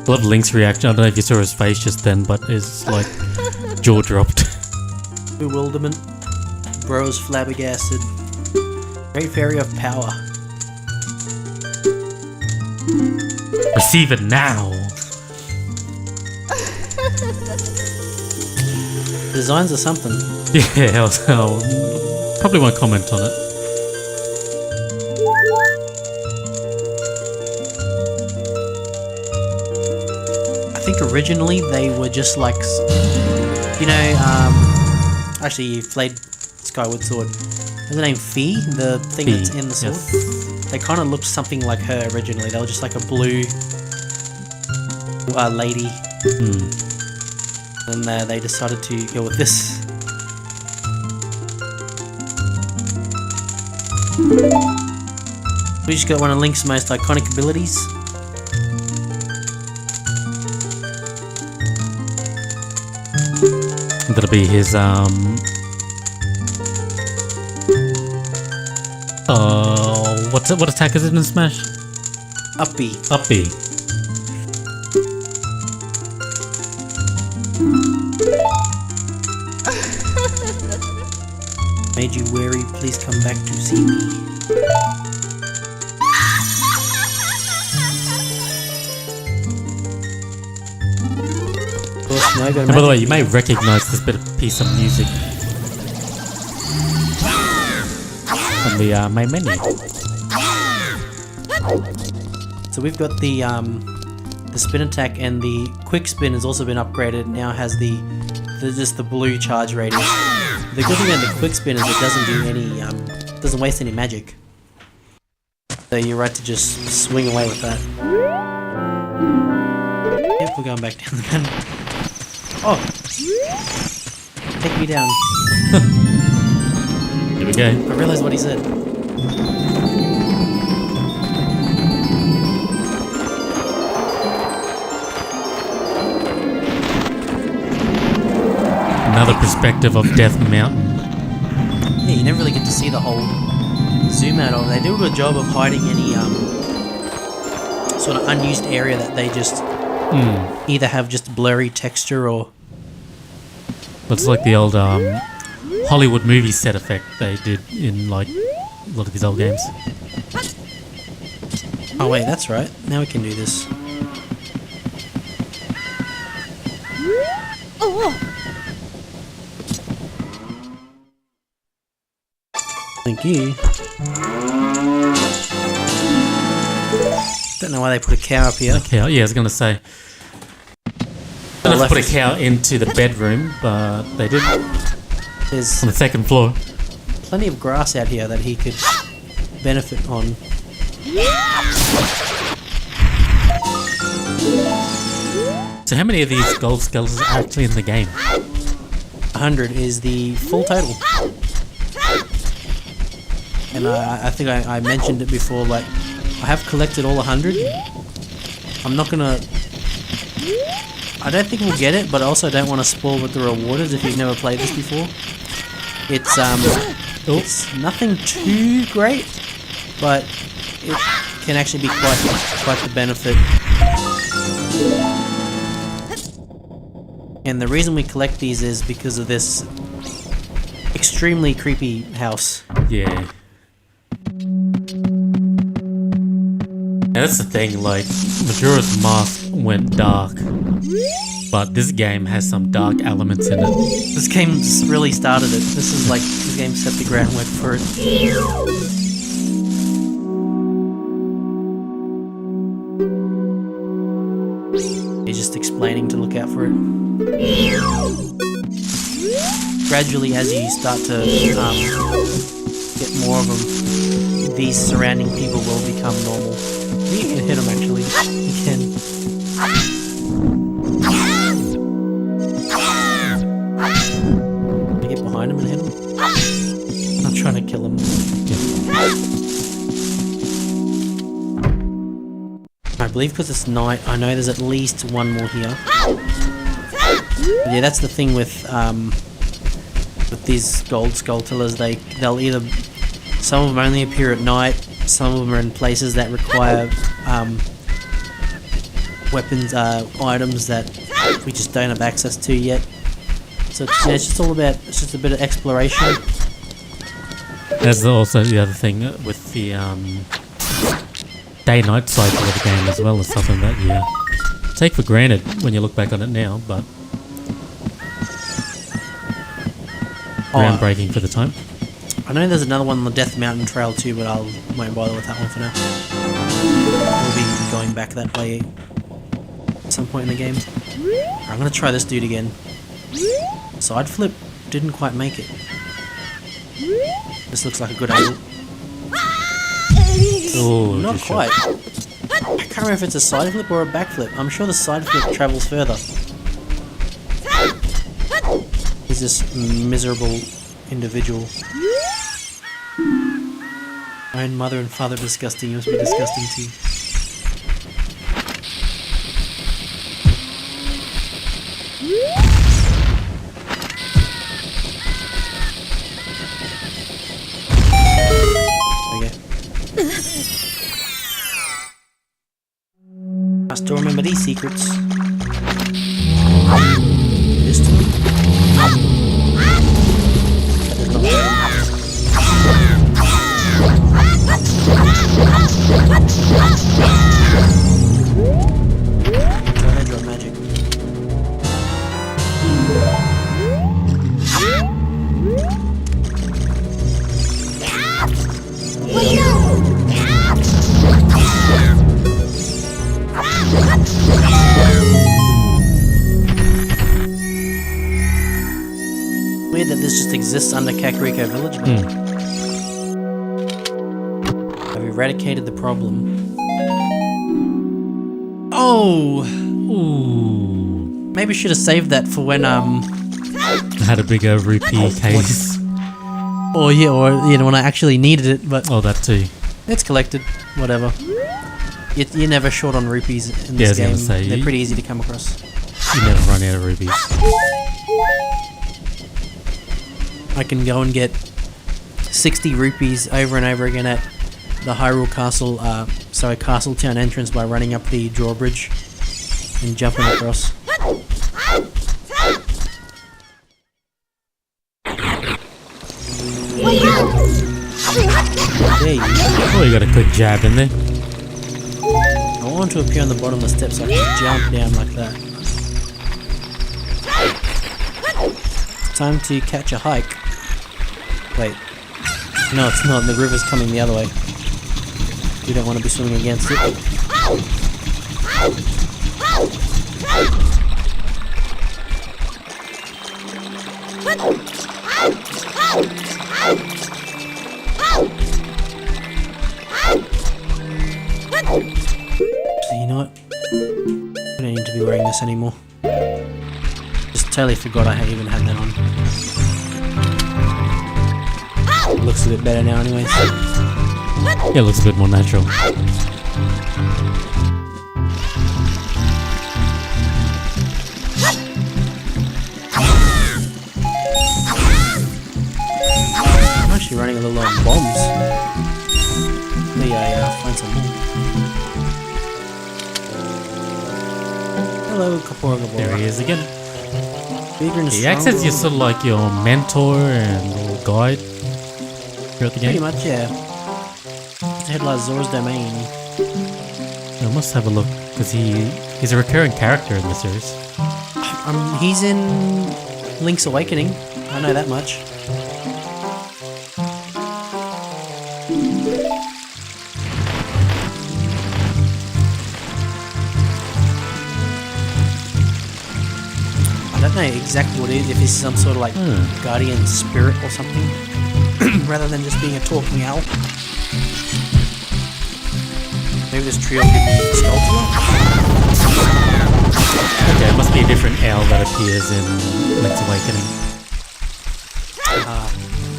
Love Link's reaction. I don't know if you saw his face just then, but it's like jaw dropped. Bewilderment. Bro's flabbergasted. Great Fairy of Power. Receive it now. Designs are something. Yeah, I'll probably won't comment on it. I think originally they were just like, you know, actually you played Skyward Sword. Is the name Fee? The thing that's in the sword? Yes. They kind of looked something like her originally. They were just like a blue lady. And they decided to go with this. We just got one of Link's most iconic abilities. That'll be his what attack is it in Smash? Uppy. Uppy. Made you weary, please come back to see me. Of course, no, And by the way, you may recognize this piece of music from the main menu. So we've got the spin attack, and the quick spin has also been upgraded. It now has just the blue charge radius. The good thing about the quick spin is it doesn't do any doesn't waste any magic. So you're right to just swing away with that. Yep, we're going back down the mountain. Oh, take me down. Here we go. I realized what he said. Another perspective of Death Mountain. Yeah, you never really get to see the whole zoom out of it. They do a good job of hiding any sort of unused area that they just either have just blurry texture or... Looks like the old Hollywood movie set effect they did in like a lot of these old games. Oh wait, that's right. Now we can do this. Thank you. Don't know why they put a cow up here. Okay, yeah, I was gonna say. Don't have to put a cow into the bedroom, but they did on There's the second floor. plenty of grass out here that he could benefit on. So how many of these gold skeletons are actually in the game? 100 is the full total. And I think I mentioned it before, like, I have collected all 100. I'm not gonna... I don't think we'll get it, but I also don't want to spoil what the reward is if you've never played this before. It's nothing too great, but it can actually be quite the benefit. And the reason we collect these is because of this extremely creepy house. Yeah. That's the thing, like, Majora's Mask went dark, but this game has some dark elements in it. This game really started it. This game set the groundwork for it. He's just explaining to look out for it. Gradually, as you start to get more of them, these surrounding people will become normal. You can hit them actually. You can. Can I get behind him and hit him? I'm not trying to kill him. I believe because it's night, I know there's at least one more here. But yeah, that's the thing with these gold skulltulas. They'll either, some of them only appear at night. Some of them are in places that require weapons, items that we just don't have access to yet. So it's just all about, it's just a bit of exploration. There's also the other thing with the day-night cycle of the game as well, is something that you take for granted when you look back on it now, but groundbreaking for the time. I know there's another one on the Death Mountain Trail too, but I won't bother with that one for now. We'll be going back that way at some point in the game. I'm gonna try this dude again. Side flip didn't quite make it. This looks like a good angle. Oh, not quite. I can't remember if it's a side flip or a back flip. I'm sure the side flip travels further. He's this miserable individual. My own mother and father disgusting. You must be disgusting too. Okay. I still remember these secrets. This to me. That is not Tornado magic. Weird that this just exists under Kakariko Village. I've eradicated the problem. Oh! Ooh. Maybe I should have saved that for when, I had a bigger rupee case. or yeah, or when I actually needed it, but Oh, that too. it's collected. Whatever. You're never short on rupees in this game. They're pretty easy to come across. You never run out of rupees. I can go and get 60 rupees over and over again at the Hyrule Castle, Castle Town entrance by running up the drawbridge and jumping across. There you go. Oh, you got a quick jab in there. I want to appear on the bottom of the steps so I can jump down like that. It's time to catch a hike. Wait. No, it's not. The river's coming the other way. We don't want to be swimming against it. So you know what? I don't need to be wearing this anymore. Just totally forgot I even had that on. It looks a bit better now anyways. Yeah, it looks a bit more natural. I'm actually running a little on bombs. Maybe I find some more. Hello, Kapora Gabora. There he is again. Bigger and He acts as your sort of like your mentor and little guide throughout the Pretty game. much, yeah. Head like Zora's Domain. I must have a look because he's a recurring character in the series. He's in Link's Awakening. I know that much. I don't know exactly what it is, if it's some sort of like guardian spirit or something, rather than just being a talking owl. Maybe this tree will give me sculpture? Okay, it must be a different owl that appears in Link's Awakening.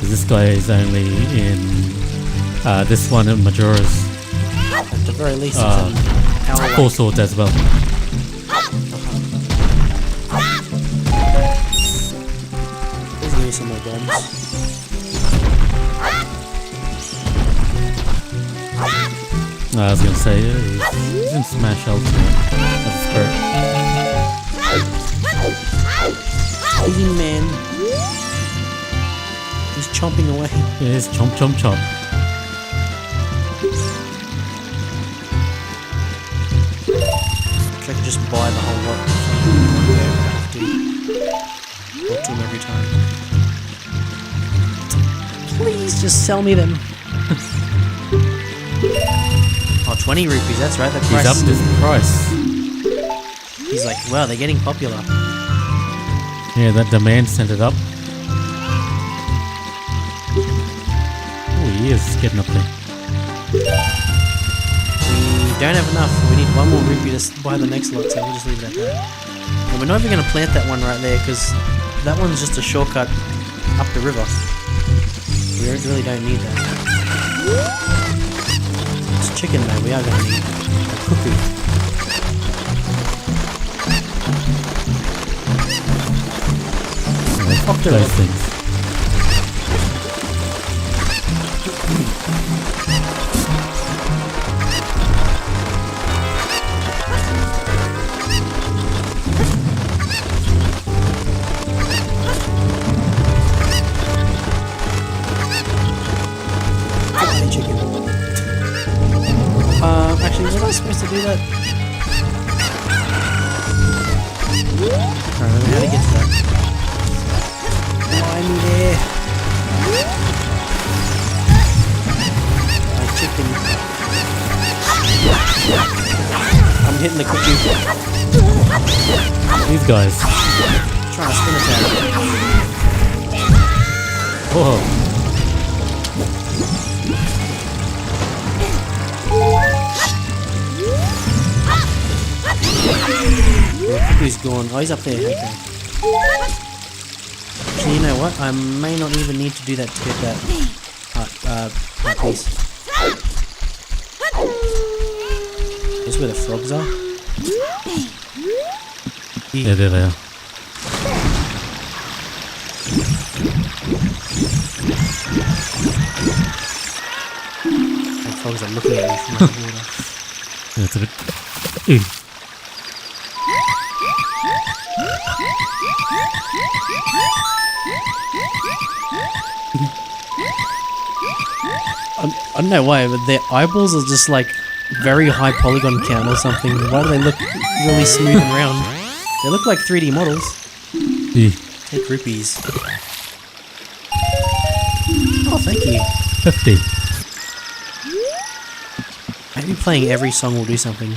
This guy is only in this one in Majora's. At the very least, it's an owl. Four Swords as well. Please give me some more bombs. I was gonna say, he's in Smash Ultimate as a spirit. Eating man. He's chomping away. Yeah, it's chomp chomp chomp. I could just buy the whole lot. Talk to him every time. Please just sell me them. Oh, 20 rupees, that's right. The price. He's up this price. He's like, wow, they're getting popular. Yeah, that demand sent it up. Oh, he is getting up there. We don't have enough. We need one more rupee to buy the next lot, so we'll just leave it at that. And we're not even going to plant that one right there, because that one's just a shortcut up the river. We really don't need that. It's chicken, though. We are going to need a cuckoo. Fuck those things. Actually, was I supposed to do that? I don't know how to get to that. Why me there? My chicken. I'm hitting the cookie. These guys. Trying to spin attack. Whoa. He's gone. Oh, he's up there. Okay. Actually, you know what? I may not even need to do that to get that piece. This is where the frogs are. Yeah, there they are. The frogs are looking at me from the water. Yeah, it's a bit... Ew. I don't know why, but their eyeballs are just like very high polygon count or something. Why do they look really smooth and round? They look like 3D models. Ew. Take rupees. Oh, thank you. 50. Maybe playing every song will do something.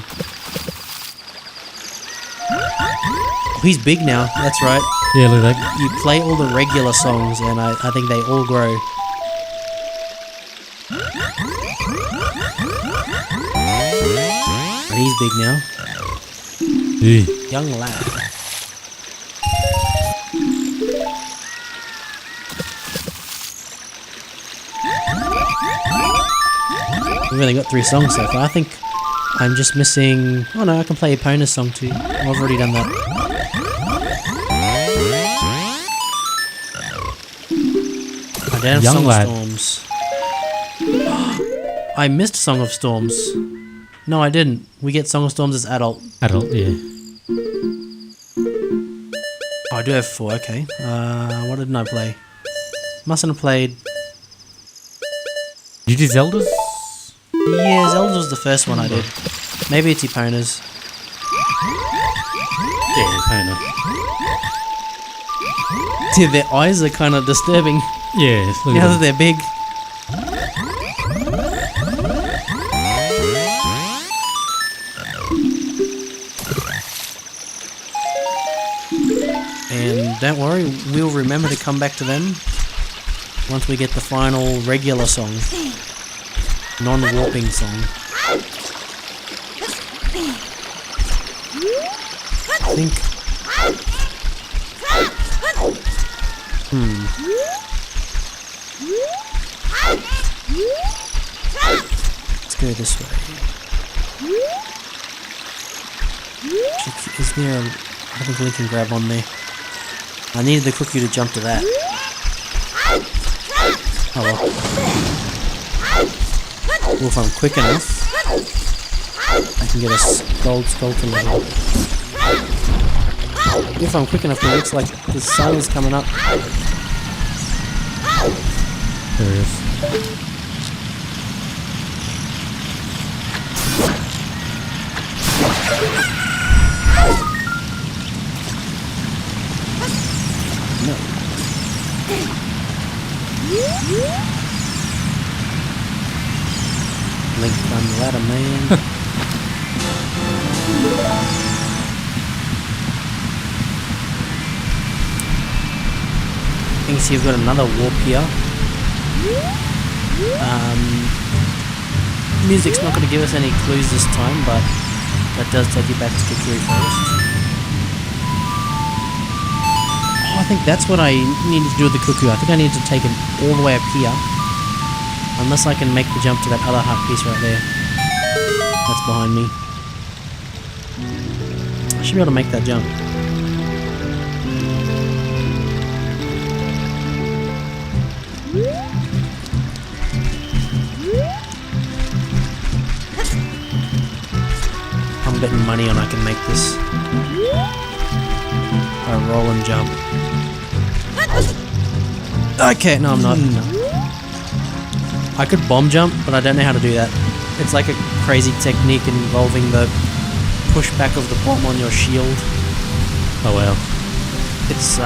Oh, he's big now, that's right. Yeah, look at that. You play all the regular songs and I think they all grow. But he's big now. Ew. Young lad. We've only got 3 songs so far. I think I'm just missing... Oh no, I can play Epona's song too. I've already done that. I don't have Young Song lad. of Storms. I missed Song of Storms. No, I didn't. We get Song of Storms as adult. Adult, yeah. I do have 4, okay. What didn't I play? Mustn't have played... Did you do Zeldas? Yeah, Zelda was the first one I did. Maybe it's Epona's. Yeah, kind of. Dude, their eyes are kind of disturbing. Yeah, look Now at that they're big. And don't worry, we'll remember to come back to them once we get the final regular song. Non-warping song. I think... Let's go this way. Is there a... I think we can grab on there. I needed the cookie to jump to that. Oh well. Well, if I'm quick enough, I can get a gold skeleton level. If I'm quick enough, it looks like the sun is coming up. There it is. No. Link on the ladder, man. I think you've got another warp here. Music's not going to give us any clues this time, but that does take you back to Kikiri Forest. Oh, I think that's what I needed to do with the cuckoo. I think I need to take it all the way up here. Unless I can make the jump to that other heart piece right there. That's behind me. I should be able to make that jump. I'm betting money on I can make this. I roll and jump. Okay, no I'm not. No. I could bomb jump, but I don't know how to do that. It's like a crazy technique involving the pushback of the bomb on your shield. Oh well. It's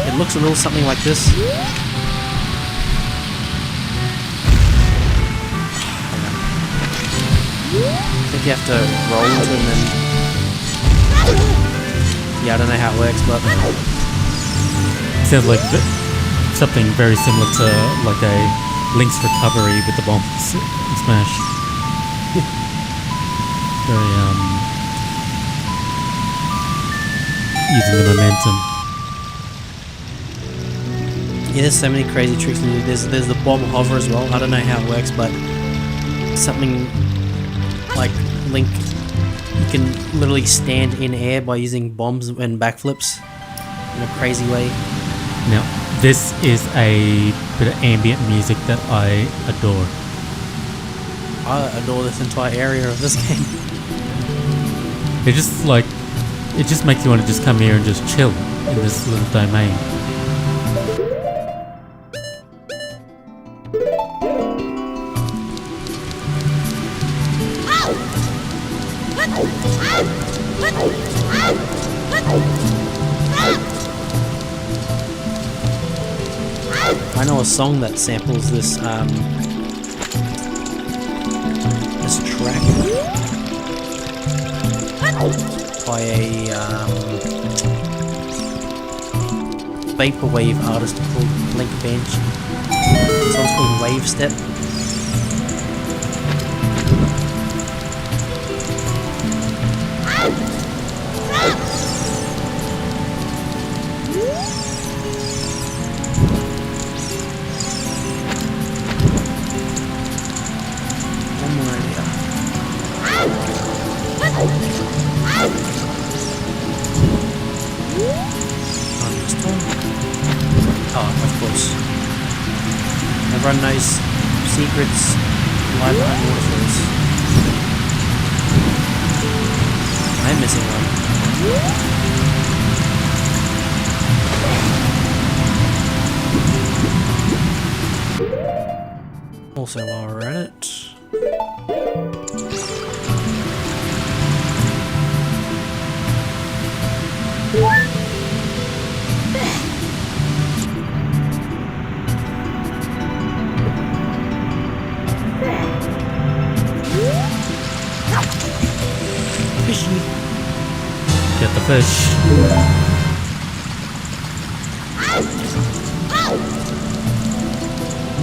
it looks a little something like this. I think you have to roll it and then... Yeah, I don't know how it works, but... Sounds like something very similar to like a Link's recovery with the bombs in Smash. Very using the momentum. Yeah, there's so many crazy tricks in it. There's the bomb hover as well. I don't know how it works, but something like Link, you can literally stand in air by using bombs and backflips in a crazy way. Now, this is a bit of ambient music that I adore. I adore this entire area of this game. It just like, it just makes you want to just come here and just chill in this little domain. I know a song that samples this this track by a vaporwave artist called Link Bench. The song's called Wave Step. Everyone knows secrets lie behind waterfalls. I'm missing one. fishy. Get the fish.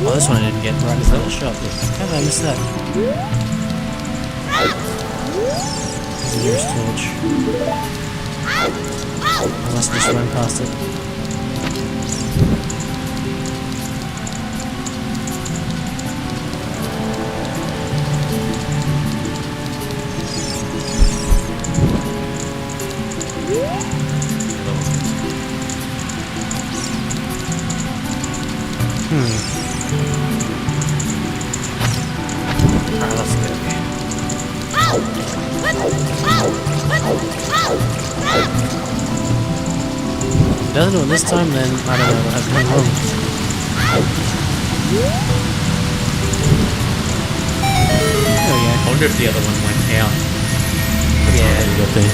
Oh, this one I didn't get right in the little shop. How did I miss that? There's the nearest torch. I must just run past it. Alright, let's go. If it doesn't do it this time, then I don't know what has gone wrong. There we go. I wonder if the other one went out. Yeah. You got there.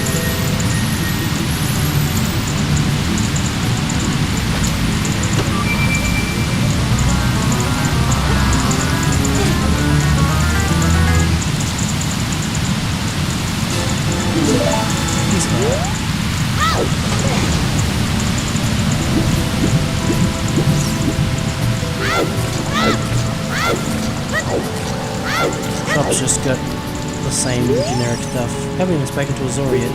Shop's just got the same generic stuff. Haven't even spoken to Azora yet.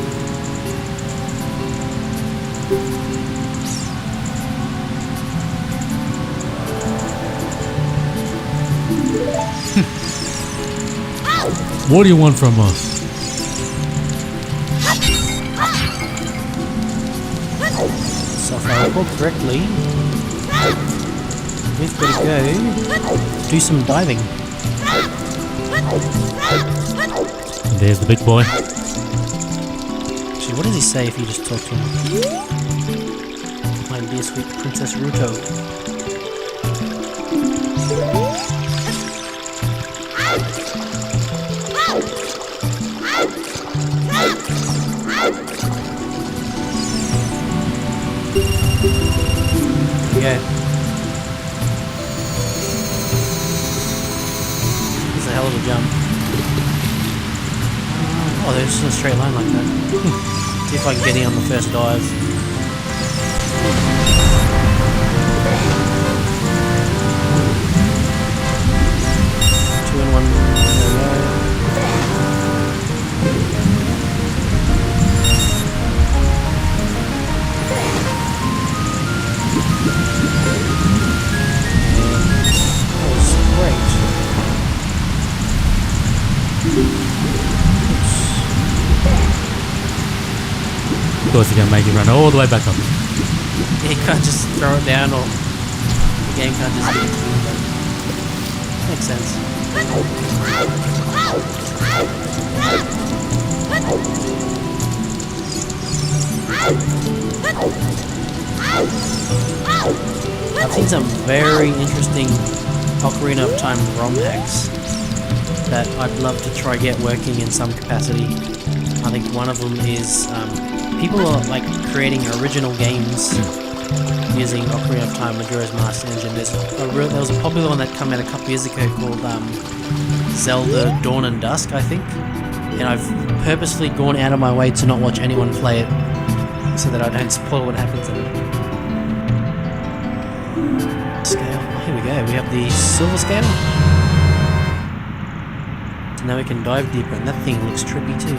What do you want from us? So if I recall correctly, we've got to go do some diving. There's the big boy. Actually, what does he say if you just talk to him? My dear sweet Princess Ruto. There we go. It's a hell of a jump. Oh, there's just a straight line like that. See if I can get in on the first dive. Two and one. There we go. That was great. Of course, you're gonna make it run all the way back up. You can't just throw it down, or the game can't just give it to you. Makes sense. I've seen some very interesting Ocarina of Time ROM hacks that I'd love to try get working in some capacity. I think one of them is people are like creating original games using Ocarina of Time, Majora's Mask engine. There was a popular one that came out a couple years ago called Zelda Dawn and Dusk, I think. And I've purposely gone out of my way to not watch anyone play it so that I don't spoil what happens in it. Scale. Oh, here we go. We have the silver scale. So now we can dive deeper, and that thing looks trippy too.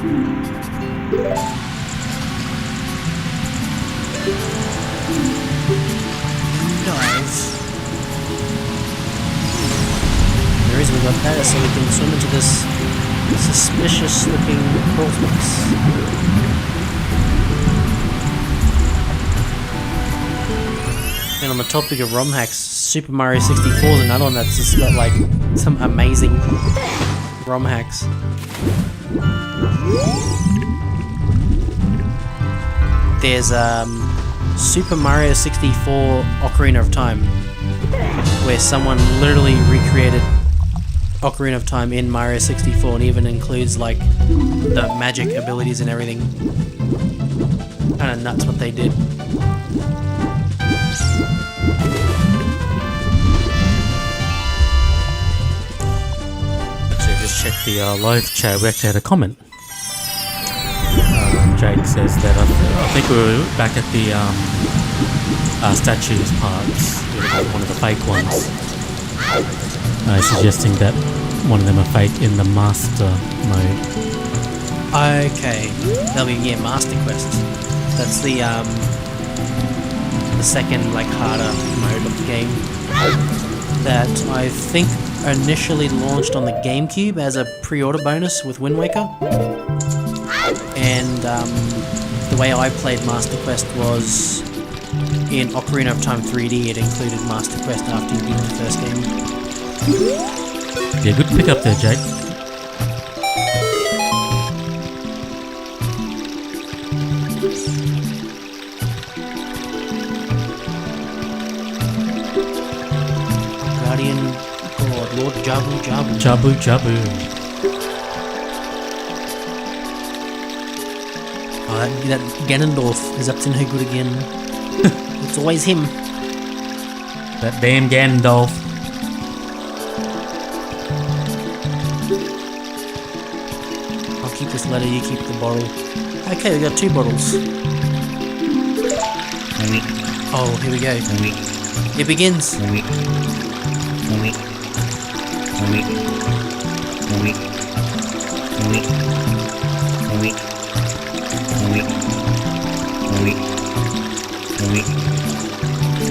Dive. The reason we got that is so we can swim into this suspicious looking crawl space. And on the topic of ROM hacks, Super Mario 64 is another one that's just got like some amazing ROM hacks. There's Super Mario 64 Ocarina of Time, where someone literally recreated Ocarina of Time in Mario 64 and even includes like the magic abilities and everything. Kinda nuts what they did. Actually, just check the live chat. We actually had a comment. Jake says that I think we were back at the statues parts, one of the fake ones. Suggesting that one of them are fake in the master mode. Okay, that'll be Master Quest. That's the second like harder mode of the game that I think initially launched on the GameCube as a pre-order bonus with Wind Waker. And the way I played Master Quest was in Ocarina of Time 3D. It included Master Quest after you beat the first game. Yeah, good pick up there, Jake. Guardian God, Lord Jabu Jabu. Jabu Jabu. Oh, that Ganondorf is up to no good again. It's always him. That damn Ganondorf. I'll keep this letter, you keep the bottle. Okay, we got 2 bottles. Oh, here we go. It begins.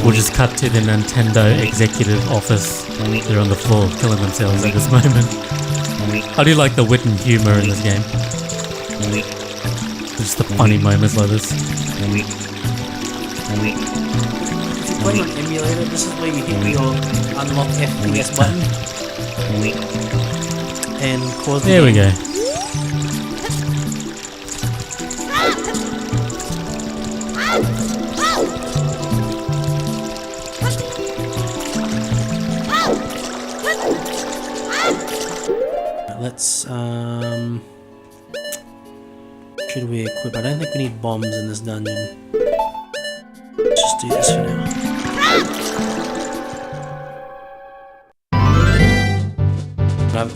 We'll just cut to the Nintendo executive office. They're on the floor killing themselves at this moment. I do like the wit and humour in this game. Just the funny moments like this. If you're playing on emulator, this is where you hit your unlock FPS button. And pause the There we game. go. Let's should we equip? I don't think we need bombs in this dungeon. Let's just do this for now. But I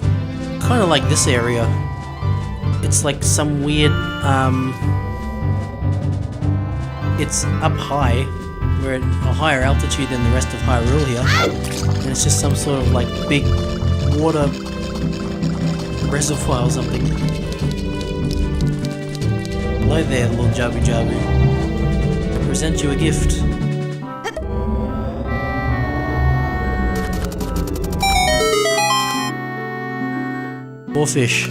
kind of like this area. It's like some weird it's up high. We're at a higher altitude than the rest of Hyrule here. And it's just some sort of like big water reservoir or something. Hello there, Lord Jabu Jabu. I present you a gift. More fish.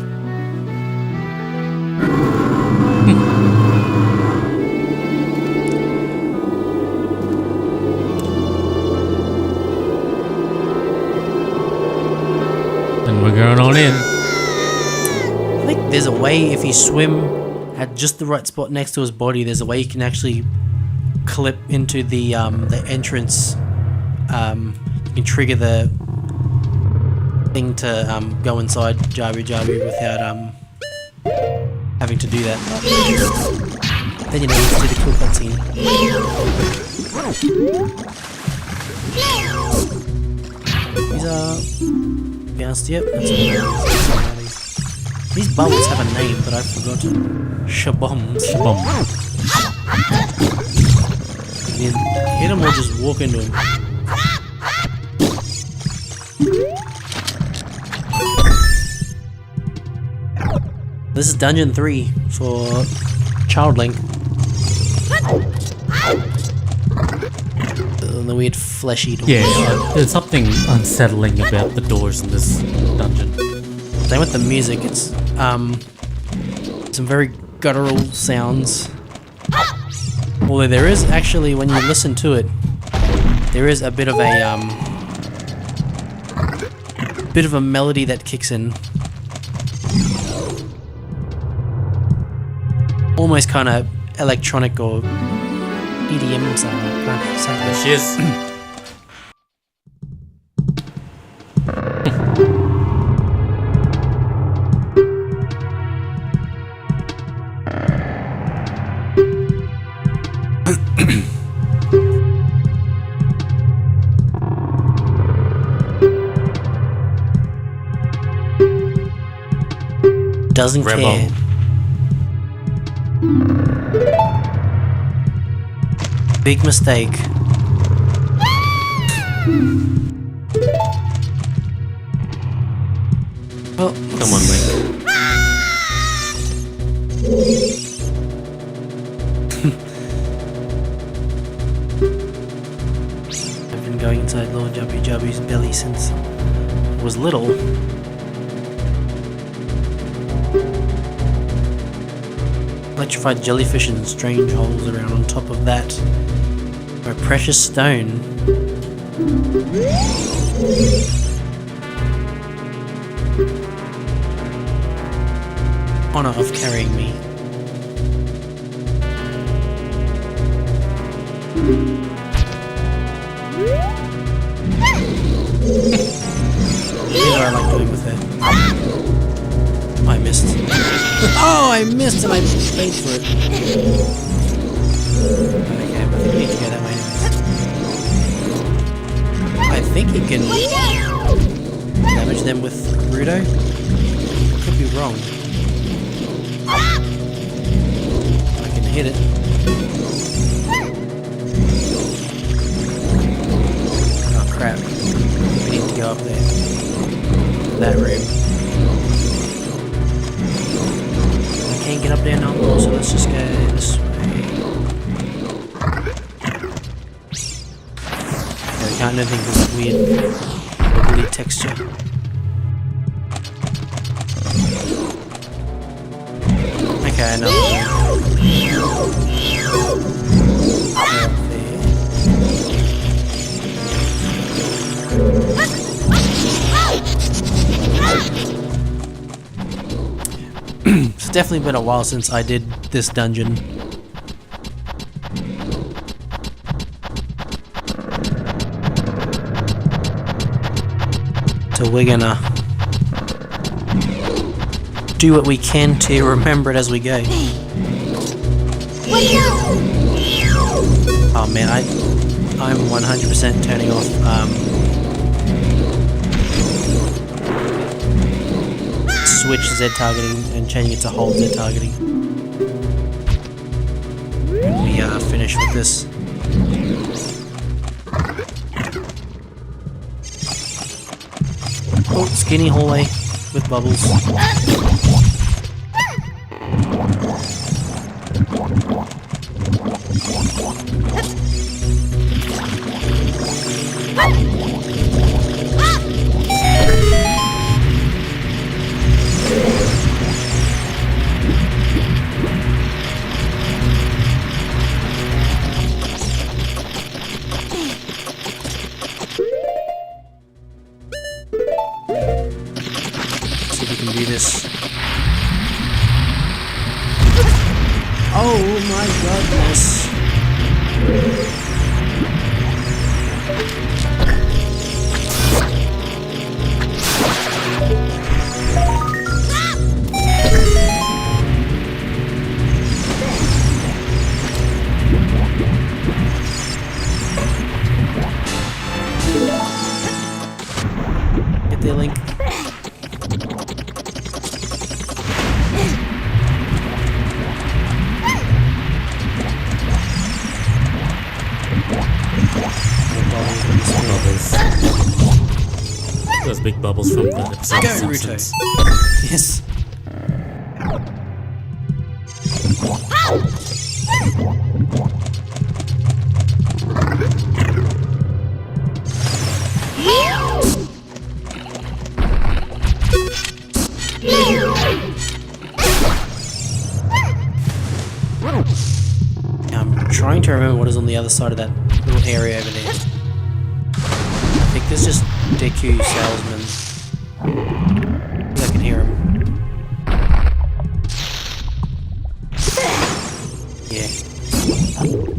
And we're going on in. I think there's a way if you swim at just the right spot next to his body, there's a way you can actually clip into the entrance. You can trigger the thing to go inside Jabu Jabu without having to do that. Then you know you can do the cool cutscene. These are bounced. Yep, that's all. These bubbles have a name, but I've forgotten. Shaboms. Bomb. You hit them or just walk into them. This is Dungeon 3 for Child Link. The weird fleshy doors. Yeah, there's something unsettling about the doors in this dungeon. Same with the music, it's some very guttural sounds. Although there is actually, when you listen to it, there is a bit of a melody that kicks in. Almost kind of electronic or EDM sound. There she is. Doesn't Rebel. care. Big mistake. Well, Come on, Link. I've been going inside Lord WW's belly since I was little. Electrified jellyfish and strange holes around on top of that. A precious stone. Honor of carrying me. Here's what I like doing with it. I missed. Oh, I missed and I paid for it. Okay, but we need to go that way anyways. I think you can damage them with Gerudo. Could be wrong. I can hit it. Oh crap. We need to go up there. That room. I can't get up there no more, so let's just go this way. Okay, we can't do anything with this weird wiggly texture. Okay, no. It's definitely been a while since I did this dungeon. So we're gonna do what we can to remember it as we go. Oh man, I'm 100% turning off switch Z targeting and changing it to hold Z targeting. When we finish with this. Oh, skinny hallway with bubbles. See if we can do this. Oh my goodness. Get there, Link. Those big bubbles from the episode Go, of Simpsons. Naruto. Yes. I'm trying to remember what is on the other side of that little area over there. I think there's just Deku salesman. I can hear him. Yeah.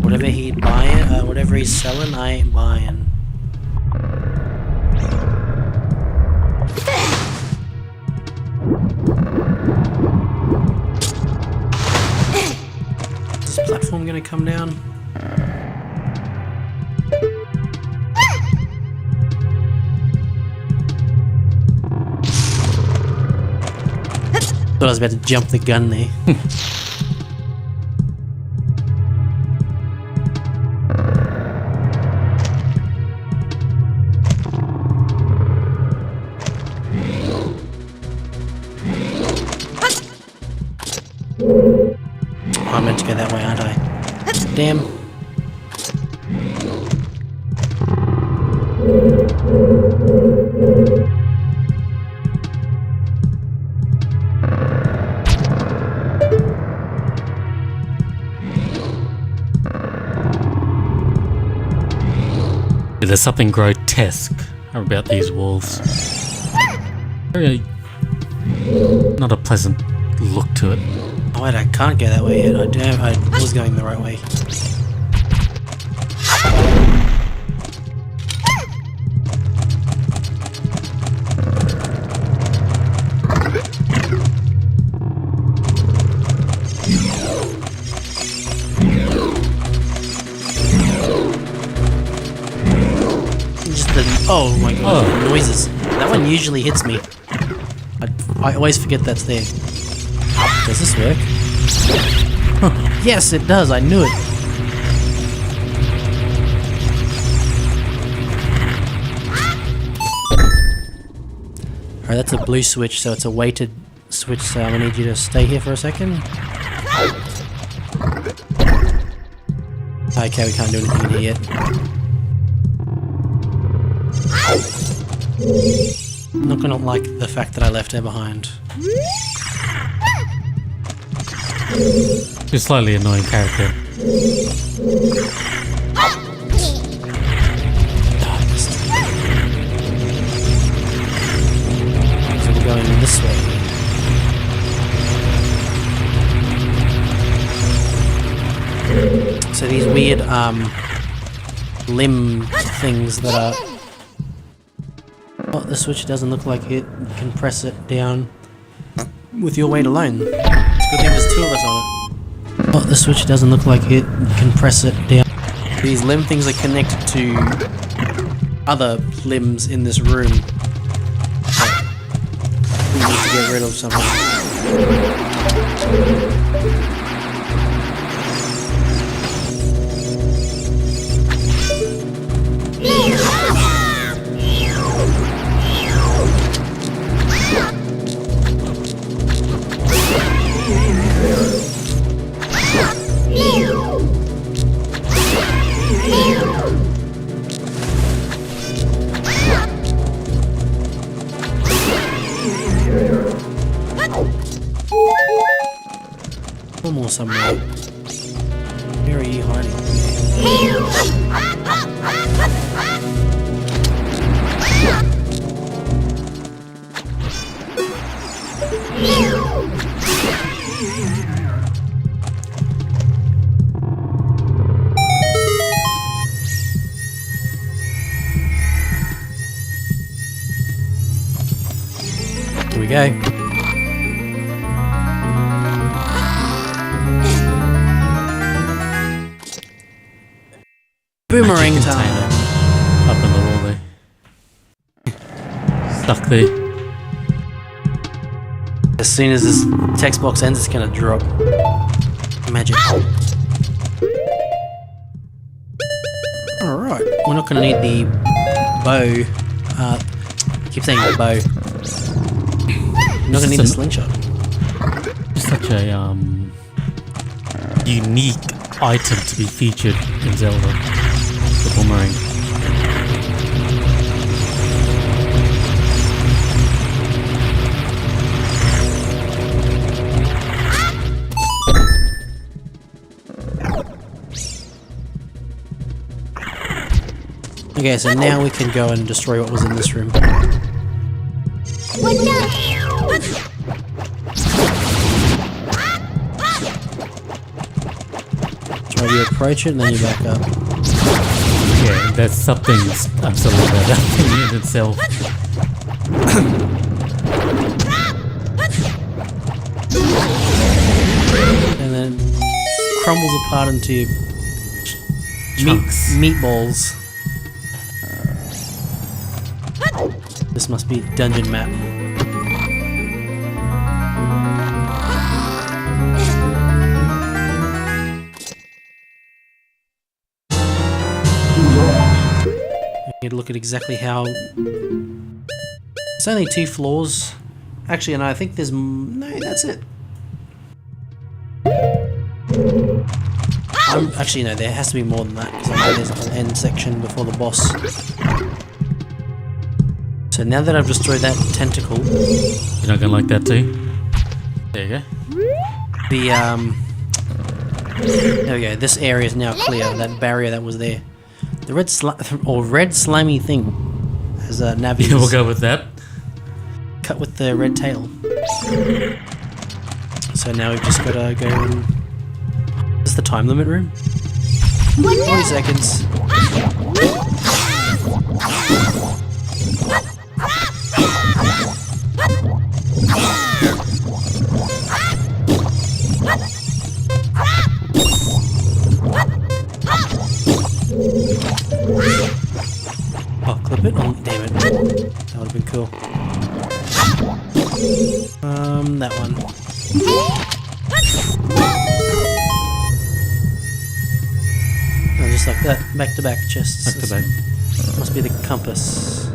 Whatever he'd buying, whatever he's selling, I ain't buying. Is this platform gonna come down? Thought I was about to jump the gun there. I'm meant to go that way, aren't I? Damn. There's something grotesque about these walls. Very not a pleasant look to it. Oh wait, I can't go that way yet. I was going the right way. Oh my god, the noises. That one usually hits me. I always forget that's there. Does this work? Yes, it does. I knew it. Alright, that's a blue switch, so it's a weighted switch, so I'm gonna need you to stay here for a second. Okay, we can't do anything in here yet. I'm not gonna like the fact that I left her behind. You're a slightly annoying character. So we're going this way. So these weird limb things that are... Oh, the switch doesn't look like it. You can press it down with your weight alone. It's a good thing there's two of us on it. Oh, the switch doesn't look like it. You can press it down. These limb things are connected to other limbs in this room that we need to get rid of somehow. One more somewhere. Where are you hiding? Here we go. Boomerang time. Up in the wall there. Stuck there. As soon as this text box ends, it's gonna drop. Magic. Alright, we're not gonna need the bow. I keep saying the bow. We're not gonna need the slingshot. It's such a unique item to be featured in Zelda. The boomerang. Okay, so now we can go and destroy what was in this room. Try to approach it and then you back up. Yeah, that's something absolutely about that thing in itself. And then crumbles apart into Chunks. meatballs. This must be dungeon map. You look at exactly how... It's only 2 floors. Actually, no, I think there's... No, that's it. Actually, no, there has to be more than that, because I know there's a whole end section before the boss. So now that I've destroyed that tentacle... You're not gonna like that too? There you go. There we go, this area is now clear, that barrier that was there. The red slimy thing, as Navi Yeah, we'll go with that. cut with the red tail. So now we've just gotta go and... Is this the time limit room? 40 seconds. Oh, clip it? Oh, damn it. That would have been cool. That one. Oh, just like that. Back to back chests. Back to back. Must be the compass.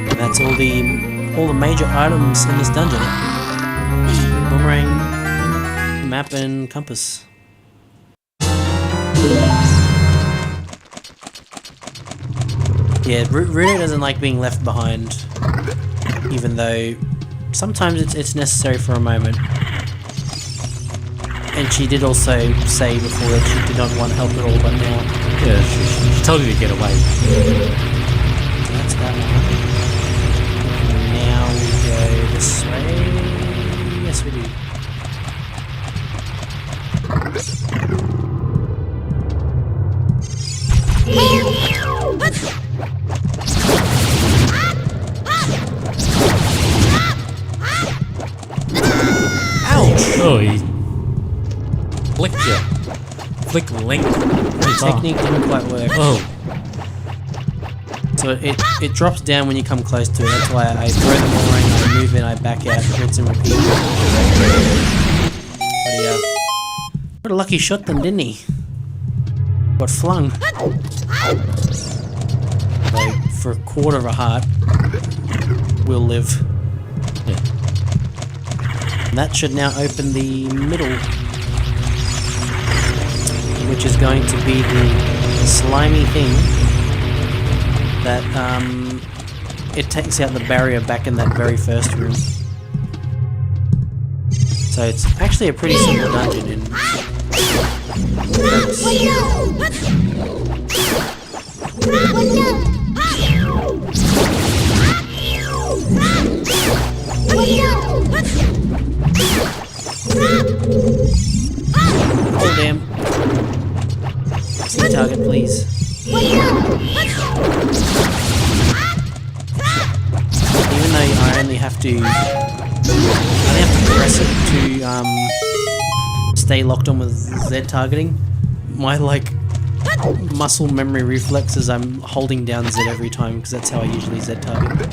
And that's all the major items in this dungeon. Boomerang, map, and compass. Yeah, Runa doesn't like being left behind, even though sometimes it's necessary for a moment. And she did also say before that she did not want help at all, but now... Yeah, she told you to get away. So that's that one. Now we go this way. Yes, we do. Ouch! Oh, he flicked you. Flick link. Technique didn't quite work. Oh. So it drops down when you come close to it. That's why I throw the boomerang, I move in, I back out, rinse and repeat. But yeah, what a lucky shot then, didn't he? Got flung. Like, for a quarter of a heart, we'll live. Yeah. And that should now open the middle, which is going to be the slimy thing that it takes out the barrier back in that very first room. So it's actually a pretty simple dungeon in premise. Oh damn. See target, please. Even though I only have to press it to stay locked on with Z targeting, my like muscle memory reflexes, I'm holding down Z every time because that's how I usually Z target.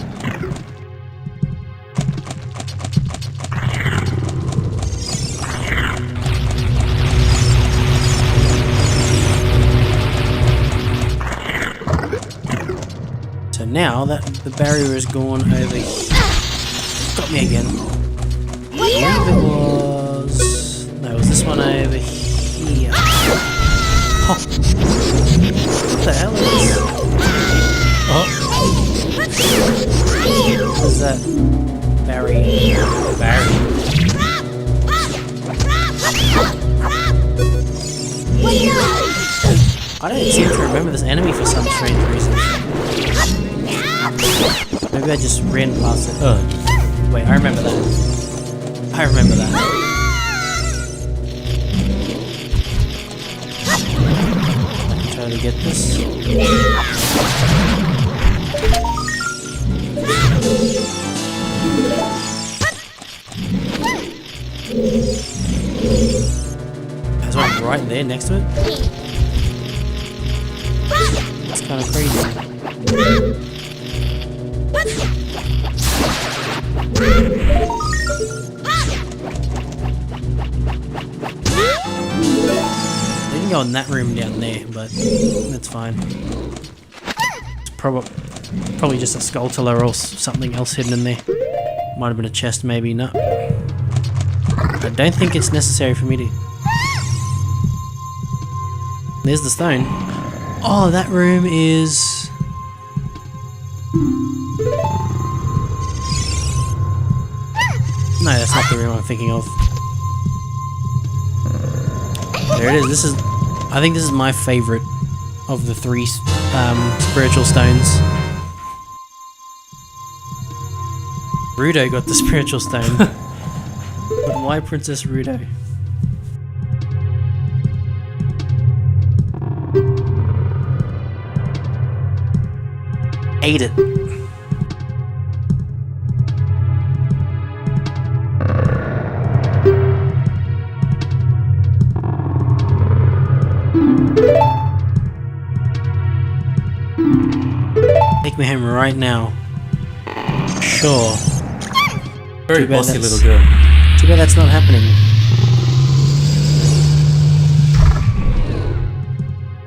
So now that the barrier is gone over, got me again. I believe it was... No, it was this one over here. Oh. What the hell is this? Oh. What is that? Barry. I don't seem to remember this enemy for some strange reason. Maybe I just ran past it. Oh. Wait, I remember that. I remember that. I can try to get this. There's one right there next to it. That's kind of crazy. They didn't go in that room down there, but that's fine. It's probably just a skull or something else hidden in there. Might have been a chest, maybe not. I don't think it's necessary for me to... There's the stone. Oh, that room is... No, that's not the room I'm thinking of. There it is. This is... I think this is my favourite of the three spiritual stones. Rudo got the spiritual stone. But why Princess Rudo? Ate it. Take me home right now. Sure. Very Too bad bossy that's- little girl. Too bad that's not happening.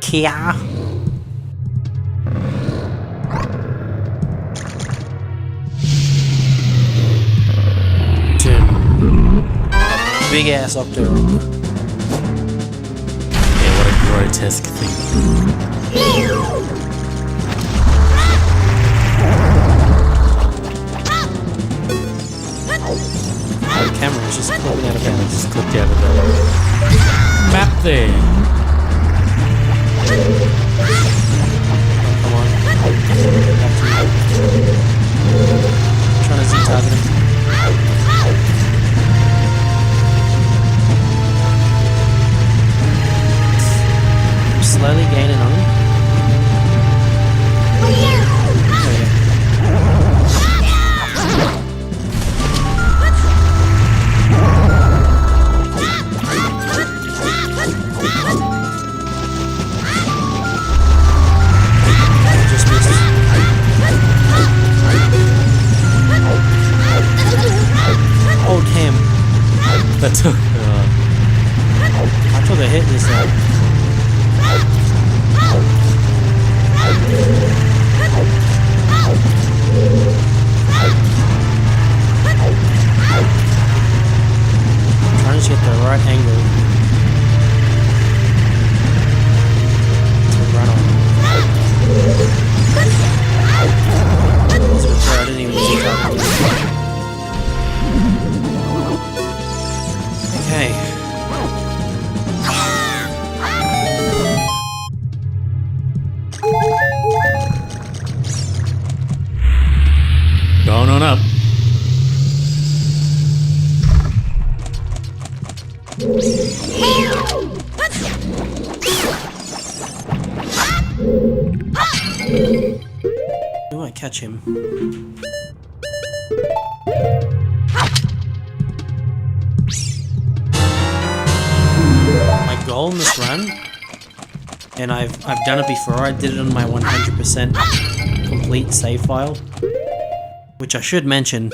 Kia. Big ass octo. Yeah, what a grotesque thing. The camera is just clipping out of Camera bounds. just clipped out of the map there. Come on. Trying to Z-target him. Slowly gaining on him. There we go. Just missed. Oh damn! That took. I took a hit this time. Trying to get the right angle to run on. That's what I didn't even see that. Okay. Going on up. We might catch him. My goal in this run, and I've done it before, I did it on my 100% complete save file, which I should mention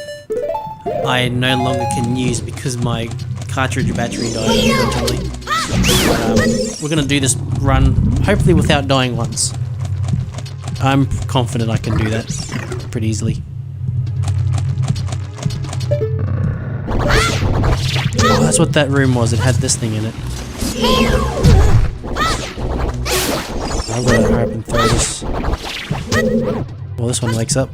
I no longer can use because my cartridge battery died, unfortunately. But, we're gonna do this run hopefully without dying once. I'm confident I can do that pretty easily. Oh, that's what that room was. It had this thing in it. I'm gonna hurry up and throw this. Well, this one wakes up.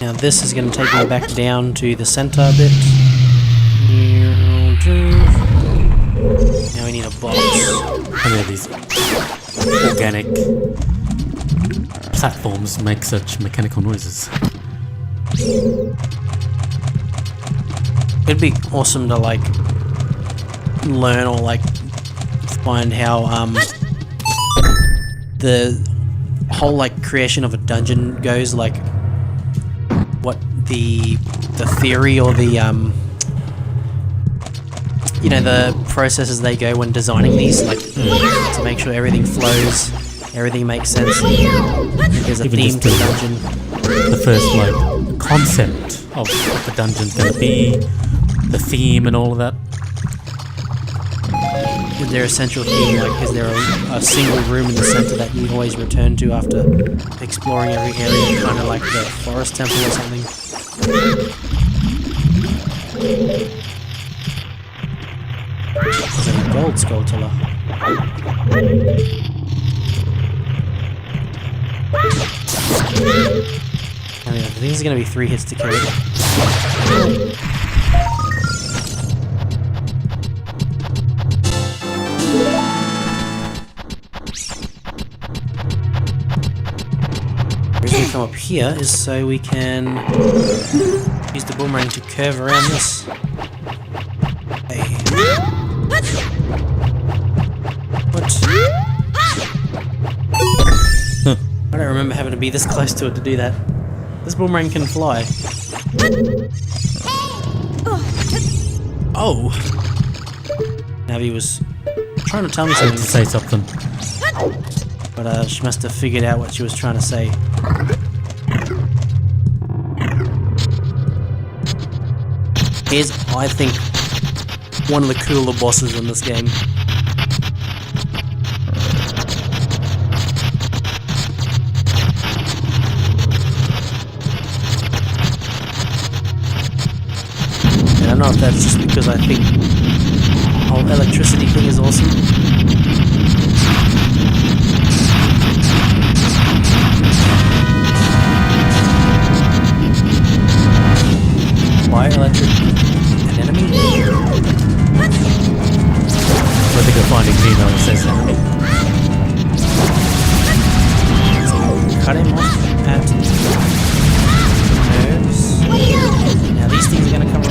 Now this is going to take me back down to the center a bit. Now we need a box. And then these organic platforms make such mechanical noises. It'd be awesome to like learn or like find how the whole like creation of a dungeon goes, like what the theory or the you know, the processes they go when designing these, like to make sure everything flows, everything makes sense. There's a Even theme just to the the- dungeon. The first like concept of what the dungeon's gonna be, the theme and all of that. Is there a central theme? Like, is there a single room in the center that you always return to after exploring every area, kind of like the forest temple or something? There's a gold skulltula. Anyway, I think it's going to be 3 hits to kill it. The reason we come up here is so we can use the boomerang to curve around this. Hey. What? I don't remember having to be this close to it to do that. This boomerang can fly. Oh! Navi was trying to tell me something. To say something. But she must have figured out what she was trying to say. Here's, I think, one of the cooler bosses in this game. And I don't know if that's just because I think the whole electricity thing is awesome. Why electric an enemy? I think I'm finding Nemo that says enemy. Cut him off at nerves. Now these things are gonna come around.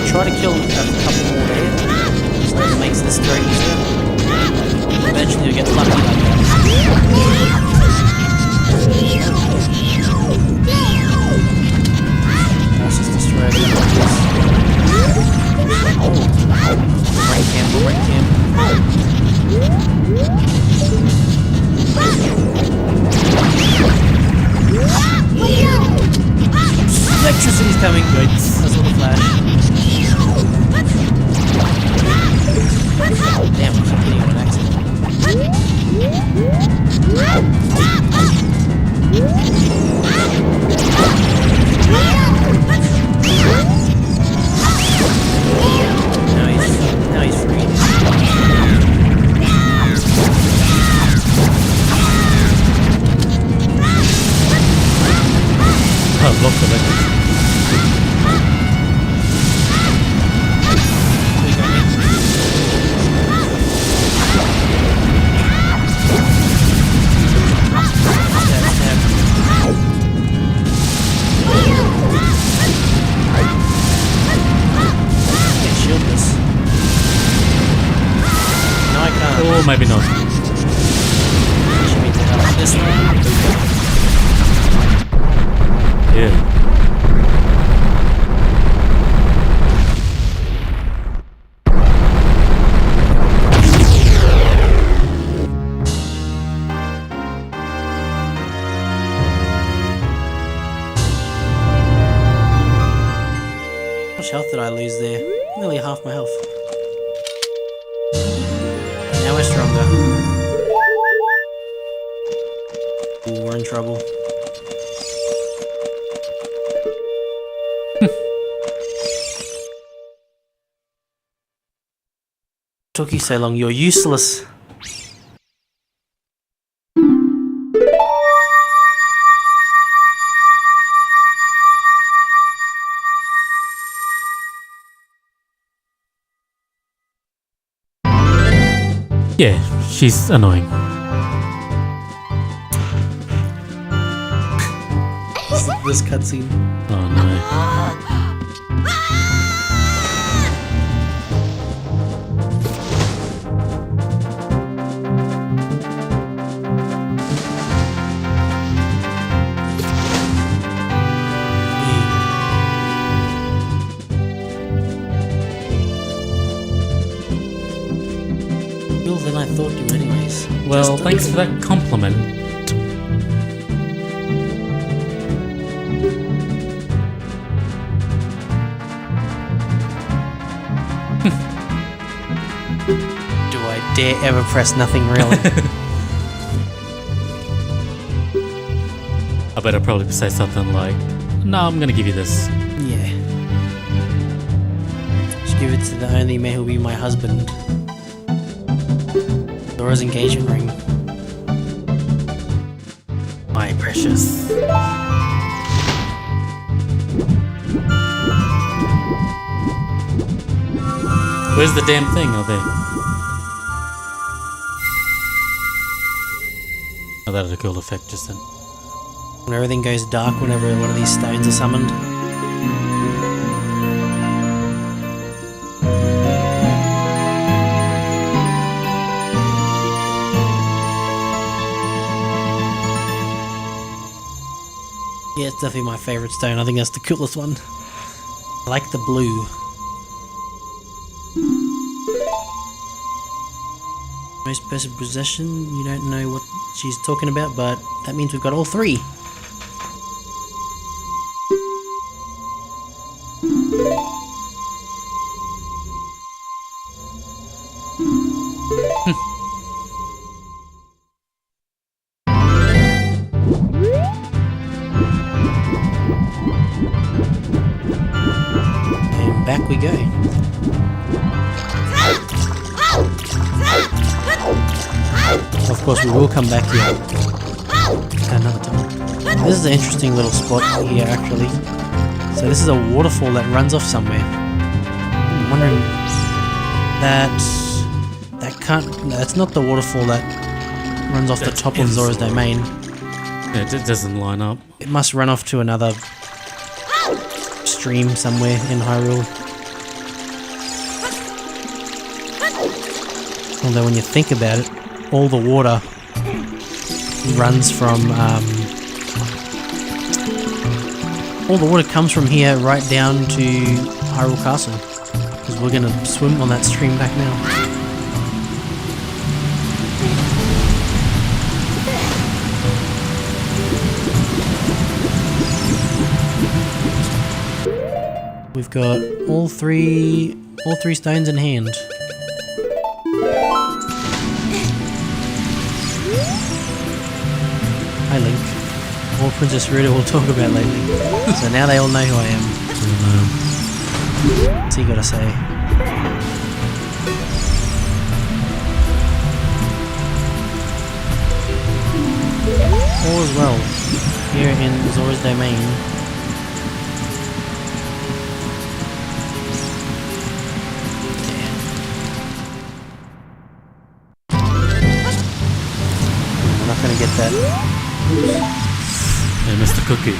Try to kill a couple more there, so it makes this very easier. Eventually you'll get lucky like that. Let's just destroy it. Oh! Boomerang cam, boomerang cam. Electricity's coming, good. That's a little flash. Damn, I'm hitting on accident. Now he's free. Oh, lots of it. Or maybe not. Should be to help this one. Yeah. How much health did I lose there? Nearly half my health. Now we're stronger. Ooh, we're in trouble. Took you so long, you're useless. Yeah, she's annoying. This cutscene. Oh no. Then I I thought you would anyways. Well, thanks for that compliment. Do I dare ever press nothing really? I bet I'd probably say something like, no, I'm gonna give you this. Yeah. Just give it to the only man who'll be my husband. Dora's engagement ring. My precious. Where's the damn thing? Oh, there. Oh, that had a cool effect just then. When everything goes dark whenever one of these stones are summoned. Yeah, it's definitely my favourite stone. I think that's the coolest one. I like the blue. Most personal possession, you don't know what she's talking about, but that means we've got all three. And back we go. Of course, we will come back here another time. This is an interesting little spot here, actually. So this is a waterfall that runs off somewhere. I'm wondering that can't. No, that's not the waterfall that runs off the top of Zora's domain. Yeah, it doesn't line up. It must run off to another stream somewhere in Hyrule. Although when you think about it, all the water runs from, all the water comes from here right down to Hyrule Castle. Because we're going to swim on that stream back now. We've got all three stones in hand. Hi Link. More Princess Ruta will talk about lately. So now they all know who I am. What's he gotta say? All is well. Here in Zora's domain. I'm not gonna get that. Yeah, Mr. Cookie.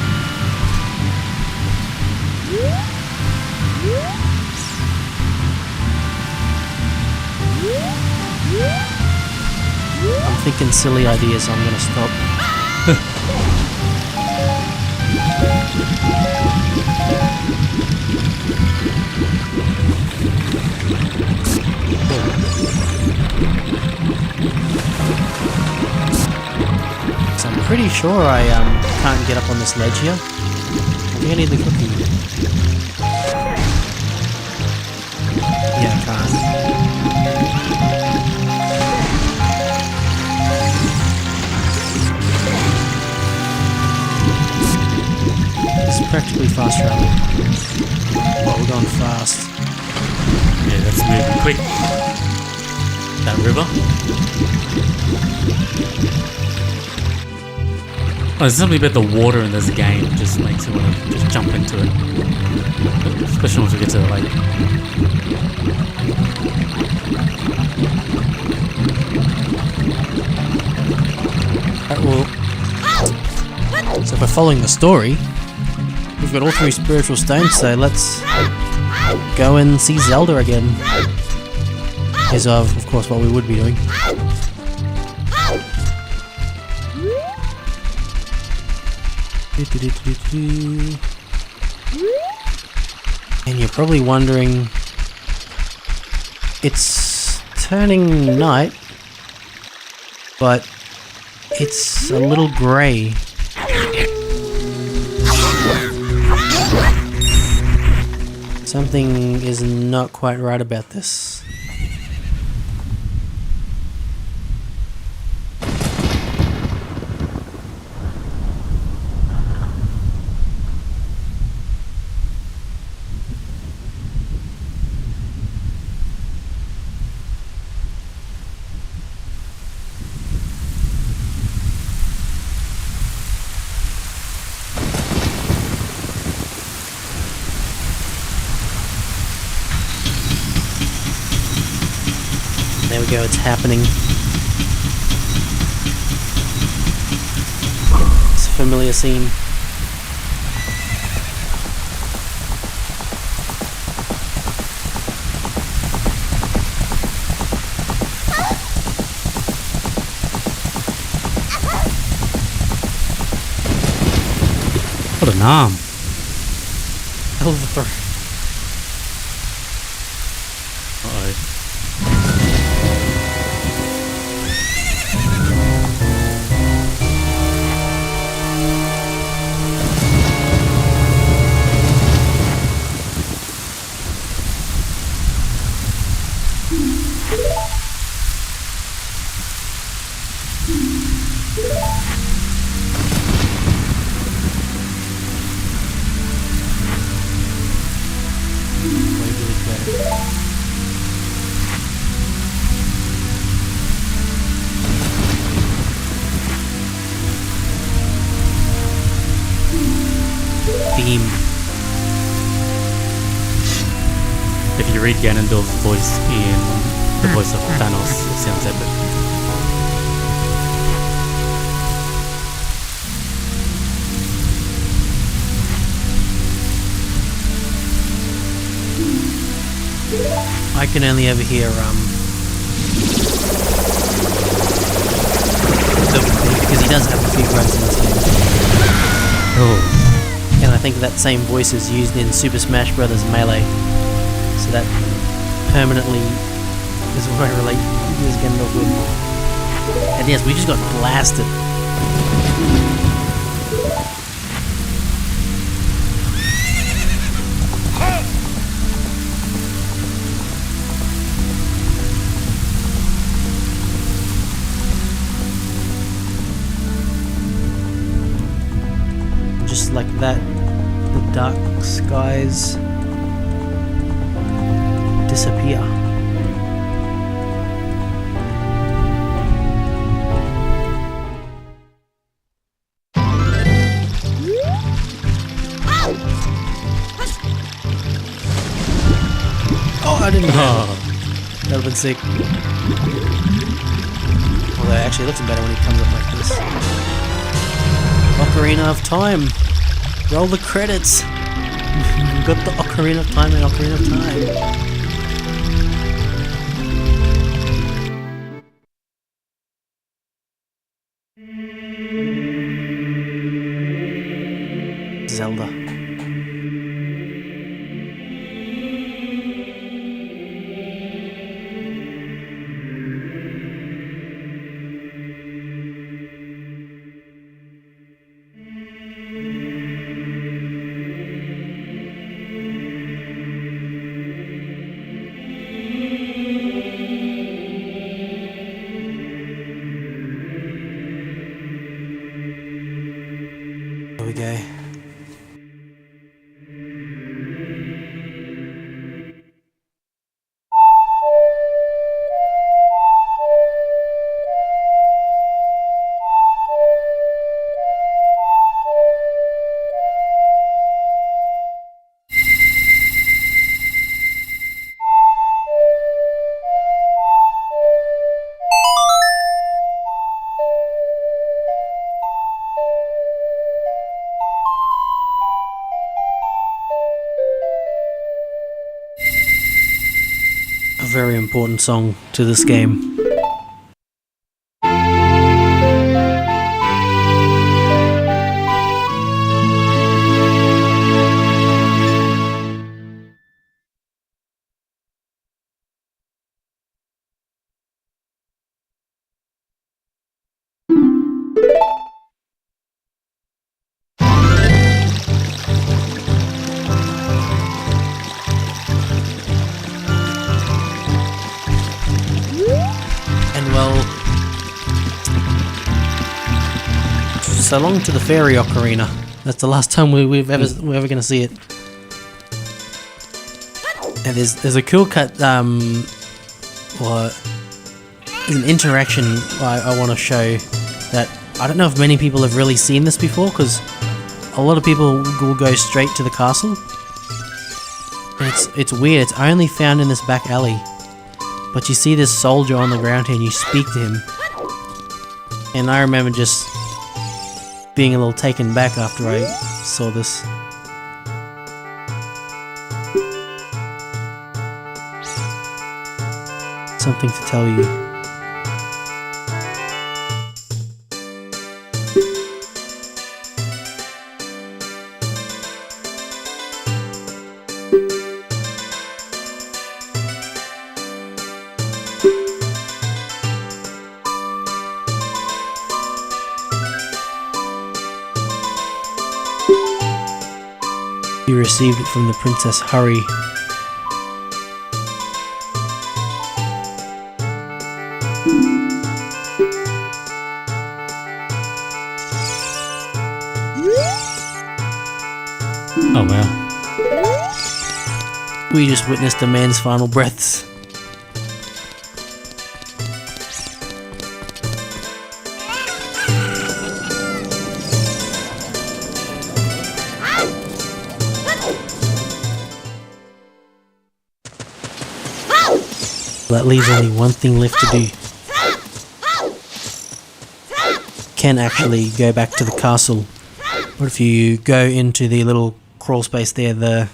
I'm thinking silly ideas, so I'm gonna stop. So I'm pretty sure I can't get up on this ledge here. I think I need the cookie. Yeah, I can't. This is practically fast travel. Well, we're going fast. Yeah, that's moving quick. That river. Oh, there's something about the water in this game just makes you want to just jump into it. Especially once we get to the lake. Right, well, so if we're following the story, we've got all three spiritual stones, so let's go and see Zelda again. Is of course what we would be doing. And you're probably wondering, it's turning night, but it's a little grey. Something is not quite right about this. There we go, it's happening. It's a familiar scene. What an arm. Hell of a throw. Uh-oh. Theme. If you read Ganondorf's voice in the voice of Thanos, it sounds epic. I can only ever hear because he does have a few grunts in this game. Oh. And I think that same voice is used in Super Smash Bros. Melee. So that permanently is what I relate this Ganondorf with. And yes, we just got blasted. Just like that, the dark skies disappear. Oh, I didn't know. That would have been sick. Although it actually looks better when he comes up like this. Ocarina of Time. Roll the credits. We've got the Ocarina of Time and Ocarina of Time. Zelda. There we go. A very important song to this game. And well, so long to the fairy Ocarina. That's the last time we're ever going to see it. And there's a cool cut, or an interaction I want to show that I don't know if many people have really seen this before, because a lot of people will go straight to the castle. And it's weird, it's only found in this back alley. But you see this soldier on the ground here and you speak to him. And I remember just being a little taken back after I saw this. Something to tell you. You received it from the Princess Hurry. Oh wow. We just witnessed a man's final breaths. That leaves only one thing left to do. Can actually go back to the castle. But if you go into the little crawl space there, the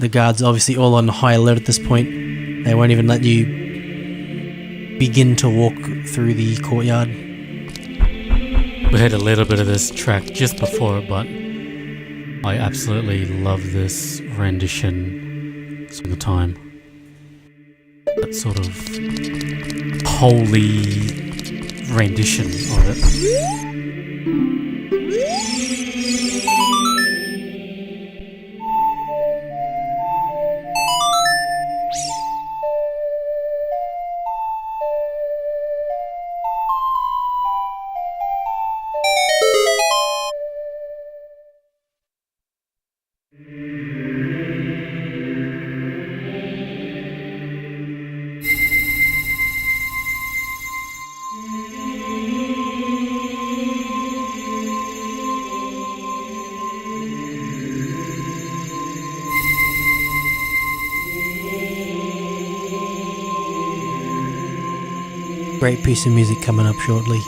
guards obviously all on high alert at this point. They won't even let you begin to walk through the courtyard. We had a little bit of this track just before, but I absolutely love this rendition of the time. That sort of holy rendition of it. Great piece of music coming up shortly.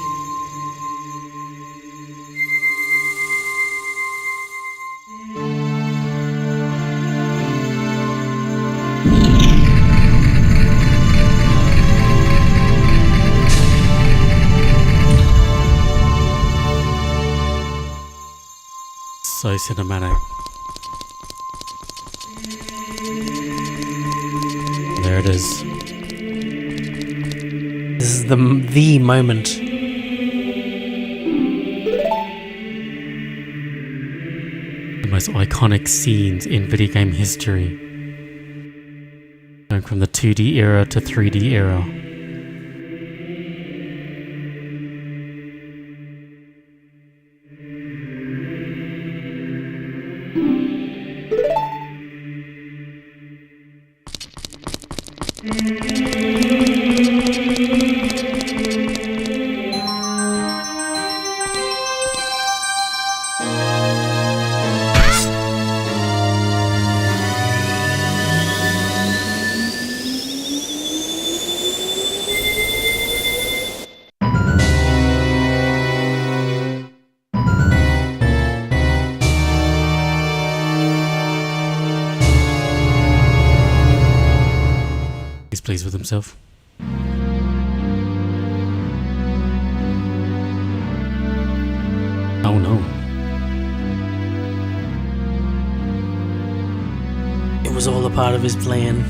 So cinematic. There it is. This is the moment. The most iconic scenes in video game history. Going from the 2D era to 3D era. He's pleased with himself. Oh no. It was all a part of his plan.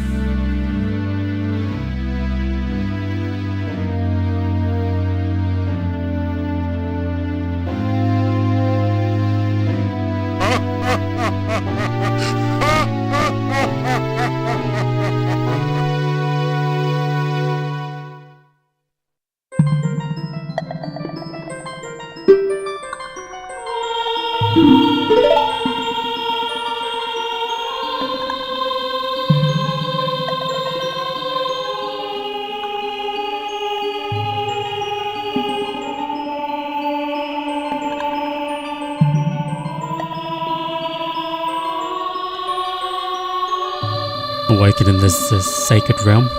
Awakened in this sacred realm.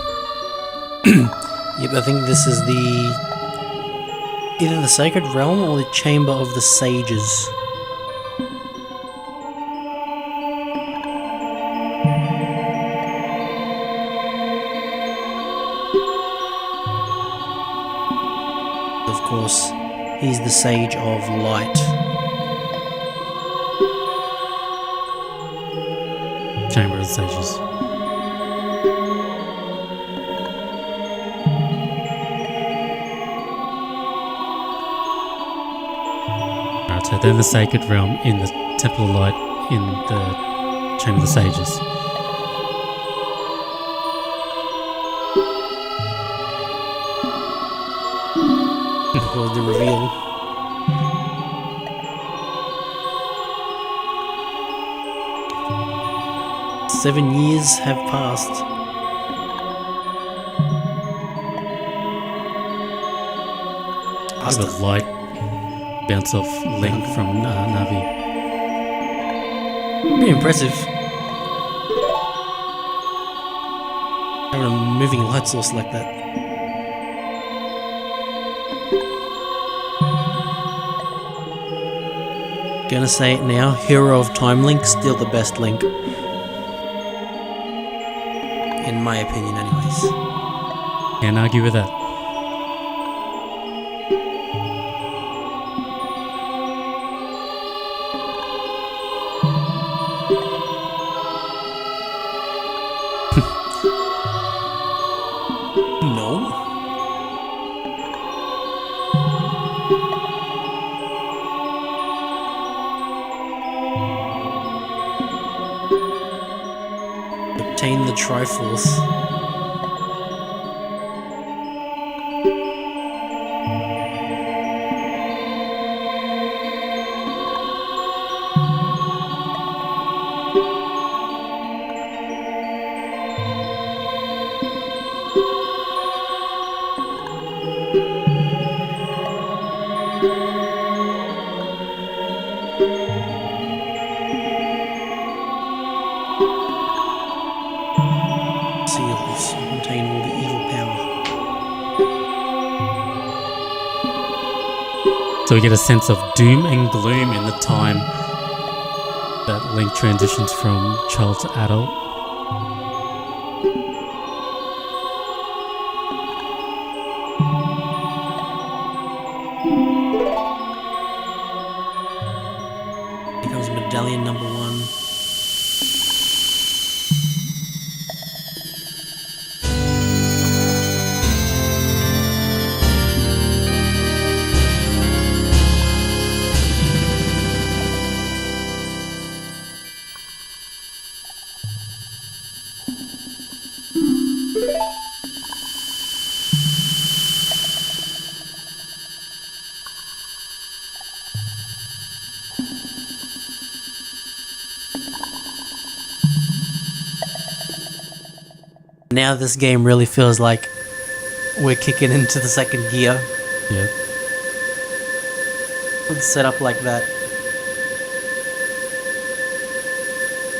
Yep, I think this is either the Sacred Realm or the Chamber of the Sages. Of course, he's the Sage of Light. Chamber of the Sages. Alright, so they're in the Sacred Realm, in the Temple of Light, in the Chamber of the Sages. Was the reveal. Seven years have passed. The light bounce off Link from Navi. Pretty impressive. Having a moving light source like that. Gonna say it now, Hero of Time Link, still the best Link. In my opinion, anyways. Can't argue with that. No. Obtain the Triforce. Seals contain all the evil power. So we get a sense of doom and gloom in the time that Link transitions from child to adult. Becomes medallion number 1. Now this game really feels like we're kicking into the second gear. Yeah. It's set up like that.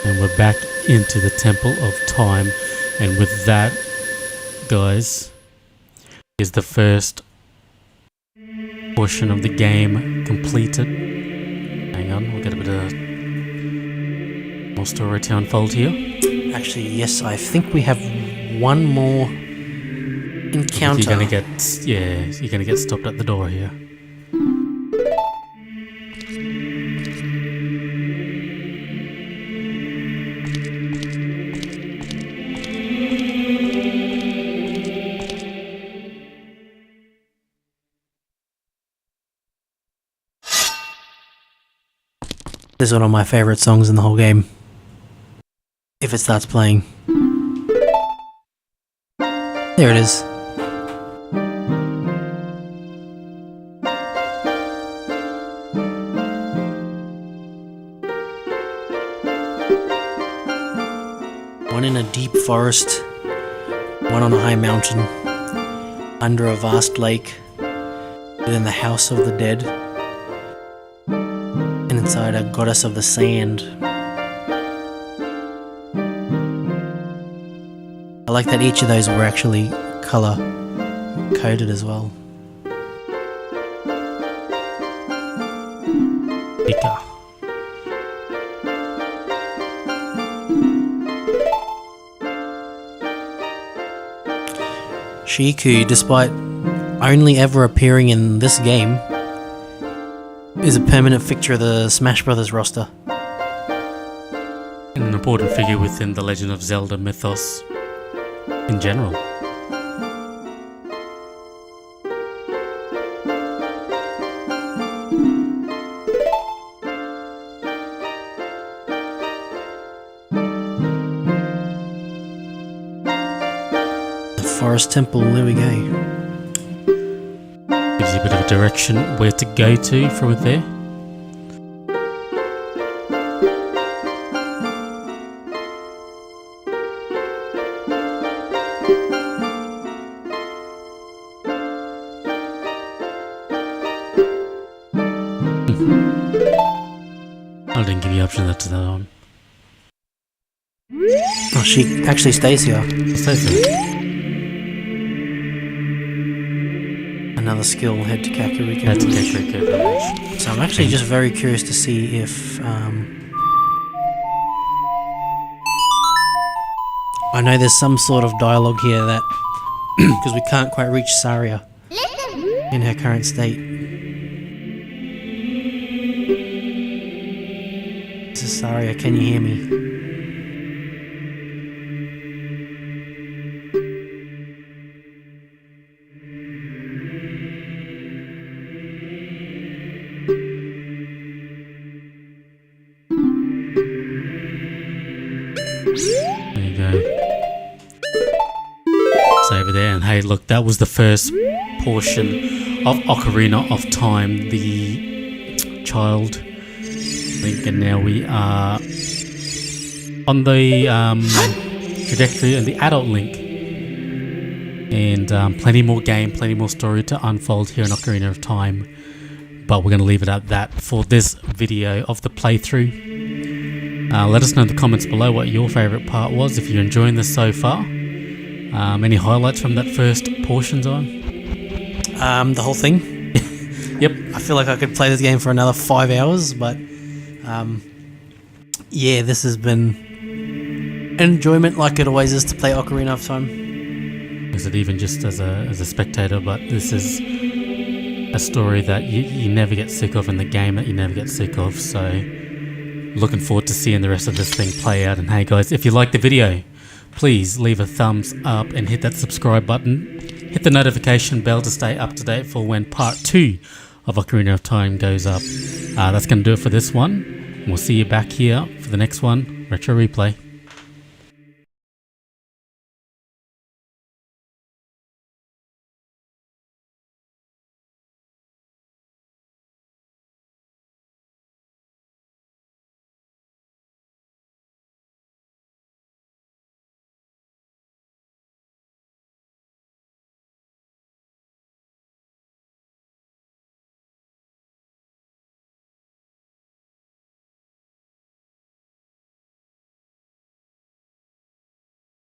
And we're back into the Temple of Time. And with that, guys, is the first portion of the game completed. Hang on, we'll get a bit of more story to unfold here. Actually, yes, I think we have one more encounter. You're gonna get stopped at the door here. This is one of my favorite songs in the whole game. If it starts playing. There it is. forest, one on a high mountain, under a vast lake, within the house of the dead, and inside a goddess of the sand. I like that each of those were actually color coded as well. Pika. Shiku, despite only ever appearing in this game, is a permanent fixture of the Smash Bros. Roster. And an important figure within the Legend of Zelda mythos in general. Forest Temple, there we go. Gives you a bit of a direction where to go to through there. I didn't give you option to that on. Oh, she actually stays here. Stays there. Another skill, head to Kakariko Head to Village. Kakariko Village. So I'm actually just very curious to see if I know there's some sort of dialogue here that because we can't quite reach Saria in her current state. This is Saria, can you hear me? There you go. It's over there, and hey, look, that was the first portion of Ocarina of Time, the child Link, and now we are on the trajectory of the adult Link, and plenty more game, plenty more story to unfold here in Ocarina of Time. But we're going to leave it at that for this video of the playthrough. Let us know in the comments below what your favourite part was, if you're enjoying this so far. Any highlights from that first portion, Zion? The whole thing. Yep. I feel like I could play this game for another 5 hours, but yeah, this has been enjoyment like it always is to play Ocarina of Time. Is it even just as a spectator? But this is a story that you never get sick of, in the game that you never get sick of. So looking forward to seeing the rest of this thing play out. And hey guys, if you liked the video, please leave a thumbs up and hit that subscribe button. Hit the notification bell to stay up to date for when part 2 of Ocarina of Time goes up. That's going to do it for this one. We'll see you back here for the next one, Retro Replay.